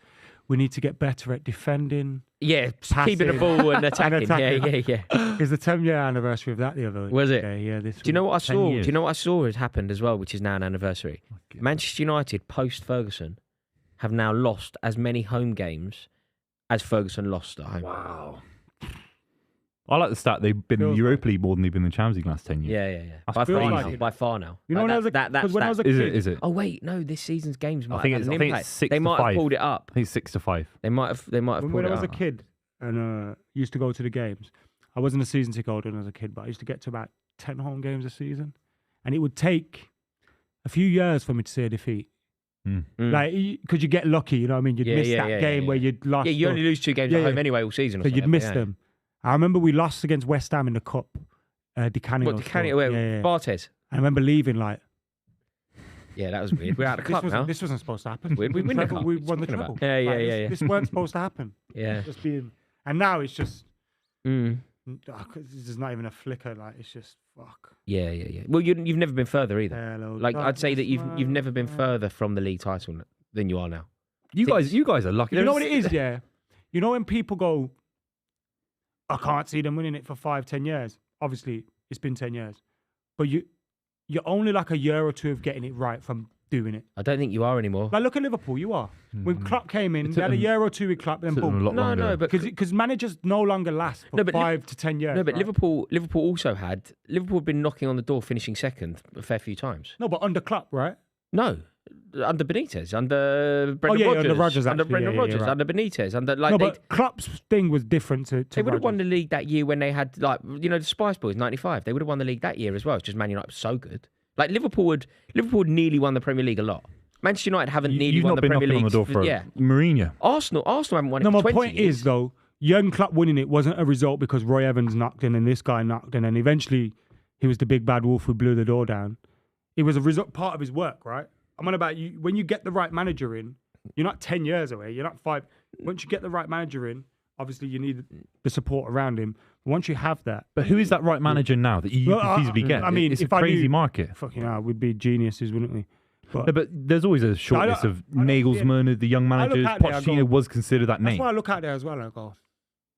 we need to get better at defending. Yeah, passing, keeping the ball and attacking. Yeah. It was the 10-year anniversary of that the other week. Was it? Yeah. Do you know what I saw? Do you know what I saw has happened as well, which is now an anniversary? Manchester United, post-Ferguson, have now lost as many home games as Ferguson lost at home. Wow. I like the stat they've been in the Europa League more than they've been in the Champions League last 10 years. Yeah. That's By far now. You know, when I was a kid, Is it? Oh wait, no. This season's games might I think have it's, had I an think impact. it's 6 They to might 5. have pulled it up. I think it's 6 to 5. They might have pulled when it I was up. a kid and used to go to the games, I wasn't a season ticket holder when I was a kid, but I used to get to about 10 home games a season, and it would take a few years for me to see a defeat. Like, because you get lucky, you know what I mean? You'd miss that game where you'd lost. Yeah, you only lose 2 games at home anyway all season. So you'd miss them. I remember we lost against West Ham in the cup. Di Canio. What, Di Canio? Bartes? I remember leaving like... Yeah, that was weird. We're out of the club now. This wasn't supposed to happen. We win the cup. We won the treble. Yeah. This weren't supposed to happen. Yeah. Just being... And now it's just... Mm. There's not even a flicker. Like, it's just fuck. Yeah. Well, you've never been further either. Hello, like, I'd say that you've never been further from the league title than you are now. You guys are lucky. You know what it is, yeah? You know when people go, I can't see them winning it for 5-10 years. Obviously, it's been 10 years. But you're only like a year or two of getting it right from doing it. I don't think you are anymore. Like, look at Liverpool, you are. When Klopp came in, they had a year or two with Klopp, then boom. No, but because managers no longer last for 5 to 10 years. No, but right? Liverpool also had been knocking on the door, finishing second a fair few times. No, but under Klopp, right? No, under Benitez, under Brendan Rodgers, under Rodgers, under Brendan Rodgers, right. under Benitez, under but Klopp's thing was different to they would have Rodgers. won the league that year when they had the Spice Boys '95. They would have won the league that year as well. It's just Man United was so good. Like Liverpool would nearly won the Premier League a lot. Manchester United haven't nearly won the Premier League. You've not been knocking on the door for Mourinho. Arsenal haven't won it. No, for my 20 point years. is though, Jurgen Klopp winning it wasn't a result because Roy Evans knocked in and this guy knocked in, and eventually he was the big bad wolf who blew the door down. It was a result, part of his work, right? I'm on about you. When you get the right manager in, you're not 10 years away. You're not 5. Once you get the right manager in, obviously you need the support around him. But once you have that, but who is that right manager now that you could feasibly get? I mean, it's if a I crazy knew, market. Fucking hell, we'd be geniuses, wouldn't we? But there's always a short list of Nagelsmann, the young managers. Pochettino was considered that name. That's why I look out there as well and I go,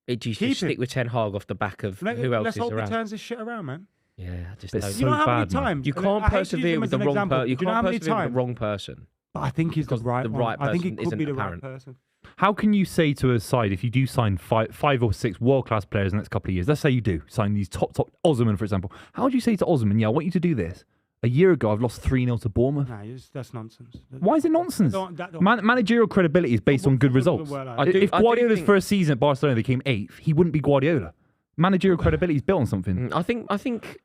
It used to stick with Ten Hag off the back of who else is around. Let's hope he turns this shit around, man. Yeah, I just It's don't. so You know how many bad, man. times You can't persevere with the wrong person. You Do you know how can't many persevere with times? the wrong person. But I think he's the Because right the one. right I think he person could isn't be the apparent. right person. How can you say to a side, if you do sign 5 or 6 world-class players in the next couple of years, let's say you do sign these top Osman, for example, how would you say to Osman, I want you to do this? A year ago, I've lost 3-0 to Bournemouth. Nah, that's nonsense. Why is it nonsense? That don't- Managerial credibility is based on good Football results. doesn't work like that. If I do Guardiola's think- first season at Barcelona became 8th, he wouldn't be Guardiola. Managerial credibility is built on something. I think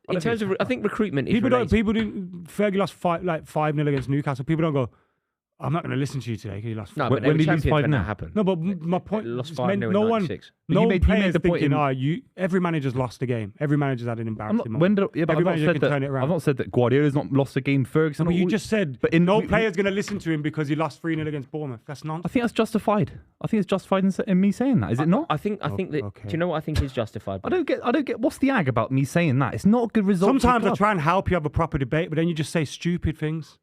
in terms of recruitment is People related. didn't. Fergie lost 5-0 against Newcastle. People don't go, I'm not going to listen to you today because you lost 5. No, but When they were did he lose champions when 5-0? that happened. No, but my point They lost is 5-0 in no one, 96. no You made players the point thinking, every manager's lost a game. Every manager's had an embarrassing moment. But Every manager can turn it around. I've not said that Guardiola's not lost a game. Ferguson. But you just said, But no player's going to listen to him because he lost 3-0 against Bournemouth. That's I nonsense. think that's justified. I think it's justified in me saying that. Is it not? I think that. Okay. Do you know what I think is justified? I don't get. What's the ag about me saying that? It's not a good result. Sometimes I try and help you have a proper debate, but then you just say stupid things.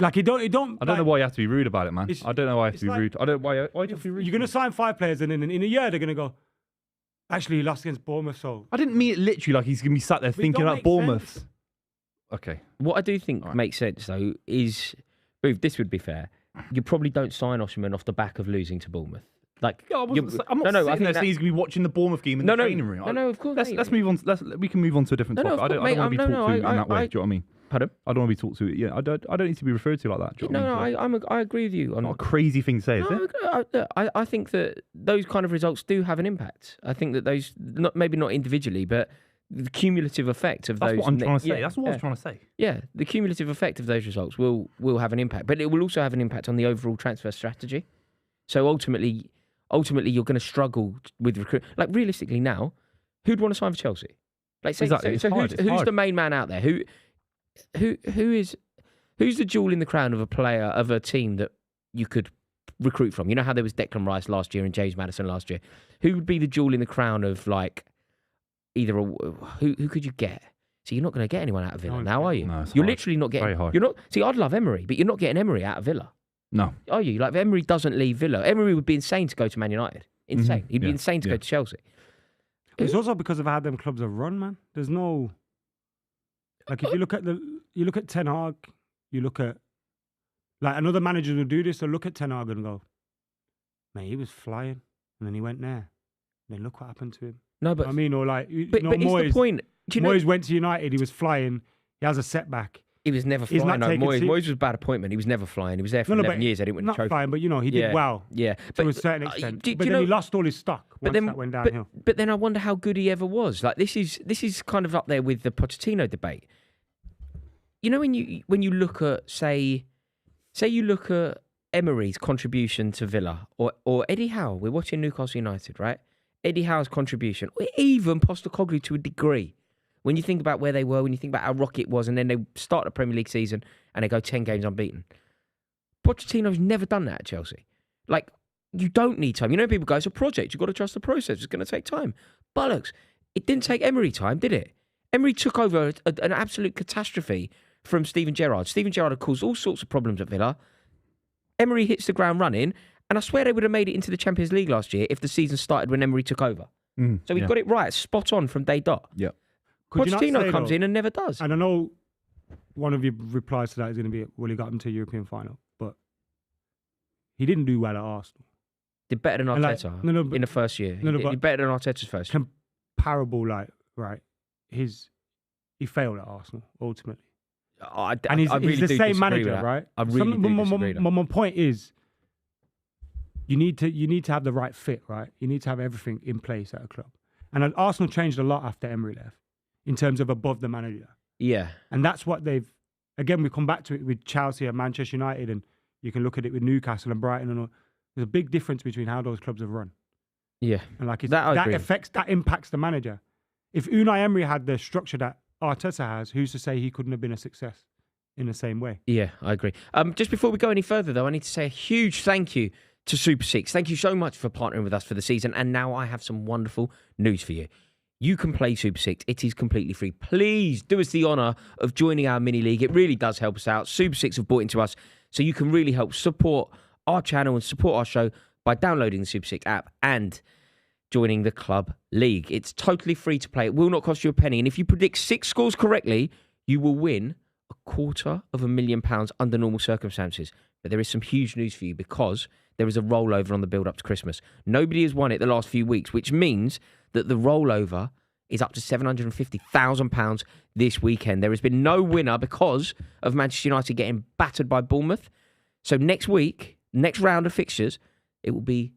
Like, you don't. I don't know why you have to be rude about it, man. It's- I don't know why I have to be it's like- rude. I don't why do you have to be rude. You're going to sign 5 players, and in a year, they're going to go, actually, he lost against Bournemouth, so. I didn't mean it literally like he's gonna be sat there But it thinking don't about make Bournemouth. sense. Okay. What I do think makes sense though is, Booth, this would be fair. You probably don't sign Osimhen off the back of losing to Bournemouth. Like, I'm not I sitting think there that- saying he's gonna be watching the Bournemouth game in the training room. No, of course. Let's move on. We can move on to a different No, topic. of I course, don't want to be mate, talked to in that way. I- Do you know what I mean? Pardon? I don't want to be talked to. Yeah, I don't need to be referred to like that. Do you know what I mean? I agree with you. Not a crazy thing to say, is it? I think that those kind of results do have an impact. I think that those, maybe not individually, but the cumulative effect of That's those. what I'm trying to say. Yeah, That's what I was trying to say. Yeah, the cumulative effect of those results will have an impact, but it will also have an impact on the overall transfer strategy. So ultimately, you're going to struggle with recruit. Like realistically, now, who'd want to sign for Chelsea? Like, say, Exactly. so It's who's hard. the main man out there? Who's the jewel in the crown of a player of a team that you could recruit from? You know how there was Declan Rice last year and James Maddison last year. Who would be the jewel in the crown of like either who could you get? So you're not going to get anyone out of Villa now, are you? No, it's You're hard. literally not getting. Very hard. You're not. See, I'd love Emery, but you're not getting Emery out of Villa, No. are you? Like if Emery doesn't leave Villa, Emery would be insane to go to Man United. Insane. Mhm. He'd be Yeah. insane to go to Chelsea. It's also because of how them clubs are run, man. There's no like if you look at Ten Hag, you look at like another manager will do this. They'll look at Ten Hag and go, "Man, he was flying, and then he went there. And then look what happened to him." No, but I mean, or like but is Moyes. the point? Do you know Moyes went to United. He was flying. He has a setback. he was never he's flying? not No, taking Moyes, se- Moyes was a bad appointment. He was never flying. He was there for No, 11 but years. They didn't win the Not trophy. flying, but he Yeah. did well Yeah, to a certain extent. do but you then know- he lost all his stock once that went downhill. But then I wonder how good he ever was. Like this is kind of up there with the Pochettino debate. You know, when you look at say you look at Emery's contribution to Villa or Eddie Howe. We're watching Newcastle United, right? Eddie Howe's contribution, or even Postecoglou to a degree. When you think about where they were, when you think about how rocky it was, and then they start the Premier League season and they go 10 games unbeaten. Pochettino's never done that at Chelsea. Like, you don't need time. You know, people go, it's a project. You've got to trust the process. It's going to take time. Bollocks. It didn't take Emery time, did it? Emery took over an absolute catastrophe from Steven Gerrard. Steven Gerrard had caused all sorts of problems at Villa. Emery hits the ground running, and I swear they would have made it into the Champions League last year if the season started when Emery took over. So he got it right, spot on from day dot. Yeah. Could you not Pochettino say, comes though, in and never does. And I know one of your replies to that is going to be, well, he got him to a European final, but he didn't do well at Arsenal. Did better than And, like, Arteta no, but- in the first year. no, He did but- better than Arteta's first year. Comparable, like, right, he failed at Arsenal, ultimately. And I really he's the do same disagree manager, with that. right? I really do disagree with that. My point is, you need to have the right fit, right? You need to have everything in place at a club. And Arsenal changed a lot after Emery left in terms of above the manager. Yeah. And that's what they've, again, we come back to it with Chelsea and Manchester United, and you can look at it with Newcastle and Brighton and all. There's a big difference between how those clubs have run. Yeah. And like That I agree. that impacts the manager. If Unai Emery had the structure that Arteta has, who's to say he couldn't have been a success in the same way? Yeah, I agree. Just before we go any further, though, I need to say a huge thank you to Super 6. Thank you so much for partnering with us for the season. And now I have some wonderful news for you. You can play Super 6. It is completely free. Please do us the honour of joining our mini league. It really does help us out. Super 6 have bought into us, so you can really help support our channel and support our show by downloading the Super 6 app and joining the club league. It's totally free to play. It will not cost you a penny. And if you predict 6 scores correctly, you will win £250,000 under normal circumstances. But there is some huge news for you because there is a rollover on the build-up to Christmas. Nobody has won it the last few weeks, which means that the rollover is up to £750,000 this weekend. There has been no winner because of Manchester United getting battered by Bournemouth. So next week, next round of fixtures, it will be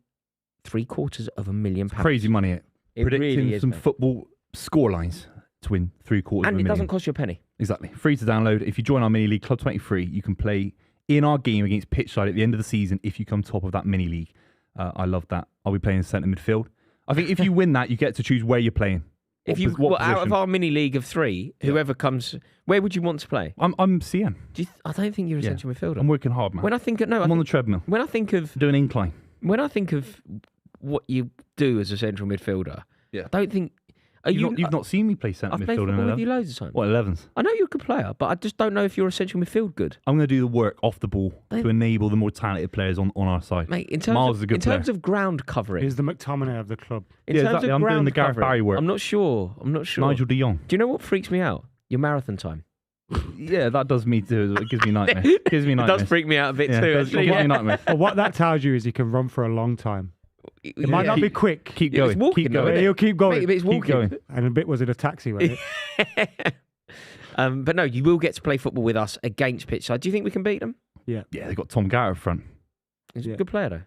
£750,000. Crazy money. It Predicting really is, some mate. football scorelines to win £750,000. And it doesn't cost you a penny. Exactly. Free to download. If you join our mini league, Club 23, you can play in our game against Pitchside at the end of the season if you come top of that mini league. I love that. I'll be playing centre midfield. I think if you win that, you get to choose where you're playing. If you out of our mini league of 3, whoever comes, where would you want to play? I'm CM. I don't think you're a central midfielder. I'm working hard, man. When I think of I'm on the treadmill. when I think of Doing incline. when I think of what you do as a central midfielder, Yeah. I don't think You've not seen me play centre I've played midfield in football with you 11. loads of times. What, 11s? I know you're a good player, but I just don't know if you're a central midfield good. I'm going to do the work off the ball to enable the more talented players on our side. Mate, in terms Miles of, is a good in terms of ground covering, He's the McTominay of the club. in Yeah, terms exactly. of I'm doing ground the Gareth covering, Barry work. I'm not sure. Nigel de Jong. Do you know what freaks me out? Your marathon time. Yeah, that does me too. It gives me nightmares. It gives me It nightmares. does freak me out a bit Yeah, too. it does Actually, give me yeah. nightmares. But what that tells you is he can run for a long time. It might not be quick. Keep Yeah, it's going. walking Keep though, going. isn't it? He'll keep going. Mate, but it's Keep walking. going. And a bit was it a taxi, wasn't it? But no, you will get to play football with us against Pitchside. Do you think we can beat them? Yeah, they got Tom Garrett up front. He's a Yeah. good player though.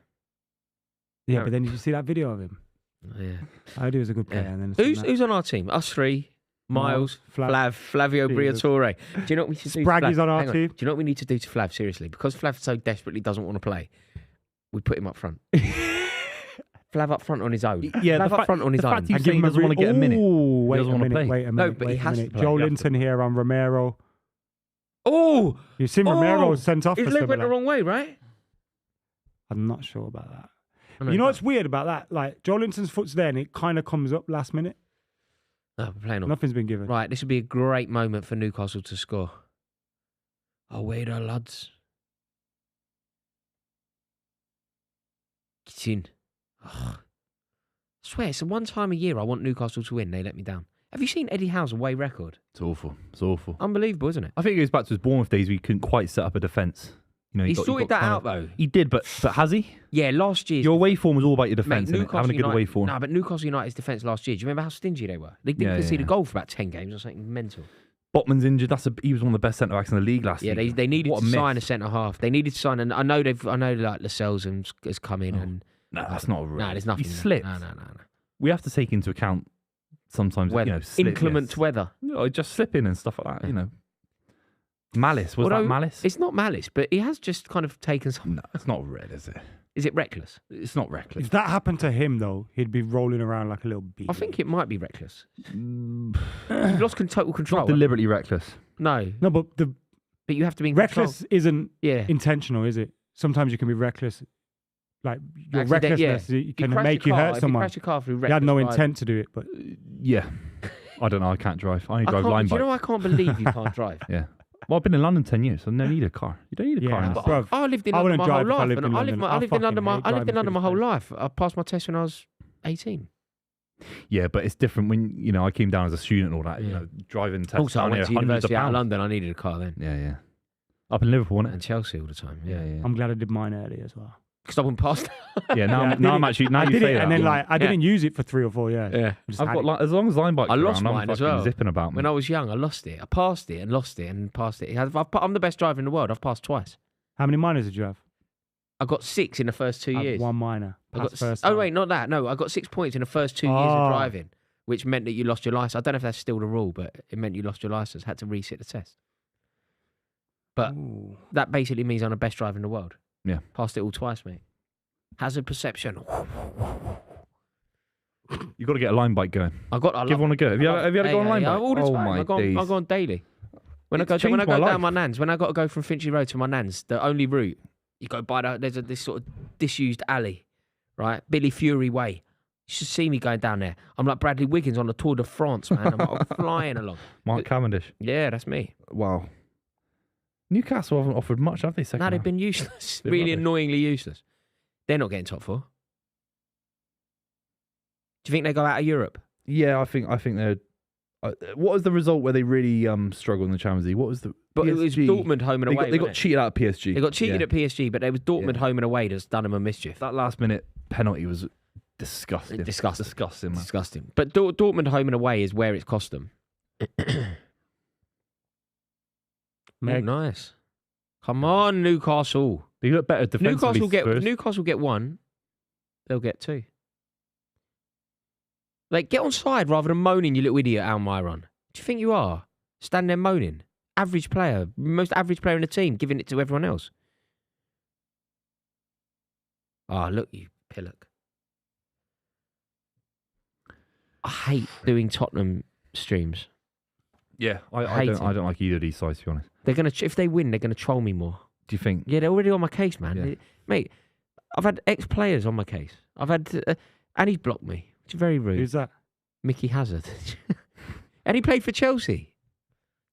Yeah, but then did you see that video of him? Oh, yeah. I heard he was a good player. Yeah. And then Who's on our team? Us 3. Miles, Flavio Jesus. Briatore. Do you know what we should do? to Spraggy's Flav? on our Hang team. Do you know what we need to do to Flav, seriously? Because Flav so desperately doesn't want to play, we put him up front. Flav up front on his own. Yeah, Flav up front on his own. fact he's saying he doesn't want to get a minute. Ooh, wait doesn't a wanna minute. play. Wait a minute. but he wait a has to minute. play. Joe He has to Linton here on Romero. Oh! You've seen Romero sent off His for leg went the similar. wrong way, right? I'm not sure about that. I know You know that. what's weird about that? Like, Joe Linton's foot's there and it kind of comes up last minute. Oh, we're playing on. Nothing's been given. Right, this would be a great moment for Newcastle to score. Oh, wait, lads. Get in. Ugh. I swear, it's the one time a year I want Newcastle to win. They let me down. Have you seen Eddie Howe's away record? It's awful. It's awful. Unbelievable, isn't it? I think it goes back to his Bournemouth days. We couldn't quite set up a defence. You know, He got sorted that kind out, though. He did, but has he? Yeah, last year. Your away form was all about your Mate, defence, and having a good United, away form. No, but Newcastle United's defence last year. Do you remember how stingy they were? They didn't Yeah, concede yeah. a goal for about 10 games or something mental. Botman's injured. He was one of the best centre backs in the league last Yeah, season. they needed What to a sign a miss. centre half. They needed to sign, and I know like Lascelles has come in, and No, that's not real. no, there's nothing. He there. slipped. No. We have to take into account sometimes, Weather. you know, slip, Inclement yes. weather. No, just slipping and stuff like that. You know, malice was Although, that malice? It's not malice, but he has just kind of taken some. No, it's not red, is it? Is it reckless? It's not reckless. If that happened to him, though, he'd be rolling around like a little bee. I think it might be reckless. Mm, You've lost total control. not deliberately reckless. No, No, but but you have to be in reckless control. isn't Yeah. intentional, is it? Sometimes you can be reckless. Like, your Accident- recklessness yeah. it can crash make your you car, hurt if someone. You crash your car through You had no reckless intent to do it, but Yeah. I don't know. I can't drive. I only I drive can't, line do you bike. know I can't believe you can't drive? Yeah. Well, I've been in London 10 years, so I don't need a car. You don't need a car. Yeah, in but- this. Bruv, I lived in I London wouldn't my drive whole if I life. lived and in I lived London. I lived in London. fucking hate I lived in driving London my through whole this life. I passed my test when I was 18. Yeah, but it's different when, you know, I came down as a student and all that, you Yeah. know, driving tests Also, I down went here, to hundreds of university out of pounds. London. I needed a car then, Yeah, yeah. Up in Liverpool, wasn't and it? Chelsea all the time. Yeah, yeah. I'm glad I did mine early as well. Because I went past. Yeah, now, Yeah, I now did I'm it- actually, now I you did say it, that. and then I'm like I didn't use it for 3 or 4 years. Yeah. I just I've had got it. like, as long as line bikes I are lost around, mine I'm as fucking well. zipping about. When I was young, I lost it. I passed it and lost it and passed it. I'm the best driver in the world. I've passed twice. How many minors did you have? I got 6 in the first 2 I had years. one minor. I got Passed first oh time. wait, not that. No, I got 6 points in the first 2 years Oh. of driving, which meant that you lost your license. I don't know if that's still the rule, but it meant you lost your license. Had to resit the test. But Ooh. that basically means I'm the best driver in the world. Yeah. Passed it all twice, mate. Hazard perception. You've got to get a line bike going. I Give one a go. Have you had to go on line bike? All the Oh time. my I days. go on daily. When It's I go changed my down life. my nan's, when I got to go from Finchley Road to my nan's, the only route you go by there's this sort of disused alley, right? Billy Fury Way. You should see me going down there. I'm like Bradley Wiggins on the Tour de France, man. I'm like flying along. Mark Cavendish. Yeah, that's me. Wow. Newcastle haven't offered much, have they? Second Now they've half? been useless. Bit Really rubbish. annoyingly useless. They're not getting top 4. Do you think they go out of Europe? Yeah, I think they're. What was the result where they really struggled in the Champions League? What was the? But it was PSG? Dortmund home and away. They got wasn't it? cheated out of PSG. They got cheated Yeah. at PSG, but it was Dortmund home and away that's done them a mischief. That last minute penalty was disgusting. Disgusting. Disgusting, man. Disgusting. But Dortmund home and away is where it's cost them. Meg. Nice. Come on, Newcastle. They look better defensively. Newcastle get 1. They'll get 2. Like, get on side rather than moaning, you little idiot, Almiron. Do you think you are? Stand there moaning. Average player. Most average player in the team, giving it to everyone else. Ah, look, you pillock. I hate doing Tottenham streams. Yeah, I Hate don't. it. I don't like either of these sides, to be honest. They're gonna if they win, they're gonna troll me more. Do you think? Yeah, they're already on my case, man. Yeah. Mate, I've had ex-players on my case. I've had, and he's blocked me. It's very rude. Who's that? Mickey Hazard. And he played for Chelsea.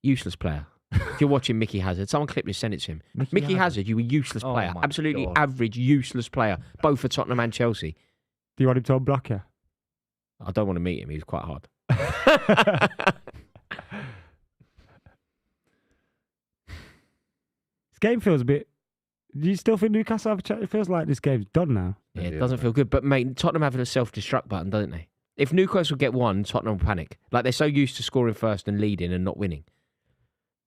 Useless player. If you're watching Mickey Hazard, someone clip this, send it to him. Mickey Hazard, you a useless Oh player. my Absolutely God. average, useless player. Both for Tottenham and Chelsea. Do you want him to unblock you? I don't want to meet him. He's quite hard. This game feels a bit. Do you still think Newcastle have a chance? It feels like this game's done now. Yeah, it Yeah. doesn't feel good. But, mate, Tottenham have a self-destruct button, don't they? If Newcastle get 1, Tottenham will panic. Like, they're so used to scoring first and leading and not winning.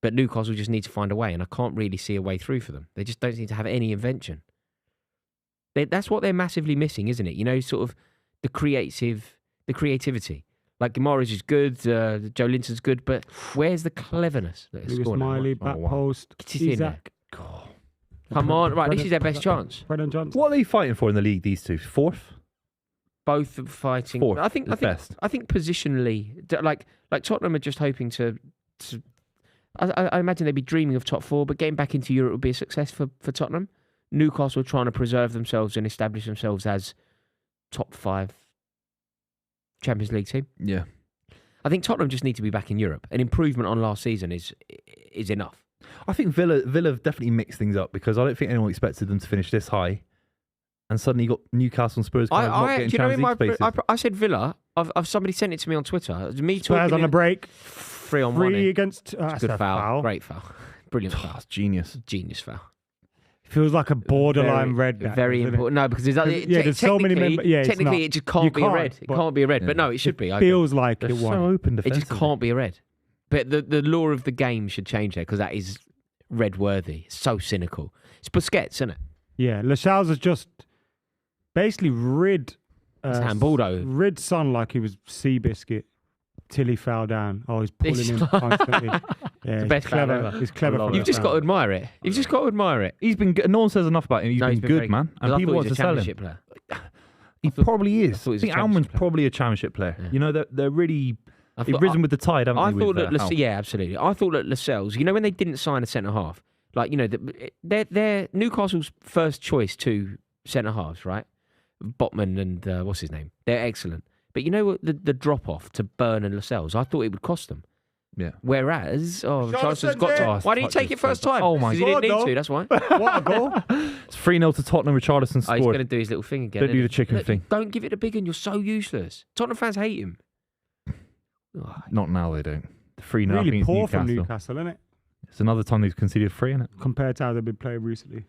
But Newcastle just need to find a way, and I can't really see a way through for them. They just don't seem to have any invention. That's what they're massively missing, isn't it? You know, sort of the creativity. Like, Morris is good, Joe Linton's good, but where's the cleverness? That is Lucas scoring that Miley, much? back wow. post. Get it in there. Isak. Come on, right, this is their best chance. Brennan Johnson. What are they fighting for in the league? These two, fourth, Both fighting. fourth. I think best. I think positionally, like Tottenham are just hoping to I imagine they'd be dreaming of top 4, but getting back into Europe would be a success for Tottenham. Newcastle are trying to preserve themselves and establish themselves as top 5 Champions League team. Yeah. I think Tottenham just need to be back in Europe. An improvement on last season is enough. I think Villa have definitely mixed things up because I don't think anyone expected them to finish this high. And suddenly you got Newcastle and Spurs not getting Champions League spaces. I said Villa. I've somebody sent it to me on Twitter. It was me Spurs talking on the break. 3 on 1. 3 against... It's a good foul. Great foul. Brilliant foul. That's genius. Genius foul. Feels like a borderline red. Very important. No, because there's so many members. Yeah, technically, it just can't be a red. It can't be a red, but no, it should be. Feels like it won. So open It defensively. just can't be a red. But the law of the game should change there because that is red worthy. It's so cynical. It's Busquets, isn't it? Yeah, Lascelles has just basically rid Son like he was Seabiscuit till he fell down. Oh, he's pulling him constantly. Yeah, best clever. He's clever. You've just got to admire it. You've just got to admire it. He's been good. No one says enough about him. He's been good, man. And people want to sell him. Player. He probably is. I think Alman's probably a championship player. Yeah. You know, they're really... They've risen with the tide, haven't they? I thought that yeah, absolutely. I thought that Lascelles, you know, when they didn't sign a centre half, like, you know, they're Newcastle's first choice 2 centre halves, right? Botman and what's his name? They're excellent. But you know what? The drop off to Burn and Lascelles, I thought it would cost them. Yeah. Whereas, Richardson's got to. Why did he take it first time? Oh my God! He didn't need to. That's why. What a goal! It's 3-0 to Tottenham. Richarlison scored. He's going to do his little thing again. Don't do the chicken thing. Don't give it a big one. You're so useless. Tottenham fans hate him. Not now, they don't. 3-0 really against poor Newcastle. from Newcastle, isn't it? It's another time they've conceded 3, isn't it? Compared to how they've been playing recently.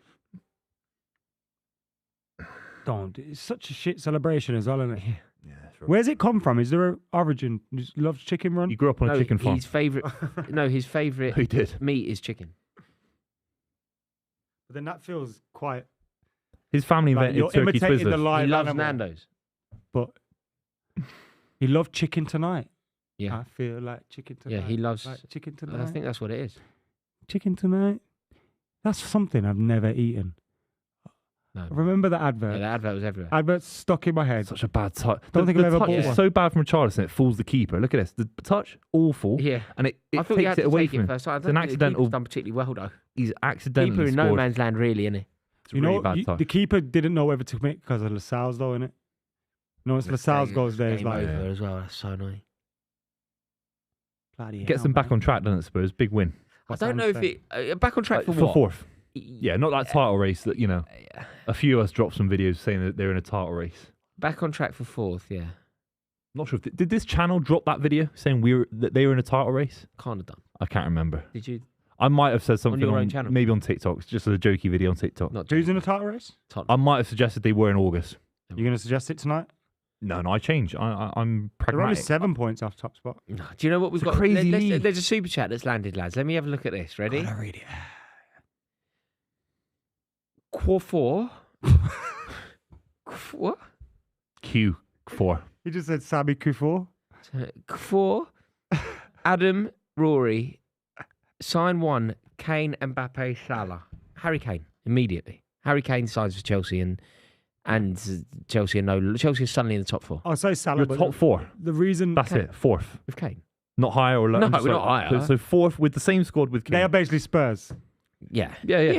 It's such a shit celebration as well, isn't it? Yeah. Where's it come from? Is there an origin? He loves chicken run? He grew up on a chicken farm. His favourite He did. meat is chicken. But then that feels quite... His family like invented turkey imitating the twizzlers. live He loves animal, Nando's. but he loved chicken tonight. Yeah. I feel like chicken tonight. Yeah, he loves like chicken And tonight. I think that's what it is. Chicken tonight. That's something I've never eaten. No. Remember the advert? Yeah, the advert was everywhere. Advert's stuck in my head. Such a bad touch. Don't think I've ever touch bought is one. so bad from Richarlison, it fools the keeper. Look at this. The touch, awful. Yeah. And it I thought he takes had it to away take from it him. first. I It's don't an think the accidental... keeper's done particularly well, though. He's accidentally Keeper in scored. no man's land, really, isn't he? It's a really bad touch. The keeper didn't know whether to commit because of Lascelles, though, innit? No, it's Lascelles goes there. It's Game like, over as well. That's so annoying. bloody Gets hell, them back man. on track, doesn't it, Spurs? Big win. I don't know if it... back on track for For what? fourth. Yeah, not that title race that, you know, a few of us dropped some videos saying that they're in a title race. Back on track for 4th, yeah. Not sure if... Did this channel drop that video saying that they were in a title race? Can't have done. I can't remember. Did you? I might have said something your own channel? maybe on TikTok. It's just a jokey video on TikTok. Not Who's in the title race? Tottenham. I might have suggested they were in August. You're going to suggest it tonight? No, I change. I'm They're only pragmatic. 7 points off top spot. No. Do you know what we've It's a got? crazy league. There's a super chat that's landed, lads. Let me have a look at this. Ready? I'll read it. Q4. What? Q4. He just said Sammy Kufor. Q4. Adam, Rory, sign 1. Kane, Mbappe, Salah. Harry Kane immediately. Harry Kane signs for Chelsea and Chelsea are suddenly in the top 4 I'll say Salah. You're but top 4. The reason That's it. 4th. with Kane. Not higher or lower. No, we're not higher. So 4th with the same squad with Kane. they are basically Spurs. Yeah. Yeah. Yeah,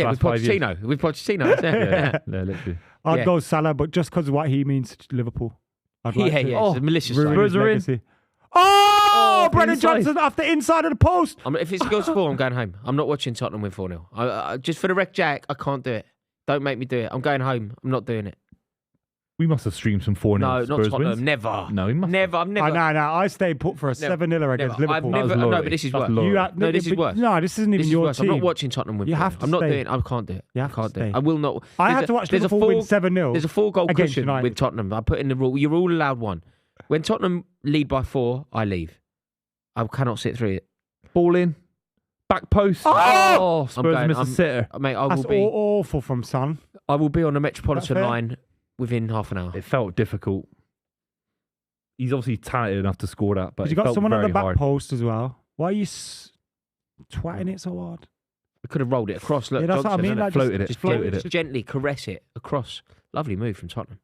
With Pochettino. With Pochettino. Yeah, literally. I'd Yeah. go Salah, but just because of what he means to Liverpool. I'd like to Yeah. It's a malicious ruin side. Spurs his are in. legacy. Oh, Brendan inside. Johnson off the inside of the post. If it's goes 4, I'm going home. I'm not watching Tottenham win 4-0. I just for the wreck jack, I can't do it. Don't make me do it. I'm going home. I'm not doing it. We must have streamed some 4-0 No, Spurs not Tottenham. wins. Never. No, we must. Never. I've never. I stayed put for a 7-0 against Never. Liverpool. I've never. That was No, Rory. but this is That's worse. Rory. No, this is worse. No, this isn't even This is your worse. team. I'm not watching Tottenham win. You 4-0. have to I'm not stay. doing it. I can't do it. You I have to can't do stay. it. I will not. I had to watch there's Liverpool win a 7-0. There's a 4-goal against cushion United. with Tottenham. I put in the rule. You're all allowed 1. When Tottenham lead by 4, I leave. I cannot sit through it. Ball in. Back post. Oh! Spurs miss a sitter. Mate, I That's will be. awful from Son. I will be on the Metropolitan fair? line within half an hour. It felt difficult. He's obviously talented enough to score that, but But it you got felt someone at very the back hard. post as well. Why are you twatting it so hard? I could have rolled it across. Look, Yeah, that's what I Johnson, mean, innit? like, floated it. Just Floated it. gently caress it across. Lovely move from Tottenham.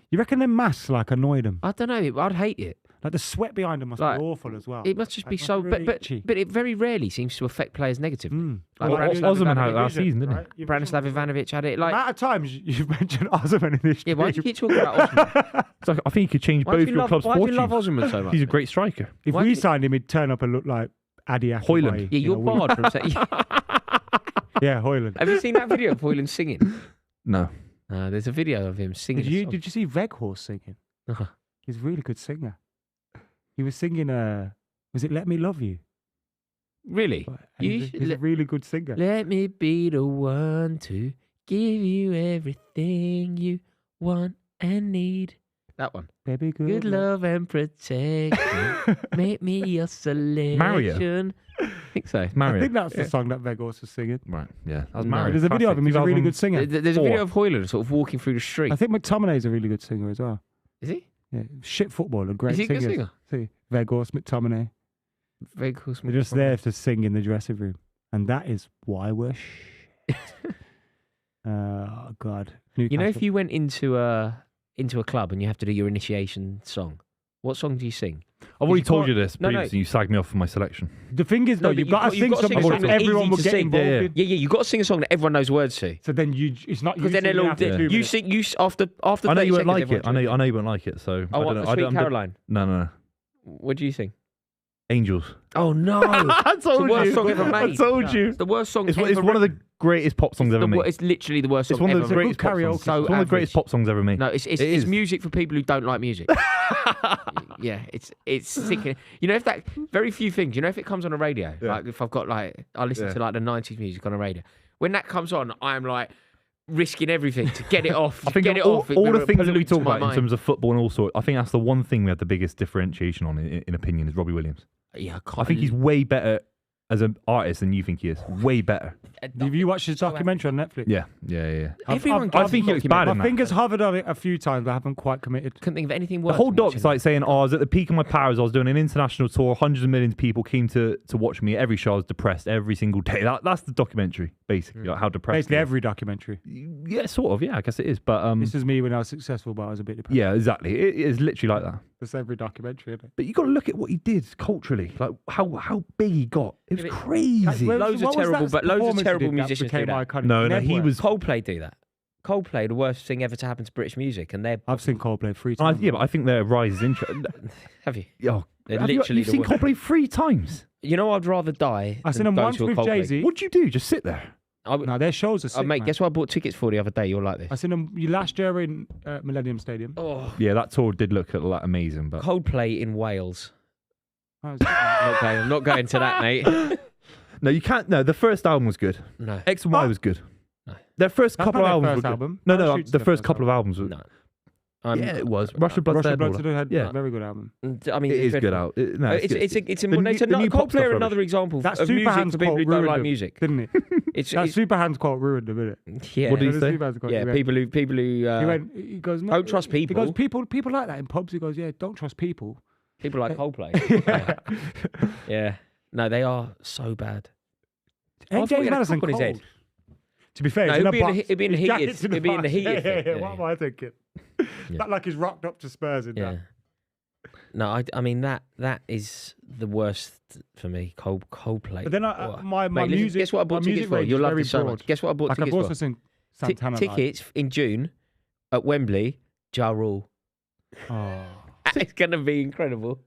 You reckon them masks like annoyed him? I don't know. I'd hate it. Like the sweat behind them must Like, be awful as well. It must just be must so. really But itchy. it very rarely seems to affect players negatively. Like Well, Branislav Osman had it Ivanovic- last season, didn't Right? You've Branislav mentioned- Ivanovic had it. The Like, amount of times you've mentioned Osman in this yeah, why do you stream. keep talking about Osman? So I think he could change Why do both you your love, club's why do you love fortunes. Osman so much? He's a great striker. If Why we do you- signed him, he'd turn up and look like Adi Akibai. Højlund. Yeah, you're barred from saying. Yeah, Højlund. Have you seen that video of Højlund singing? No. There's a video of him singing. Did you see Veghorst singing? Uh-huh. He's a really good singer. He was singing, was it Let Me Love You? Really? And You he's, should he's a really good singer. Let me be the one to give you everything you want and need. That one. Baby, Good love and protection. Make me your selection. I think so. I Mario. think that's the song that Veghorst was singing. Right, yeah. That was No. Mario. There's a video of him. He's a really good singer. There's a video of Højlund sort of walking through the street. I think McTominay's a really good singer as well. Is he? Yeah, shit footballer, great Is he a good singers. See, Veghorst, McTominay. Very cool. They're just there to sing in the dressing room, and that is why we're shit. Oh God! You know, if Newcastle. you went into a club and you have to do your initiation song, what song do you sing? I've already you told can't- you this No, no. previously. You sagged me off for my selection. The thing is, though, No, but you've got to sing something a song that that's everyone easy will to get sing. involved Yeah, yeah. in. Yeah, you've got to sing a song that everyone knows words to. So then it's not Because then singing they'll all after do. 2 You minutes. sing. You after. I know 30 you won't seconds, like everyone it. I know you won't like it. So Oh, I what, don't know. the Sweet Caroline? No. What do you sing? Angels. Oh no! I It's the worst song ever I made. told you. It's the worst song It's ever. one of the greatest pop songs ever made. It's literally the worst It's song one ever. of the greatest Good pop karaoke. songs. So It's one of the greatest average. pop songs ever made. No, it's is. music for people who don't like music. Yeah, it's sick. You know, if that very few things. You know, if it comes on a radio, Yeah. like if I've got like I listen Yeah. to like the 90s music on a radio. When that comes on, I'm like risking everything to get it off. I think get it all, off. all the It things that we pollutes talk my about in mind. terms of football and all sorts, I think that's the one thing we had the biggest differentiation on in opinion is Robbie Williams. Yeah, I think he's way better as an artist than you think he is. Way better. Have you watched his documentary on Netflix? Yeah. Everyone I gets think he was bad in My that. fingers hovered on it a few times, but I haven't quite committed. Couldn't think of anything The worse. whole than doc's watching like saying, I was at the peak of my powers. I was doing an international tour. Hundreds of millions of people came to watch me. Every show I was depressed every single day. That's the documentary, basically. Like how depressed Basically, he is. every documentary. Yeah, sort of. Yeah, I guess it is. But This is me when I was successful, but I was a bit depressed. yeah, exactly. It is literally like that. That's every documentary, isn't it? But you got to look at what he did culturally, like how big he got. It was Yeah, but- crazy. Loads of terrible, but loads of terrible musicians do that. Iconic? No, Never. he was. Coldplay do that. Coldplay, the worst thing ever to happen to British music, and they're. I've seen Coldplay 3 I, times. yeah, but I think their rise is interesting. Have you? Oh, They're have literally you've the seen worst. Coldplay 3 times. You know, I'd rather die. I've seen than them go once to a with Coldplay. Jay-Z. What'd you do? Just sit there? No, their shows are sick, Mate, man. guess what I bought tickets for the other day? You're like this. I seen them last year in Millennium Stadium. Oh, Yeah, that tour did look like amazing, but Coldplay in Wales. That was- I'm not going to that, mate. no, you can't. No, the first album was good. No, X and Y was good. No. Their first That's couple not of their albums first were album. good. No, Parachutes the their first first couple of albums were. no. Yeah, it was. Russia Blood Russia Blood. Blood to the Head. Yeah. Very good album. I mean, It is good dreadful. out. No, It's good. a The new- the new pop Coldplay stuff are another rubbish. example That of Super music Hands for people quote who don't ruined like them, music. didn't it? It's That Super Hands quote ruined them, didn't it? yeah. What did he The say? Super Hands quote, Yeah, he went- people who he goes, no, don't trust people. He goes, people like that in pubs. He goes, yeah, don't trust people. people like Coldplay. Yeah, no, they are so bad. I Ain't thought he James had a Madison cup on his cold? head. To be fair, No, it's in it'd a be in box. the- it'd be in the His heated- jacket's in it'd be in the box. heated Yeah, bit, yeah, yeah, what am I thinking? Yeah. That like he's rocked up to Spurs in Yeah. that. No, I mean that is the worst for me. Coldplay. But then Oh. my Mate, listen, music. guess what I bought my tickets music for? range You'll is love very this so broad. much. Guess what I bought Like I've tickets also for? seen Santana. Tickets in June at Wembley. Ja Rule. Oh. It's going to be incredible.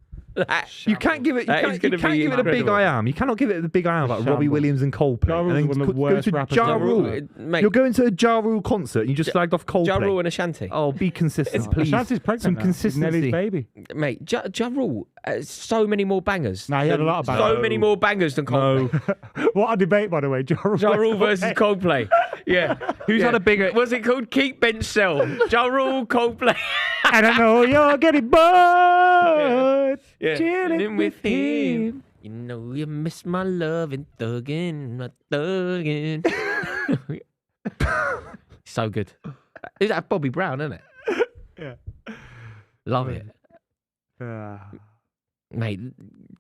You can't give it. You That is can't, gonna you can't be give it a big incredible. I am. You cannot give it the big I am about Robbie Shambles. Williams and Coldplay. Ja Rule's and one then of the go worst to rappers Ja ever. Rule. Mate, You're going to a Ja Rule concert and you just slagged off Coldplay. Ja Rule and Ashanti. Oh, be consistent, please. Ashanti's pregnant Some now. It's consistency. Nelly's baby. Mate, Ja Rule, so many more bangers. Nah, he had a lot of bangers. So many more bangers than Coldplay. No. What a debate, by the way. Ja Rule versus Coldplay. Yeah. Who's had a bigger? What's it called? Keep Bench Cell. Ja Rule, Coldplay. And I know you're getting bored. Yeah. Chilling with him. You know you miss my love and thuggin', my thuggin'. So good. Is that Bobby Brown, isn't it? Yeah. Love it. Mate,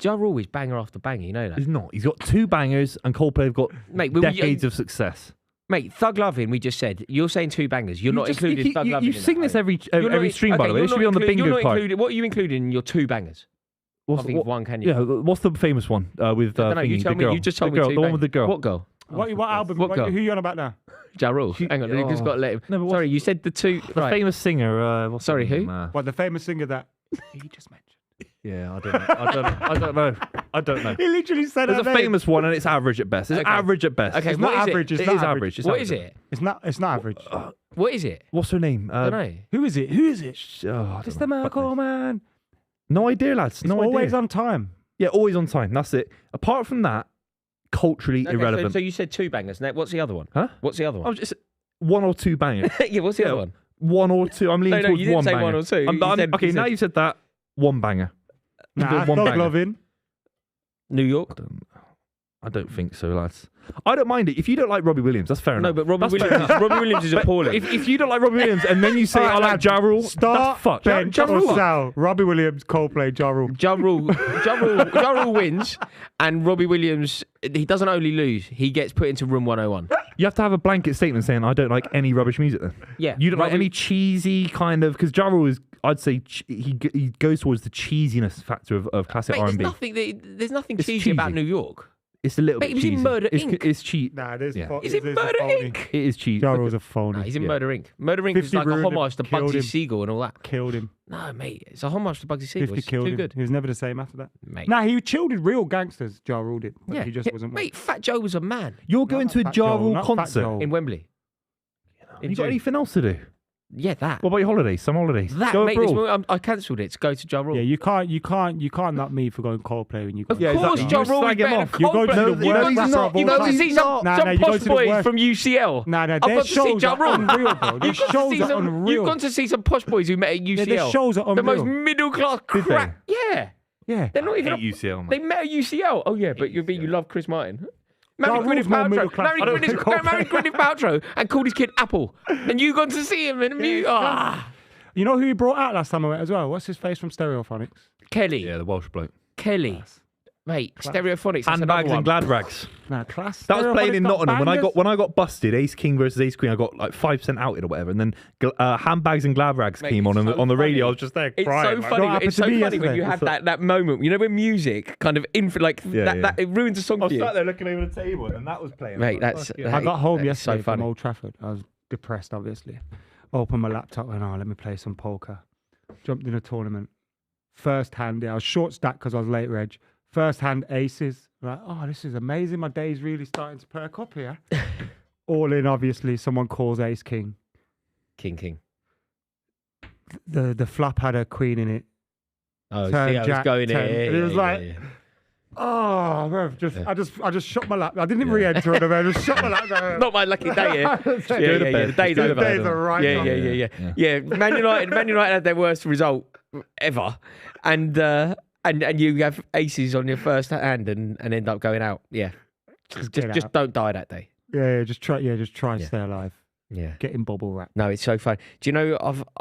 Ja Rule is banger after banger, you know that? He's not. He's got 2 bangers and Coldplay have got Mate, decades of success. Mate, Thug Lovin', we just said. You're saying 2 bangers. You're not including Thug Lovin'. You sing this every stream, by the way. It should be on the bingo card. What are you including in your 2 bangers? Can't think of one, can you? Yeah, what's the famous one with I don't know, you tell me. You just told me 2 the one with the girl. What girl? What album? What girl? Who are you on about now? Ja Rule. Hang on, you just got to let him. No, but sorry, you said the 2. The famous singer. Sorry, who? What, the famous singer that he just mentioned? Yeah, I don't know. He literally said There's her a name. famous one, and it's average at best. It's average at best. Okay, It's what not is average. it? It's It not is average. What is it? It's not average. What is it? What's her name? I don't know. Who is it? Who is it? I It's don't the know. McKola man. No idea, lads. It's No always idea. on time. Yeah, always on time. That's it. Apart from that, culturally Okay, irrelevant. So you said 2 bangers. Now, what's the other one? Huh? What's the other I one? was just 1 or 2 bangers. Yeah, what's the other one? 1 or 2. I'm leaning No, towards you didn't one say banger. 1 or 2. Okay, now you've said that. 1 banger. Nah, One Thug banger. Lovin'. New York. I don't think so, lads. I don't mind it. If you don't like Robbie Williams, that's fair No, enough. but Robbie That's fair Williams is appalling. If you don't like Robbie Williams and then you say I like Ja Rule, Start, that's fucked. bench, Ja or Rule. sell. Robbie Williams, Coldplay, Ja Rule. Ja Rule wins, and Robbie Williams, he doesn't only lose, he gets put into room 101. You have to have a blanket statement saying I don't like any rubbish music. Then Yeah, you don't like Robbie- any cheesy kind of because Ja Rule is. I'd say he goes towards the cheesiness factor of classic Mate, R&B. there's nothing It's cheesy cheesy. about New York. It's a little Mate, bit he was in cheesy. Murder, it's, Inc. It's cheap. Nah, there's Yeah. Is it Murder Inc? It is cheap. Ja Rule's a phony. Nah, he's in Yeah. Murder Inc. Murder Inc. is 50 like a ruined him, homage to killed Bugsy him. Siegel and all that. Killed him. No, mate, it's a homage to Bugsy Siegel. 50 It's killed too him. good. He was never the same after that. Mate. Nah, he chilled with real gangsters. Ja Rule did. But Yeah, he just wasn't one. Mate, Fat Joe was a man You're going to a Fat Ja Joe, Rule not Fat concert. Joe. in Wembley. Have you got anything else to do? Yeah, that. What about your holidays? Some holidays. That, Go mate, abroad. I cancelled it to go to Ja Rule. Yeah, you can't knock me for going Coldplay when you go. Of Yeah, course, exactly. Ja You Rule is slag him better off. than You go to Coldplay. the No, worst he's rapper not. of all You go to time. see some Nah, you go posh to the boys worst- from UCL. Nah, I've their got to see shows Ja are Rule. unreal, bro. Their shows are unreal. You've gone to see some posh boys who met at UCL. their shows are The most unreal. middle class Did crap. Yeah. Yeah. They're not even. I hate UCL, man. They met at UCL. Oh yeah, but you love Chris Martin. Ja Married Rule's Gwyneth more middle Paltrow. class. I don't think Married Gwyneth Paltrow and called his kid Apple. And you gone to see him in You know who he brought out last time I went as well? What's his face from Stereophonics? Kelly. Yeah, the Welsh bloke. Kelly. Mate, Stereophonics. that's Handbags another and one. glad rags. Nah, class. That was playing in Stereophonics got Nottingham. bangers. When I got busted, Ace King versus Ace Queen, I got like 5% outed or whatever, and then handbags and glad rags Mate, came on it's and so on the radio. funny. I was just there It's crying. so like, funny. What It's happened so to me funny when yesterday? you have that moment. You know when music kind of Yeah. it ruins a song I for was you. sat there looking over the table, and that was playing. Mate, I was that's- like, fuck yeah. I got home That is so yesterday from funny. Old Trafford. I was depressed, obviously. Opened my laptop and let me play some poker. Jumped in a tournament. First hand, I was short stacked because I was late reg. First hand aces. Like, oh, this is amazing. My day's really starting to perk up here. All in, obviously, someone calls ace king. King. The flop had a queen in it. Oh, Turn see, I was jack, going turn. in. And it was like, oh, bruv, I just shut my laptop. I didn't re-enter it. I just shut my laptop. Not my lucky day. Yeah, Go to yeah. bed. The day's Go to over. bed. Days are right Yeah. now. Yeah, Man United had their worst result ever, and you have aces on your first hand and end up going out. Yeah, get just out. don't die that day. Yeah, just try and Yeah. stay alive. Yeah. Get in bubble wrap. No, it's so fun. Do you know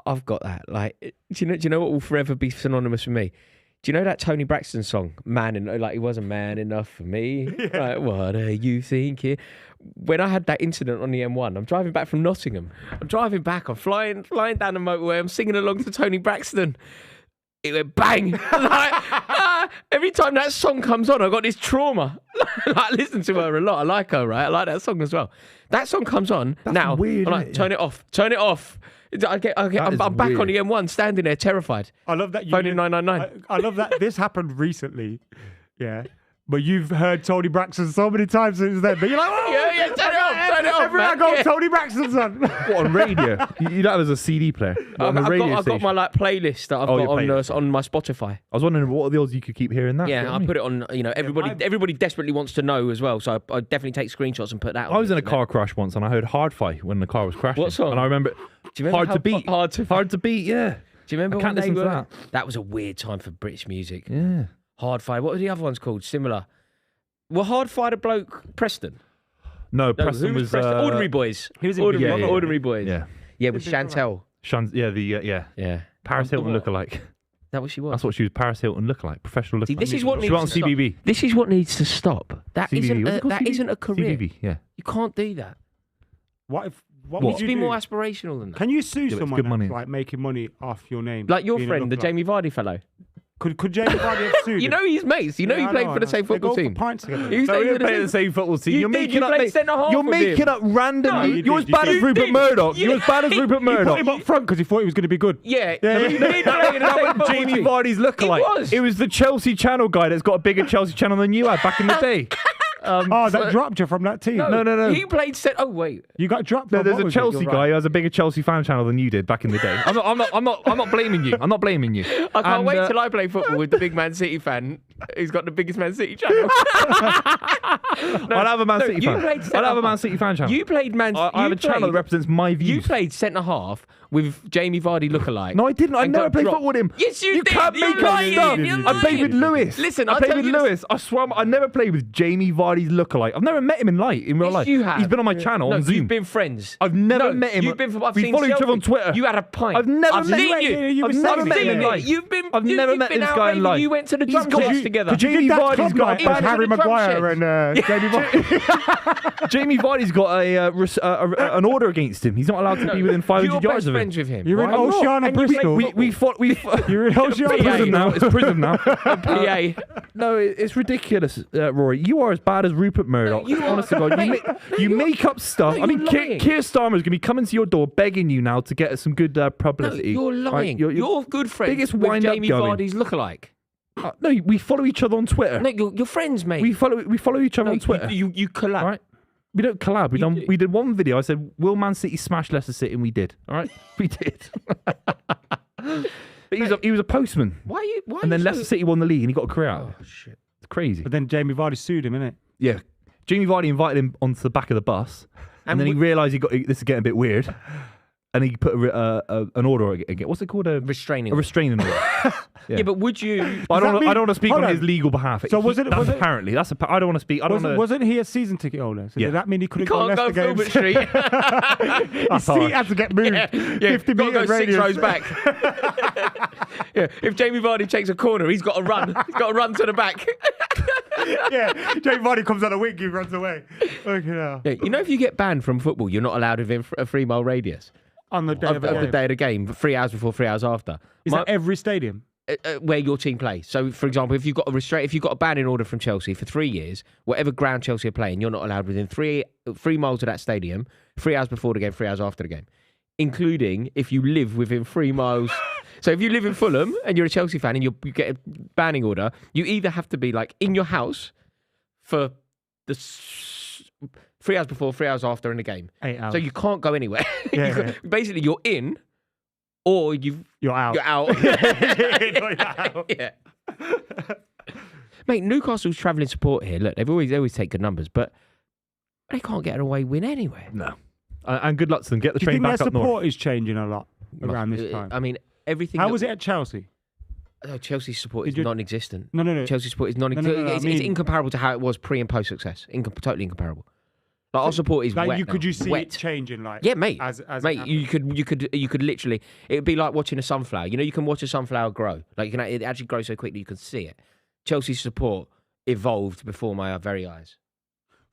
I've got that? Like, do you know what will forever be synonymous with me? Do you know that Tony Braxton song, he wasn't man enough for me? Like, what are you thinking? When I had that incident on the M1, I'm driving back from Nottingham. I'm driving back, I'm flying down the motorway, I'm singing along to Tony Braxton. It went bang. Every time that song comes on, I got this trauma. I listen to her a lot. I like her, right? I like that song as well. That song comes on. That's now, weird, I'm isn't like, it? turn it off. I'm back on the M1, standing there terrified. I love that you Phoning 999. I love that this happened recently. Yeah. But you've heard Tony Braxton so many times since then. But you're like, oh, Yeah, turn it off, everywhere I man. go, Yeah. Tony Braxton's on. What, on radio? you don't have as a CD player. On the radio I've got station. my like playlist that I've Oh, got your on playlist. on my Spotify. I was wondering what are the odds you could keep hearing that. Yeah, I put it on. Everybody desperately wants to know as well. So I definitely take screenshots and put that on. I was in a the car crash once and I heard Hard Fight when the car was crashing. What song? And I remember, Do you remember Hard how to Beat. Hard to Beat, yeah. Do you remember I can't when they listen to were? That was a weird time for British music. Yeah. Hard Fire. What were the other ones called? Similar. Well, Hard Fire, a bloke Preston. No, No, Preston who was Preston? Ordinary Boys. He was in Ordinary, Big Brother. Ordinary Boys. Yeah. Yeah, with Chantel. Yeah. Yeah. Paris Hilton What? lookalike. That what she was. That's what she was. Paris Hilton lookalike. Professional lookalike. See, this is what she needs went on to stop. CBB. This is what needs to stop. That CBB. isn't What's it a, called? that CBB? isn't a career. CBB, yeah. You can't do that. What Needs would to you be do? more aspirational than that. Can you sue it's someone good money. that's, like making money off your name? Like your being a friend, the lookalike? Jamie Vardy fellow. Could Jamie Vardy have sued You him? know he's mates. You know he I played know, for the I same know. football They go team. for pints together. He was No, we taking didn't play the the same football team. You You're did, making you up. played centre-half You're with making him. up random. No, you You're as did, bad you as Rupert did. Murdoch. You You're as bad as did. Rupert He put Murdoch. him up front because he thought he was going to be good. Yeah, Yeah, he did play in the that same was football Jamie team. Vardy's lookalike. It was. The Chelsea Channel guy that's got a bigger Chelsea Channel than you had back in the day. That dropped you from that team. No. He played Oh wait. You got dropped. No, from there's what a was it? Chelsea You're guy right. who has a bigger Chelsea fan channel than you did back in the day. I'm not blaming you. I'm not blaming you. I can't wait till I play football with the big Man City fan who's got the biggest Man City channel. I'll have a Man City fan. I'll have a Man City fan channel. You played Man City. I have a channel that represents my views. You played centre half with Jamie Vardy lookalike. No, I didn't. I and never got played dropped. football with him. Yes, you did. Can't You're make up lying. stuff. You're I played with lying. Lewis. Listen, I I'll played tell with you this. Lewis. I swear, I never played with Jamie Vardy's lookalike. I've never met him in real life. You have. He's been on my channel No, on Zoom. you've been friends. I've never No, met him. You've been. I've we seen follow each other on selfies. Twitter. You had a pint. I've never I've met seen him. you. I've never I've met seen him in it. life. I've never met this guy in life. You went to the He's drum got- sets you- together. Jamie Vardy's got He went to Harry the drum Maguire sets. and Jamie Vardy. Jamie Vardy's got an order against him. He's not allowed to be within 500 You're yards best of him. friends with him. You're in Why not? Oceana, And you Bristol. play You're in Oceana. PA. Prison now. It's prison now. PA. No, it's ridiculous, Rory. You are as bad as Rupert Murdoch. you are. Honest to God, you make up stuff. No, I mean, you're lying. Keir Starmer's going to be coming to your door begging you now to get some good No, publicity. you're lying. Right? You're good friends biggest with wind-up Jamie going. Vardy's lookalike. No, we follow each other on Twitter. No, you're friends, mate. We follow each other on Twitter. You collab. Right? We don't collab. We did one video. I said, "Will Man City smash Leicester City?" And we did. All right, we did. But he was a postman, Why are you? Why and are then you Leicester City won the league, and he got a career out of it. Oh shit. It's crazy. But then Jamie Vardy sued him, innit? Yeah, Jamie Vardy invited him onto the back of the bus, and then he we- realised this is getting a bit weird, and he put an order again. What's it called? A Restraining. restraining order. Yeah, but would you? But I don't want to speak Hold on on. his legal behalf. So was it- apparently that's I don't want to speak. I don't want to. Wasn't he a season ticket holder? So Yeah. did that mean he couldn't Can't go go Leicester Filbert games? Street. His seat had to get moved. Yeah, 50 got to go metres 6 radius. rows back. Yeah, if Jamie Vardy takes a corner, he's got to run. He's got to run to the back. Yeah, Jamie Vardy comes on a wing, he runs away. Okay, now. Yeah, you know, if you get banned from football, you're not allowed within a 3 mile radius On the day of of the the game. day of the game, 3 hours before, 3 hours after. Is that every stadium? Where your team plays. So, for example, if you've got a banning order from Chelsea for 3 years, whatever ground Chelsea are playing, you're not allowed within 3 miles of that stadium, 3 hours before the game, 3 hours after the game, including if you live within 3 miles. So, if you live in Fulham and you're a Chelsea fan and you get a banning order, you either have to be like in your house for the 3 hours before, 3 hours after in the game. 8 hours. So you can't go anywhere. Yeah, Basically, you're in, or You're out. you're out. You're out. Yeah. Mate, Newcastle's travelling support here. Look, they always take good numbers, but they can't get an away win anywhere. No. And good luck to them. Get the Do you train think their back up north. support is changing a lot around this time? I mean, everything. How was it at Chelsea? Oh, Chelsea's support is Did you- non-existent. No. Chelsea's support is no, non-existent. no, I It's mean- incomparable to how it was pre and post success. Totally incomparable. Like, our support is Like, wet. could now. you see Wet. it changing? Like, Yeah, mate. As Mate, it you could literally. It would be like watching a sunflower. You know, you can watch a sunflower grow. Like it actually grows so quickly you can see it. Chelsea's support evolved before my very eyes.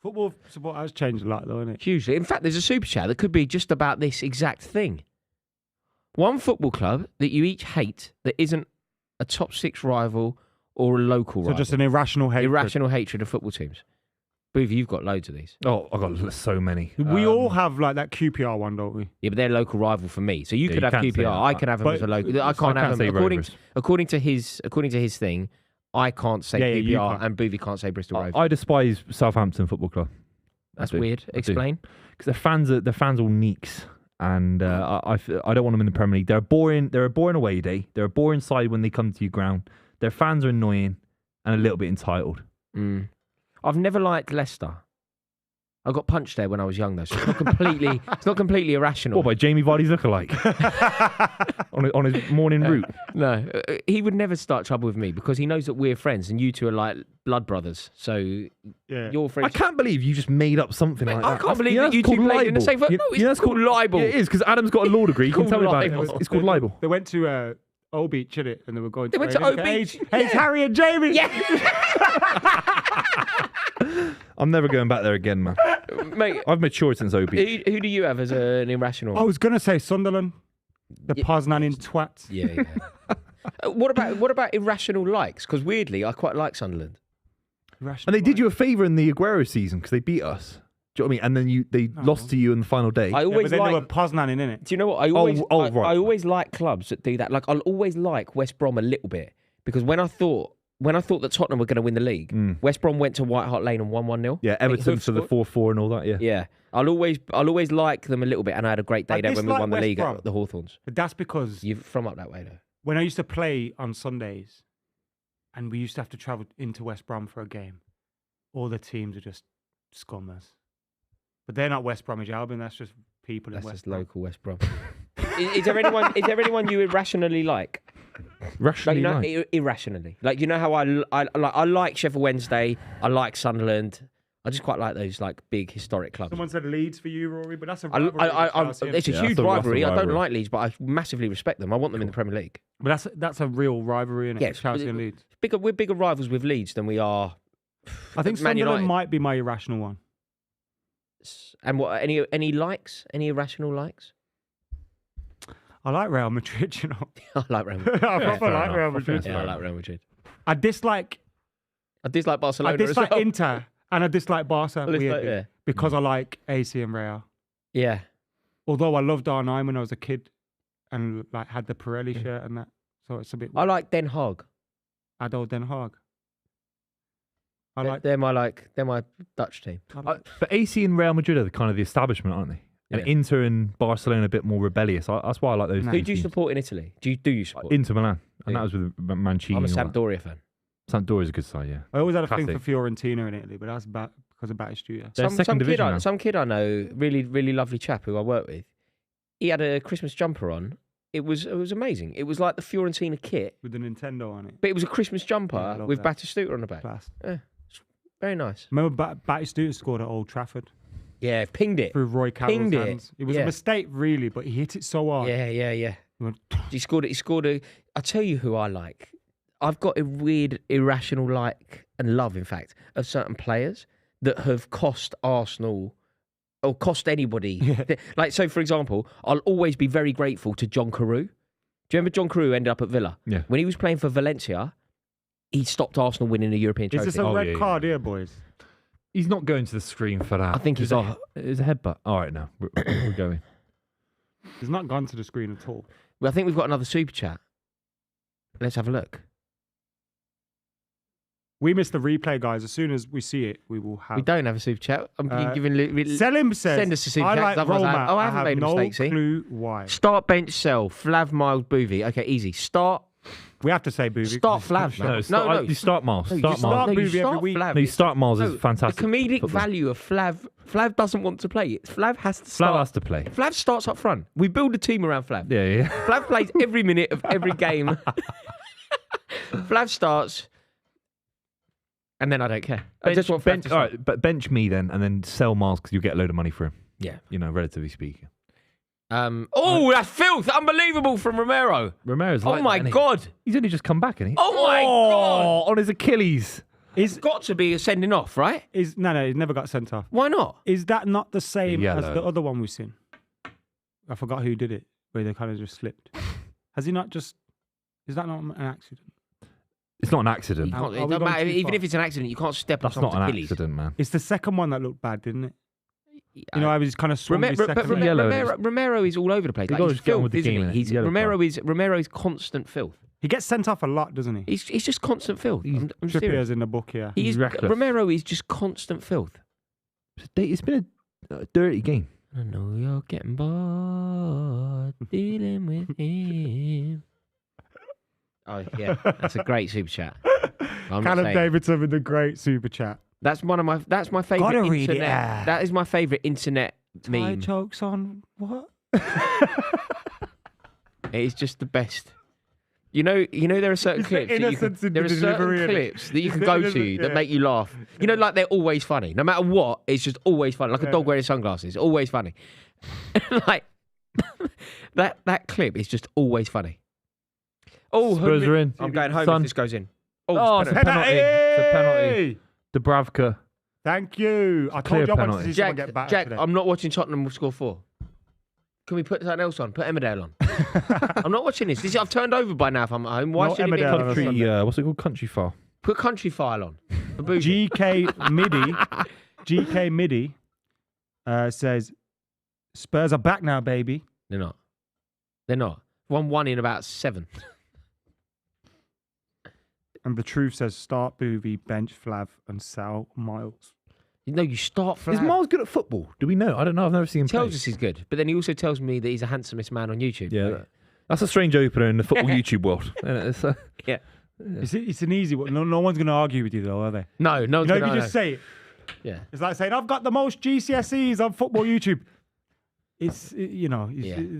football support has changed a lot, though, isn't it? Hugely. In fact, there's a super chat that could be just about this exact thing. One football club that you each hate that isn't a top 6 rival or a local So rival. just an irrational hatred. Irrational hatred of football teams. Buvey, you've got loads of these. Oh, I got so many. We all have like that QPR one, don't we? Yeah, but they're local rival for me. So you Yeah, could you have can't say QPR. that. I can have them But as a local. I I can't have can't them. say Rovers. According to his thing, I can't say Yeah, you QPR can't. and Buvey can't say Bristol Rovers. I despise Southampton Football Club. That's I do. weird. I do. Explain. Because their fans all neeks, and I don't want them in the Premier League. They're a boring away day. They're a boring side when they come to your ground. Their fans are annoying and a little bit entitled. I've never liked Leicester. I got punched there when I was young, though. So it's not completely irrational. What, by Jamie Vardy's lookalike? on his morning route. No, he would never start trouble with me because he knows that we're friends and you two are like blood brothers. So Yeah. your I friends. can't believe you just made up something like I that. can't believe know that that's you two called played in the libel. same. No, it's that's called libel. Yeah, it is, because Adam's got a law degree. You can Called tell me about libel. it. It's called libel. They went to O Beach, innit? And they were going They to went to O Hey, Beach. Hey, it's Harry and Jamie. Yeah. I'm never going back there again, man. Mate, I've matured since OB. who do you have as an irrational? I was going to say Sunderland. The Poznanin twats. Yeah. What about irrational likes? Because weirdly, I quite like Sunderland. And they did you a favour in the Aguero season because they beat us. Do you know what I mean? And then they lost to you in the final day. I Yeah, always but then they were like. Poznanin, innit? Do you know what? I always like clubs that do that. Like I'll always like West Brom a little bit because when I thought that Tottenham were going to win the league, West Brom went to White Hart Lane and won 1-0. Yeah, Everton for the 4-4 and all that. Yeah. Yeah, I'll always like them a little bit, and I had a great day I there when we dislike won the West league Brom. at the Hawthorns. But that's because You're from up that way though. when I used to play on Sundays and we used to have to travel into West Brom for a game, all the teams are just scummers. But they're not West Bromwich Albion, that's just people That's in West just Brom. local West Brom. Is there anyone you irrationally like? Rationally, Like, irrationally. Like, you know how I like Sheffield Wednesday, I like Sunderland. I just quite like those like big historic clubs. Someone said Leeds for you, Rory, but that's a I, rivalry. it's a Yeah, huge that's a rivalry. I don't rivalry. like Leeds, but I massively respect them. I want them in the Premier League. But that's a real rivalry, innit? Yes, Chelsea but and Leeds. We're bigger rivals with Leeds than we are. I think Man Sunderland United. might be my irrational one. And what? Any likes? Any irrational likes? I like Real Madrid, you know. I like Real Madrid. I proper fair like enough. Real I think Madrid. that's Yeah, I like Real Madrid. I dislike Barcelona. I dislike as well. Inter and I dislike Barca dislike- weirdly, yeah. because I like AC and Real. Yeah. Although I loved R9 when I was a kid and like had the Pirelli shirt and that, so it's a bit I like Den Haag. Ado Den Haag. I like. They're my Dutch team. But AC and Real Madrid are the kind of the establishment, aren't they? And Yeah. Inter and Barcelona a bit more rebellious. That's why I like those. No. Who two do you teams. support in Italy? Do you support? Inter Milan, and Yeah. that was with Mancini. I'm a and all that. Sampdoria fan. Sampdoria's a good side, yeah. I always had a thing Classic. for Fiorentina in Italy, but that's because of Batistuta. They're second division now. Some kid I know, really really lovely chap who I work with. He had a Christmas jumper on. It was amazing. It was like the Fiorentina kit, With the Nintendo on it. but it was a Christmas Yeah, I jumper love with that. Batistuta on the back. Class. Very nice. Remember Batistuta scored at Old Trafford Yeah, pinged it. through Roy Carroll's Pinged it. hands. It was Yeah. a mistake, really, but he hit it so hard. Yeah. He went, He scored a. I'll tell you who I like. I've got a weird, irrational like and love, in fact, of certain players that have cost Arsenal or cost anybody. Like, so for example, I'll always be very grateful to John Carew. Do you remember John Carew ended up at Villa? Yeah. When he was playing for Valencia, he stopped Arsenal winning a European Is trophy. this a Oh, red yeah, card here, boys? He's not going to the screen for that. I think he's off. It's a headbutt. All right, now we're going. He's not gone to the screen at all. Well, I think we've got another super chat. Let's have a look. We missed the replay, guys. As soon as we see it, we will have. We don't have a super chat. I'm giving. Selim says, Send us a super I chat, like 'cause otherwise Roma. oh, I I haven't have made a no mistake, see? clue why. Start, bench, sell. Flav, Miles, Buvey. Okay, easy. Start. We have to say Buvey. Start Flav, man. No, you start Miles. No, you Start just Miles. start no, you Buvey every start week. Flav. No, you start Miles No, is fantastic. The comedic football. value of Flav. Flav doesn't want to play. Flav has to Flav start. has to play. Flav starts up front. We build a team around Flav. Yeah. Flav plays every minute of every game. Flav starts, and then I don't care. I just want Flav bench, to all start. right, but bench me then, and then sell Miles because you'll get a load of money for him. Yeah. You know, relatively speaking. Oh, that's filth! Unbelievable from Romero. Romero's Oh like my that, isn't he? god! He's only just come back, isn't he? Oh my god! On his Achilles. It's got to be a sending off, right? No, he's never got sent off. Why not? Is that not the same as Yellow. the other one we've seen? I forgot who did it, where they kind of just slipped. Has he not just? Is that not an accident? It's not an accident. You Are- can't- are it we don't going matter. too Even far? if it's an accident, you can't step That's on not someone's an Achilles. accident, man. It's the second one that looked bad, didn't it? You know, I was kind of swung his second. Rome- yellow, Romero is all over the place. They Like, gotta he's just get on filth, with the isn't game, he? innit? He's, Yellow Romero's constant filth. He gets sent off a lot, doesn't he? He's just constant filth. I'm serious. Trippier's in the book here. He's reckless. Romero is just constant filth. It's been a dirty game. I know you're getting bored dealing with him. Oh yeah, that's a great super chat. I'm not Callum saying- Davidson with the great super chat. That's my favorite Gotta read it, internet. That is my favorite internet Tie meme. jokes on what? It is just the best. You know, there are certain It's the clips. That you innocence can, in there the are certain delivery, innit? clips that you It's can the go to innocence, that yeah. make you laugh. You know, like they're always funny. No matter what, it's just always funny. Like a dog wearing sunglasses, always funny. Like that clip is just always funny. Oh, Spurs are in. I'm going home Son. if this goes in. Oh, it's it's a a penalty. penalty. It's a penalty. Dubravka. Thank you. I clear told you I wanted to penalty. see someone get battered Jack, today. I'm not watching Tottenham score 4. Can we put something else on? Put Emmerdale on. I'm not watching this. I've turned over by now if I'm at home. Why Not should it be Emmerdale on a Country, Sunday. what's it called? Country file. Put Country File on. For Buvey. GK Midi says, Spurs are back now, baby. They're not. They're not. Won in about 7. And the truth says, start Buvey, bench Flav, and Sal Miles. No, you start Is Flag. Miles good at football? Do we know? I don't know. I've never seen him He tells play. us he's good, but then he also tells me that he's the handsomest man on YouTube. Yeah, that's a strange opener in the football YouTube world. It's, Yeah. It's an easy one. No one's going to argue with you, though, are they? No, You know, if gonna you just say it, Yeah. it's like saying, I've got the most GCSEs on football YouTube. Yeah.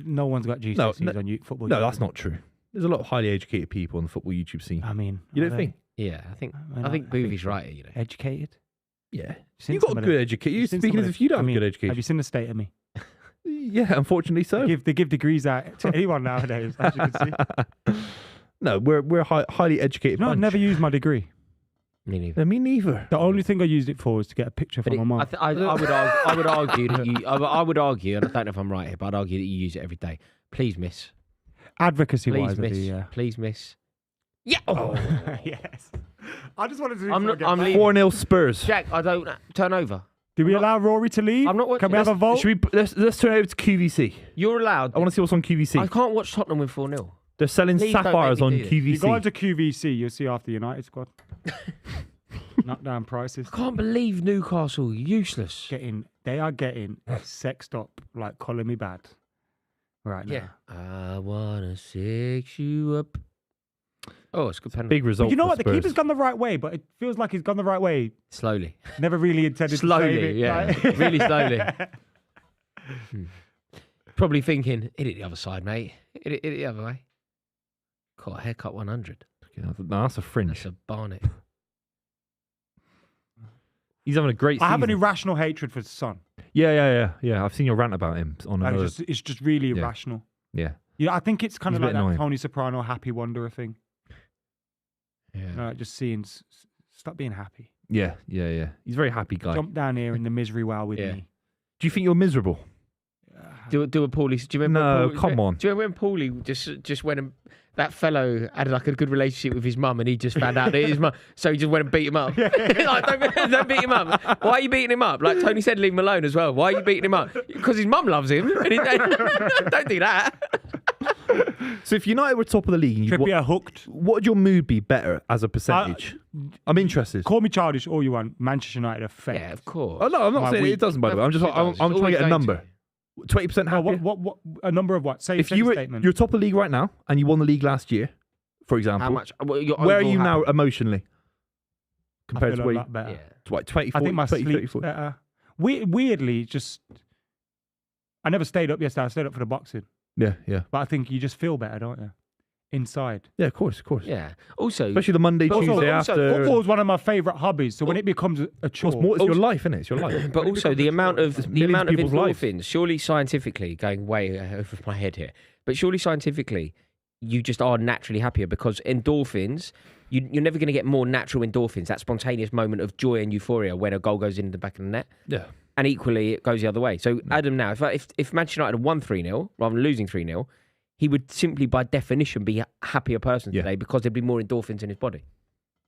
No one's got GCSEs on football YouTube. no, that's not true. There's a lot of highly educated people on the football YouTube scene. I mean, You are don't they think? Yeah, I think I Buvey's right here, you know. educated? Yeah. Seen You've got some a of good the- education. You're seen speaking some as of if you don't I have mean, good Have education. you seen the state of me? Yeah, unfortunately so. They give degrees out to anyone nowadays, as you can see. No, we're highly educated. No, I've bunch. never used my degree. Me neither. Yeah, me neither. The only thing I used it for was to get a picture But from my mum. I would argue that I would argue, and I don't know if I'm right here, but I'd argue that you use it every day. Please, miss. Advocacy Please, wise, miss. Please, miss. Yeah. Oh. yes. I just wanted to. I'm leaving. 4-0 Spurs. Jack, I don't turn over. Do we allow Rory to leave? I'm not watching- Can we have a vote? Should we? Let's turn it over to QVC. You're allowed. I want to see what's on QVC. I can't watch Tottenham win 4-0. They're selling Please don't sapphires make on me do this. You QVC. go into QVC, you'll see after United squad. Knock down prices. I can't believe Newcastle. Useless. They are getting sexed up like calling me bad. Right now. Yeah. I wanna sex you up. Oh, it's a good penalty. Big result. But you know for what? The Spurs. keeper's gone the right way, but it feels like he's gone the right way. Slowly. Never really intended to save Slowly, it. yeah. like- Really slowly. Probably thinking, hit it the other side, mate. Hit it the other way. Caught a haircut 100. No, that's a fringe. That's a Barnet. He's having a great I season. have an irrational hatred for Son. Yeah. I've seen your rant about him on Like, another. it's just really Yeah. irrational. Yeah. Yeah, I think it's kind He's of a like bit that annoying. Tony Soprano happy wanderer thing. Yeah. Like just seeing, stop being happy. Yeah. He's a very happy guy. Jump down here in the misery well with Yeah. me. Do you think you're miserable? Do a Paulie. Do you remember? No, Paulie, come on. Do you remember when Paulie just went and that fellow had like a good relationship with his mum, and he just found out that his mum, so he just went and beat him up. Like, don't beat him up. Why are you beating him up? Like Tony said, leave him alone as well. Why are you beating him up? Because his mum loves him. And don't do that. So if United were top of the league, and Trippier hooked. what would your mood be better as a percentage? I'm interested. Call me childish all you want. Manchester United are fake. Yeah, of course. Oh no, I'm not Like, saying we- it doesn't. By the way, I'm just It does. I'm It's trying to get a always number. going 20% Oh, happy. what a number of what? Say If say you the were statement. you're top of the league right now and you won the league last year, for example, How much? Well, you're where are overall you now happy. emotionally I compared to feel where a you, lot better. Yeah. what 20, I think my 30, sleep's 40? better. Weirdly, just I never stayed up yesterday. I stayed up for the boxing, Yeah. but I think you just feel better, don't you? Inside. Yeah, of course. Yeah. Also, Especially the Monday, But also- Tuesday also after. Football's one of my favourite hobbies. So when it becomes a chore, It's your life, isn't it? It's your life. but also the amount of people's lives. endorphins. Surely scientifically, going way over my head here, but surely scientifically, you just are naturally happier because endorphins. You're never going to get more natural endorphins. That spontaneous moment of joy and euphoria when a goal goes into the back of the net. Yeah. And equally, it goes the other way. So Adam, now, if Manchester United had won 3-0 rather than losing 3-0, he would simply, by definition, be a happier person Yeah. today because there'd be more endorphins in his body. Is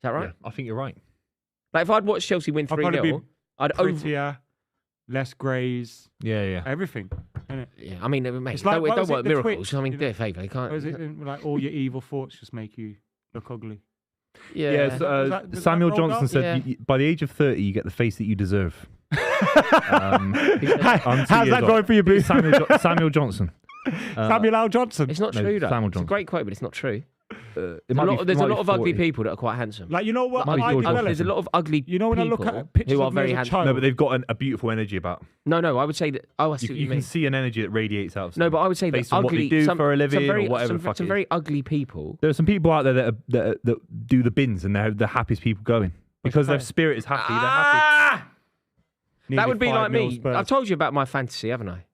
that right? I think you're right. Like if I'd watched Chelsea win I'd probably 3-0, I'd over. prettier, less greys, Yeah. everything. Innit? Yeah, I mean, mate, It's like- what don't was it, work the miracles. Twitch, I mean, you do know? a favour. You can't. Or is it like all your evil thoughts just make you look ugly? Yeah. Yes, Was that Samuel rolled Johnson up? said Yeah. by the age of 30, you get the face that you deserve. I'm 2 How's years that old. going for you, Boo? Samuel Johnson. Samuel L. Johnson. It's not No, true, though. Samuel It's a Johnson. great quote, but it's not true. It There's might a be- lot, there's might a be lot of ugly 40. people that are quite handsome. Like, you know what? Might be I George developed? There's a lot of ugly You know when I people look at pictures who are of me very as a handsome. child. No, but they've got a beautiful energy about. No, I would say that. Oh, I see You, what you you can mean. see an energy that radiates out. Of No, but I would say that based on what ugly. they do some, for a living some very, or whatever some, the fuck some it very is. ugly people. There are some people out there that do the bins and they're the happiest people going because their fair. spirit is happy. They're happy. That Nearly would be 5 like mil me. Spurs. I've told you about my fantasy, haven't I?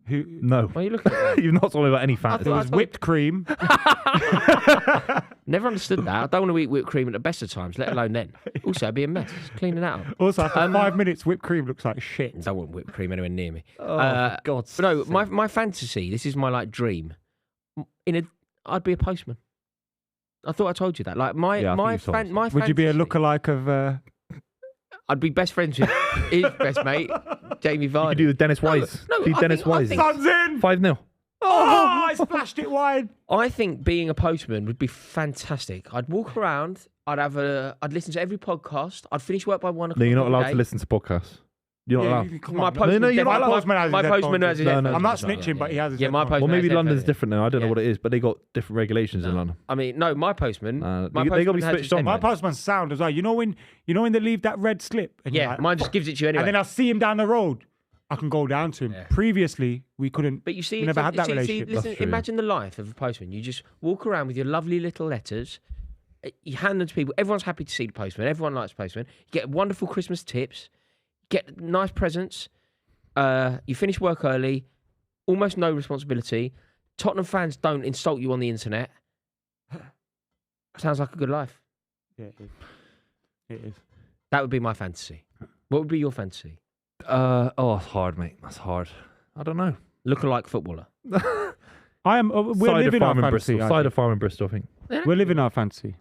Who? No. Why are you looking at me? You've not told me about any It fantasy. was whipped cream. Never understood that. I don't want to eat whipped cream at the best of times, let alone then. Also, it'd be a mess. Cleaning that up. Also, after 5 minutes, whipped cream looks like shit. Don't want whipped cream anywhere near me. Oh, for God's But no, sake. my fantasy, this is my like dream. I'd be a postman. I thought I told you that. Like my Yeah, I think my you've told us. my Would you be a fantasy- lookalike of? I'd be best friends with his best mate, Jamie You Vardy. could do the Dennis Wise. no, do I Dennis think- I Wise. think- Sun's in. 5-0. Oh, I splashed it wide. I think being a postman would be fantastic. I'd walk around. I'd listen to every podcast. I'd finish work by 1 o'clock. No, you're not every allowed day. to listen to podcasts. You're not allowed. Come My on. postman, no, you're not definitely- allowed. Postman has his my postman headphones has his in. No, no. headphones I'm not as well, snitching, but he has his Yeah, my headphones. postman. Well, maybe has London's headphones. different now. I don't know Yeah. what it is, but they got different regulations in London. I mean, no, my postman. They my gotta be postman has switched his on. My headphones. postman's sound as well. You know when they leave that red slip. And you're Yeah, like, mine just gives it to you anyway. And then I see him down the road. I can go down to him. Yeah. Previously, we couldn't. But you see, we never it's- had that see, relationship. listen, That's true. imagine the life of a postman. You just walk around with your lovely little letters. You hand them to people. Everyone's happy to see the postman. Everyone likes the postman. You get wonderful Christmas tips. Get nice presents. You finish work early. Almost no responsibility. Tottenham fans don't insult you on the internet. Sounds like a good life. Yeah, it is. That would be my fantasy. What would be your fantasy? It's hard, mate. That's hard. I don't know. Lookalike footballer. I am. We're Cider living our farm in fantasy. Bristol. I Cider think. farm in Bristol, I think. We're living our fantasy.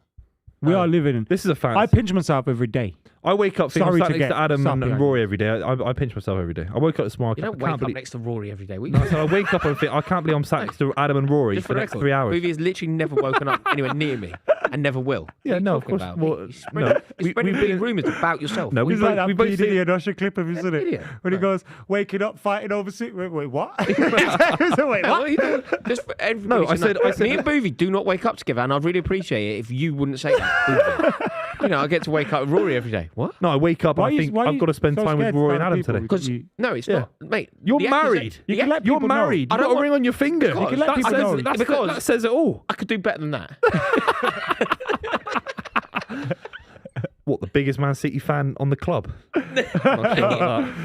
We are living. This is a fan. I pinch myself every day. I wake up thinking Sorry I'm to sat next get to Adam stuck and behind Rory every day. I pinch myself every day. I woke up this morning. You I don't can't wake up believe. next to Rory every day. No, so I wake up and think, I can't believe I'm sat next to Adam and Rory Just for the next record, 3 hours. Buvey has literally never woken up anywhere near me and never will. Yeah, What are you no, of talking course. about? Well, You're no, spreading, you're spreading we've big been- rumours about yourself. No, It's like that we both P. seen- Diddy and Usher clip of his, isn't it? Idiot. When he goes, waking up, fighting over... Wait, what? Wait, What what? are you doing? Just for everybody No, I to know. said- Me and Buvey do not wake up together, and I'd really appreciate it if you wouldn't say that. Buvey. You know, I get to wake up with Rory every day. What? No, I wake up Why and I you- think why I've you got to spend so time with scared to Rory and tell Adam people? today. Because You- no, it's Yeah. not, mate. You're the accusa- married. You the can let You're people know. married. I You've don't got a want- ring on your finger. You can let that, people says, know. Because- that says it all. I could do better than that. What, the biggest Man City fan on the club?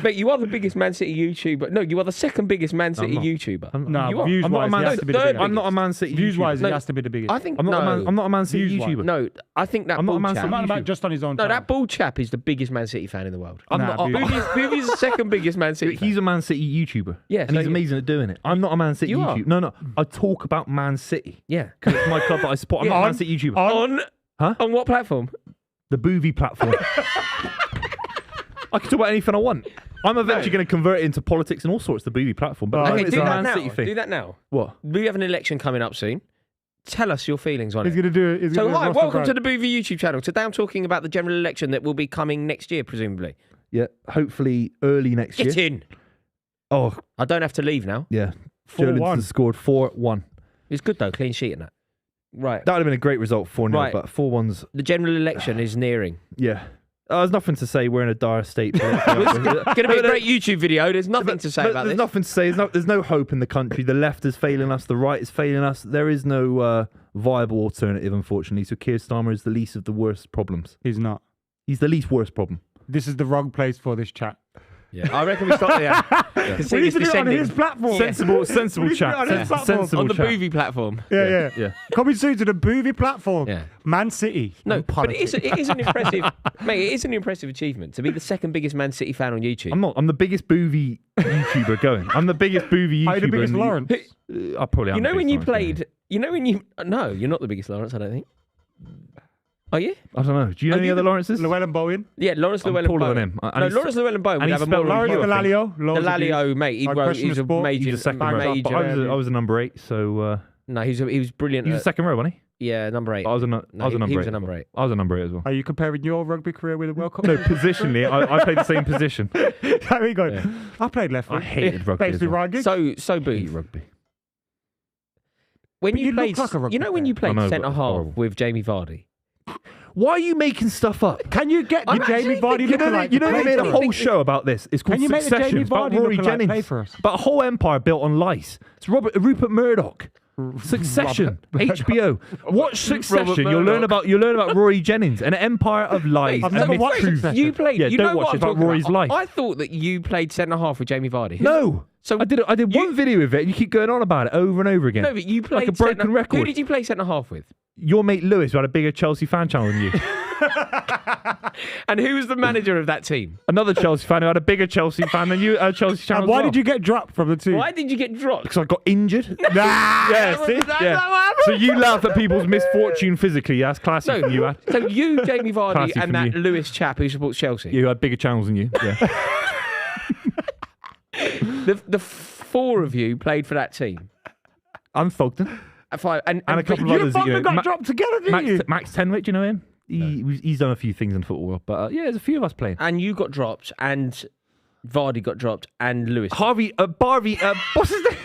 Mate, you are the biggest Man City YouTuber. No, you are the second biggest Man City not. YouTuber. No, You are. views I'm not a wise, man. he has to be the third biggest. I'm not a Man City Views wise, YouTuber. he has to be the biggest. I think I'm not, no. I'm not a Man City Views-wise. YouTuber. No, I think that I'm not a bald Man chap. City I'm not about just on his own No, time. that bald chap is the biggest Man City fan in the world. I'm Nah, not. Buvey. Buvey's the second biggest Man City fan. He's a Man City YouTuber. Yeah, and so he's you- amazing at doing it. I'm not a Man City You are. YouTuber. No, I talk about Man City Yeah. because it's my club that I support. I'm not a Man City YouTuber. On Huh? on what platform? The Buvey platform. I can talk about anything I want. I'm eventually going to convert it into politics and all sorts. The Buvey platform, but Okay, it's do a that Man now. City thing. Do that now. What? We have an election coming up soon. Tell us your feelings on He's it. going to do it. So hi, welcome to the Buvey YouTube channel. Today I'm talking about the general election that will be coming next year, presumably. Yeah, hopefully early next Get year. in. Oh, I don't have to leave now. yeah. 4-1. Jolinton scored 4-1. It's good though, clean sheet in that. Right. That would have been a great result, 4-0, Right. but 4-1's, The general election is nearing. yeah. There's nothing to say. We're in a dire state. It's going to be a great YouTube video. There's nothing to say But about there's this. nothing to say. There's no hope in the country. The left is failing us. The right is failing us. There is no viable alternative, unfortunately. So Keir Starmer is the least of the worst problems. He's not. He's the least worst problem. This is the wrong place for this chat. Yeah. I reckon we stop there. We need to do it on his platform. Sensible We chat. need to do it on his platform. Sensible On the chat. Buvey platform. Yeah. Yeah. Coming soon to the Buvey platform. Yeah. Man City. No, and but it politics. is an impressive, mate. It is an impressive achievement to be the second biggest Man City fan on YouTube. I'm not. I'm the biggest Buvey YouTuber going. I'm the biggest Buvey YouTuber. Are you the biggest in Lawrence? I probably am. You know the when you biggest Lawrence, played. You know when you. No, you're not the biggest Lawrence. I don't think. Are you? yeah. I don't know. Do you know Are any you other the- Lawrences? Llewellyn Bowen. Yeah, Lawrence I'm Llewellyn taller Bowen. than him. And No, he's Lawrence Llewellyn Bowen would and have a he's more. spelled like Lawrence you, I think. Delalio. The loads of Lalio, mate. He Our wrote. question He's of a sport. major. He's a second row. major. I was a number 8, so No, he was brilliant. he was a second row, wasn't he? Yeah, number 8. I was a number he 8. was a number 8. I was a number 8 as well. Are you comparing your rugby career with the World Cup? No, positionally, I played the same position. There we go. Yeah. I played left I foot. hated rugby. Basically, as well. Ryan Giggs. So I hate Booth. rugby. When But you you look played, like a rugby you know when you player. played I know, but centre it's half horrible. with Jamie Vardy. Why are you making stuff up? Can you get the I'm Jamie actually Vardy thinking- lookalike? You know, to they play made a for us? whole show about this. It's called Can you make the Succession. Jamie It's about Vardy Rory lookalike Jennings. play for us? About a whole empire built on lies. It's Rupert Murdoch. Succession, HBO. Watch Succession. You'll learn about Rory Jennings, an empire of lies. I've and never watched truth. Succession. You played. Yeah, you don't know watch what it. I'm It's about talking Rory's about. life. I thought that you played centre half with Jamie Vardy. No. So I did one video with it, and you keep going on about it over and over again. No, but you played like a broken centre- record. Who did you play centre half with? Your mate Lewis, who had a bigger Chelsea fan channel than you. And who was the manager of that team? Another Chelsea fan who had a bigger Chelsea fan than you. Chelsea channel. And why did you get dropped from the team? Why did you get dropped? Because I got injured. Yeah, see? Yeah. So you laugh at people's misfortune physically. Yeah, that's classic from you, Ad. So you, Jamie Vardy, Classy and from that you. Lewis chap who supports Chelsea. You had bigger channels than you. Yeah. The four of you played for that team. I'm Fogden. And And a couple of You others. fucking got dropped together, didn't you? Max Tenwick, do you know him? He's done a few things in football world, but yeah, there's a few of us playing. And you got dropped, and Vardy got dropped, and Lewis. Barney, what's his name?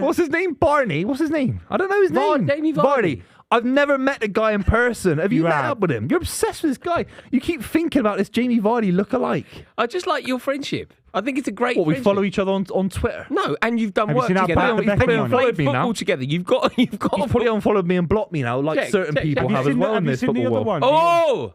What's his name? Barney. What's his name? I don't know his name. Jamie Vardy. I've never met the guy in person. Have you met have. up with him? You're obsessed with this guy. You keep thinking about this Jamie Vardy lookalike. I just like your friendship. I think it's a great What, we friendship. follow each other on Twitter? No, and you've done Have you work seen how together. bad the He's probably Beckham one unfollowed Played me football now. together. You've got. He's probably unfollowed me and blocked me now, like Check, certain check, people check. have as well Have in you this seen the football other world. one? Oh,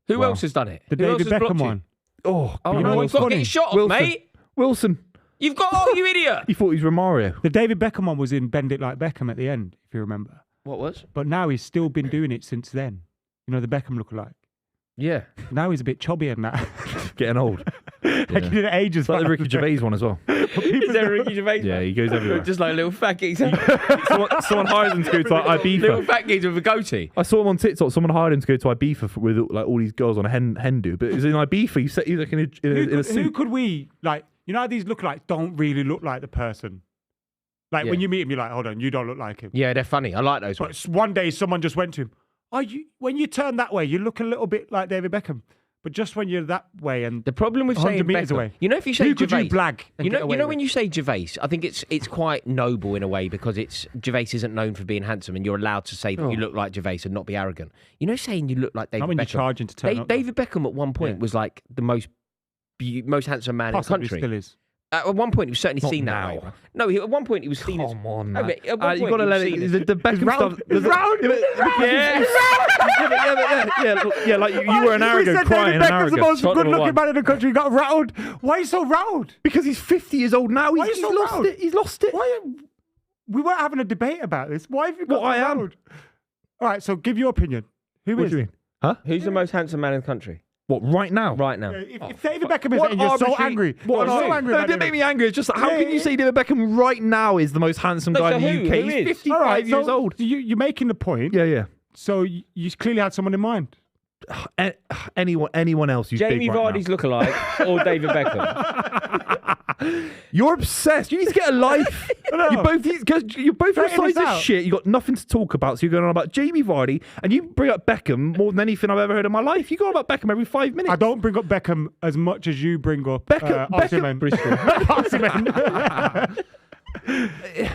who Wow. else has done it? The Who else David has blocked Beckham you? one. Oh, Oh you no, know you've got to what's get shot off, Wilson. mate. Wilson. You've got. Oh, you idiot! He thought he was Romario. The David Beckham one was in Bend It Like Beckham at the end, if you remember. What was? But now he's still been doing it since then. You know, the Beckham lookalike. Yeah. Now he's a bit chubbier than that. Getting old. Like he did it ages It's like the back. Ricky Gervais one as well. Is there a Ricky Gervais? Yeah, one? he goes everywhere. Just like little fat geeks. someone hired him to go to like, Little Ibiza. fat geeks with a goatee. I saw him on TikTok. Someone hired him to go to Ibiza with like all these girls on a hen do. But it was in Ibiza. He's like in a Who suit. could we, like, you know how these lookalikes don't really look like the person? Like, Yeah. when you meet him, you're like, hold on, you don't look like him. Yeah, they're funny. I like those But ones. one day someone just went to him, when you turn that way, you look a little bit like David Beckham. But just when you're that way and The problem with saying 100 metres Beckham, away. you know, if you say who could Gervais, you blag? And you get know, away with? when you say Gervais, I think it's quite noble in a way because it's Gervais isn't known for being handsome, and you're allowed to say that you look like Gervais and not be arrogant. You know, saying you look like David Not when you're Beckham. charging to turn up. David Beckham at one point Yeah. was like the most handsome man Possibly in the country. still is. At one point, he was certainly Not seen now. that way. No, at one point he was seen as. Come on, No, man. but at one You point got to he let was seen it. as- The Beckham round. stuff. It's round. Yeah, like you were an arrogant crying and David Beckham's the arrogant. most Tottenham good-looking won. man in the country. He got rattled. Why are you so rattled? Because he's 50 years old now. Why are He's you so lost proud? it. He's lost it. Why? We weren't having a debate about this. Why have you got What so I am. rattled? All right, so give your opinion. Who What is? do you mean? Huh? Who's the most handsome man in the country What, right now? right now? If David Beckham is What it and you're so arbitrary- angry. What You're so no, angry no, it about didn't make David. me angry. It's just, how Yeah, can you yeah. say David Beckham right now is the most handsome No, guy so in the who? UK? Who He's is? 55 All right, years so old. you're making the point. Yeah, yeah. So you clearly had someone in mind. Anyone else who's Jamie big right Vardy's lookalike or David Beckham? now. You're obsessed. You need to get a life. You both because you're both on Straighten sides this of out. shit. You got nothing to talk about. So you're going on about Jamie Vardy, and you bring up Beckham more than anything I've ever heard in my life. You go on about Beckham every 5 minutes. I don't bring up Beckham as much as you bring up Beckham- Osimhen. Bristol. Osimhen.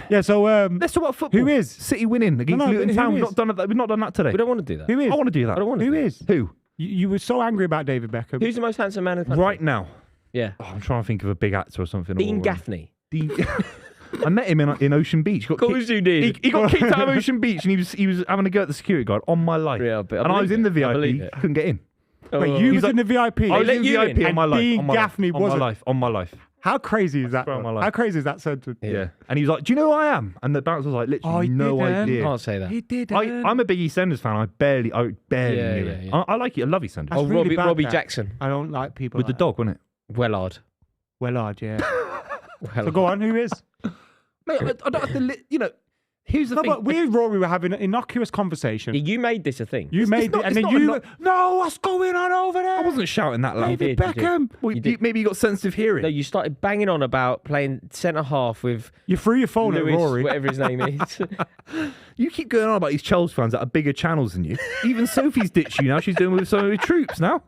Yeah, so Let's talk about football. Who is? City winning against No, Luton who Town? is? We've not done that today. We don't want to do that. who is? I want to do that. I don't want to. Who do that. is? Who? You were so angry about David Beckham. Who's the most handsome man in the country? Right now. Yeah. Oh, I'm trying to think of a big actor or something. Dean or, Gaffney. Dean. I met him in Ocean Beach. He got Of course you did. He got kicked out of Ocean Beach, and he was having a go at the security guard on my life. Yeah, but and I was in the I believe VIP. it. Couldn't get in. Wait, Oh. you He's was in like- the VIP. I was let in you VIP in. on my life. Dean on my life, Gaffney on my wasn't. life. On my life. How crazy is that? Swear on my though? life. How crazy is that sentence? Yeah. And he was like, "Do you know who I am?" And the bouncer was like, "Literally, Oh, he no didn't. idea." Can't say that. He did. I'm a big EastEnders fan. I barely Yeah, knew yeah, it. yeah. I like it. I love EastEnders. That's Oh, really bad, Robbie that. Jackson. I don't like people With the like dog, wasn't it? Wellard. that. Well, hard, yeah. Wellard. So go on. Who is? Mate, I don't have to. Here's the No, thing. but we and Rory were having an innocuous conversation. Yeah, you made this a thing. You made not- it, and it's then not you. a No, what's going on over there? I wasn't shouting that loud. David did, you did. Beckham. Well, You did. maybe you got sensitive hearing. No, you started banging on about playing centre half with You threw your phone Lewis, at Rory. whatever his name is. You keep going on about these Chelsea fans that are bigger channels than you. Even Sophie's ditched you now. She's doing with some of her troops now.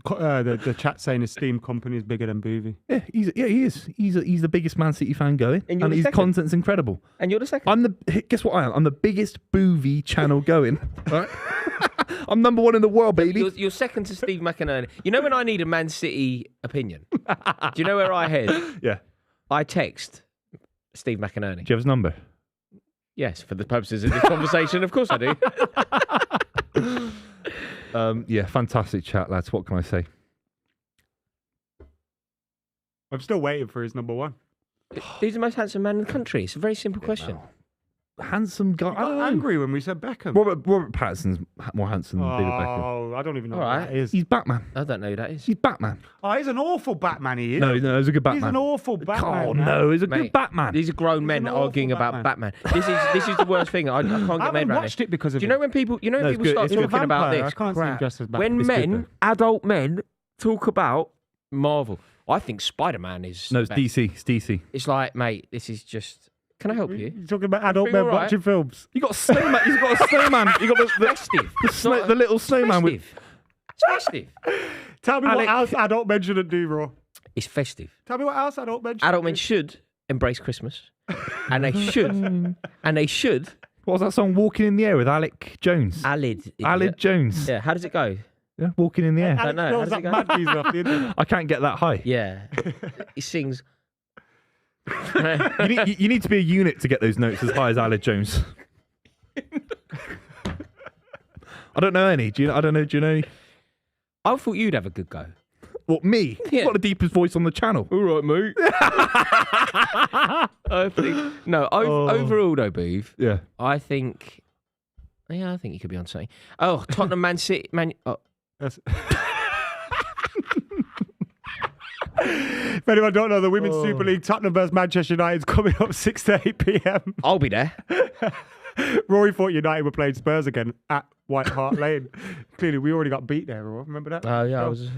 The chat saying esteemed company is bigger than Buvey. Yeah, he is. He's the biggest Man City fan going, And you're and the his second. content's incredible. And you're the second. I'm the guess what I am. I'm the biggest Buvey channel going. Right? I'm number one in the world, baby. You're second to Steve McInerney. You know when I need a Man City opinion? Do you know where I head? Yeah. I text Steve McInerney. Do you have his number? Yes, for the purposes of this conversation, of course I do. Yeah, fantastic chat, lads. What can I say? I'm still waiting for his number one. Who's the most handsome man in the country? It's a very simple question. Handsome guy. I got angry when we said Beckham. Robert Pattinson's more handsome than David Beckham. Oh, I don't even know All what right. that is. He's Batman. I don't know who that is. He's Batman. Oh, he's an awful Batman, he is. No, he's a good Batman. He's an awful Batman. Oh man. no, he's a Mate, good Batman. These are grown men an awful arguing about Batman. Batman. This is the worst thing. I can't I get my haven't head around watched it. it because of Do you know when people, No, it's people good. start It's He's a talking about vampire. this? I can't see him crap. dressed as Batman. When It's good, men, adult men, talk about Marvel, I think Spider-Man is. No, it's better. DC. It's DC. It's like, mate, this is just. Can I help you? You're talking about adult Everything men all right? watching films. You got a snowman. He's got a snowman. You got the Festive. the little snowman with. Festive. It's festive. Tell me Alec- what else adult men shouldn't do, Raw. It's festive. Tell me what else adult men should Adult men do. should embrace Christmas, and they should. What was that song? Walking in the Air with Alec Jones. Alid. Alec Jones. Yeah. How does it go? Yeah, Walking in the Air. don't know. Alex How knows does it that go? mad music off the internet. I can't get that high. Yeah. He sings. You need to be a unit to get those notes as high as Alec Jones. I don't know any. Do you know any? I thought you'd have a good go. What, me? Yeah. You've got the deepest voice on the channel. All right, mate. Overall though, Booth, Yeah. I think you could be on something. Oh, Tottenham, Man City, That's- If anyone don't know, the Women's Super League, Tottenham versus Manchester United is coming up 6 to 8 p.m. I'll be there. Rory thought United were playing Spurs again at White Hart Lane. Clearly, we already got beat there, Rory. Remember that? Oh yeah, I was.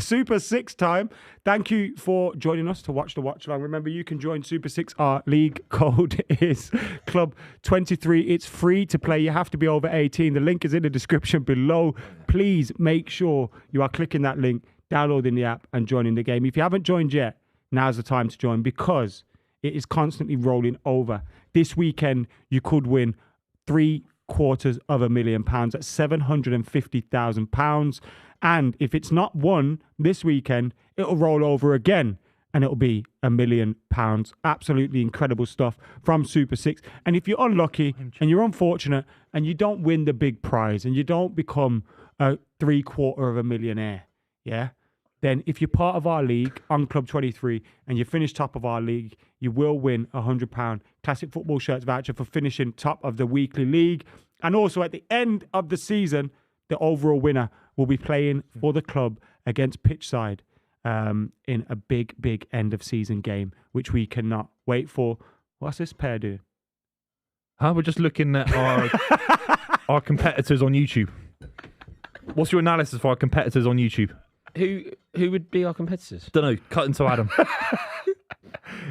Super 6 time. Thank you for joining us to watch the watch along. Remember, you can join Super 6. Our league code is Club 23. It's free to play. You have to be over 18. The link is in the description below. Please make sure you are clicking that link, downloading the app, and joining the game. If you haven't joined yet, now's the time to join because it is constantly rolling over. This weekend, you could win £750,000. That's £750,000. And if it's not won this weekend, it'll roll over again and it'll be £1 million. Absolutely incredible stuff from Super 6. And if you're unlucky and you're unfortunate and you don't win the big prize and you don't become a $750,000 millionaire, yeah, then if you're part of our league on Club 23 and you finish top of our league, you will win a £100 classic football shirts voucher for finishing top of the weekly league. And also at the end of the season, the overall winner will be playing for the club against Pitchside in a big end of season game, which we cannot wait for. What's this pair doing? We're just looking at our competitors on YouTube. What's your analysis for our competitors on YouTube? Who would be our competitors? Don't know. Cut into Adam.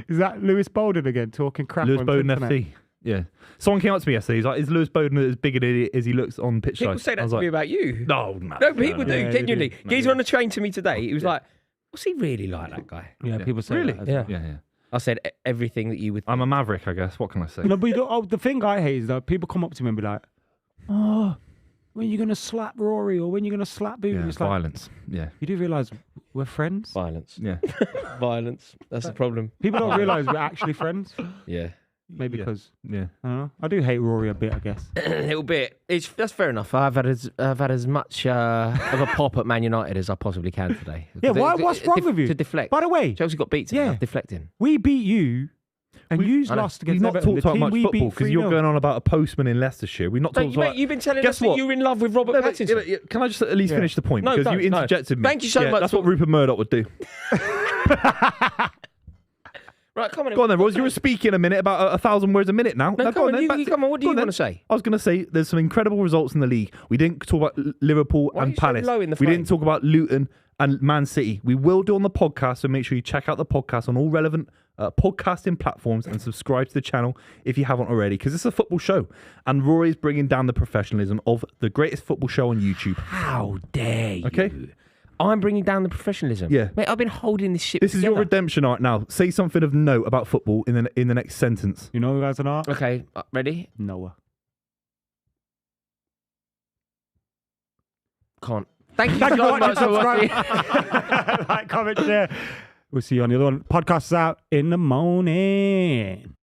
Is that Lewis Bowden again talking crap? Lewis on Bowden internet? FC. Yeah. Someone came up to me yesterday. He's like, "Is Lewis Bowden as big as he looks on pitch People side?" say I that was to like, me about you. No, People do, Yeah, genuinely. they do. He's on the train to me today. He was like, what's he really like, that guy? Yeah, people say Really? that as Yeah. well. Yeah. I said everything that you would. I'm a maverick, I guess. What can I say? No, but the thing I hate is that people come up to me and be like, "Oh, when are you going to slap Rory or when are you going to slap Buvey?" Yeah, It's like, violence. Yeah. you do realise we're friends? Violence. Yeah. Violence. That's the problem. People don't realise we're actually friends. Yeah. Maybe Yeah. because, Yeah. I don't know. I do hate Rory a bit, I guess. A little bit. That's fair enough. I've had as much of a pop at Man United as I possibly can today. Yeah, what's wrong with you? To deflect. By the way, Chelsea got beat today. Yeah. I'm deflecting. we beat you and you I know. lost We've against not Everton. talked The about team much we football beat because you're 3-0. going on about a postman in Leicestershire. We've not talked about. You've been telling Guess us that what? you're in love with Robert No, but- Pattinson. yeah, but can I just at least finish the point? No, Because you don't, no. interjected me. Thank you so much That's for- what Rupert Murdoch would do. Right, come on. Go on then, Rose. You were speaking a minute about 1,000 words a minute now. No, Now, come on. then, back to- Come on. What do go you on then. want to say? I was going to say there's some incredible results in the league. We didn't talk about Liverpool Why are and you so Palace. low in the We flame? didn't talk about Luton and Man City. We will do on the podcast, so make sure you check out the podcast on all relevant podcasting platforms and subscribe to the channel if you haven't already, because it's a football show. And Rory's bringing down the professionalism of the greatest football show on YouTube. How dare you? Okay. I'm bringing down the professionalism. Yeah. Mate, I've been holding this shit This is your together. redemption art now. Say something of note about football in the next sentence. You know who has an art? Okay, ready? Noah. Can't. Thank you Thank you so for much watching. for watching. Subscribe. Like, comment, share. We'll see you on the other one. Podcast is out in the morning.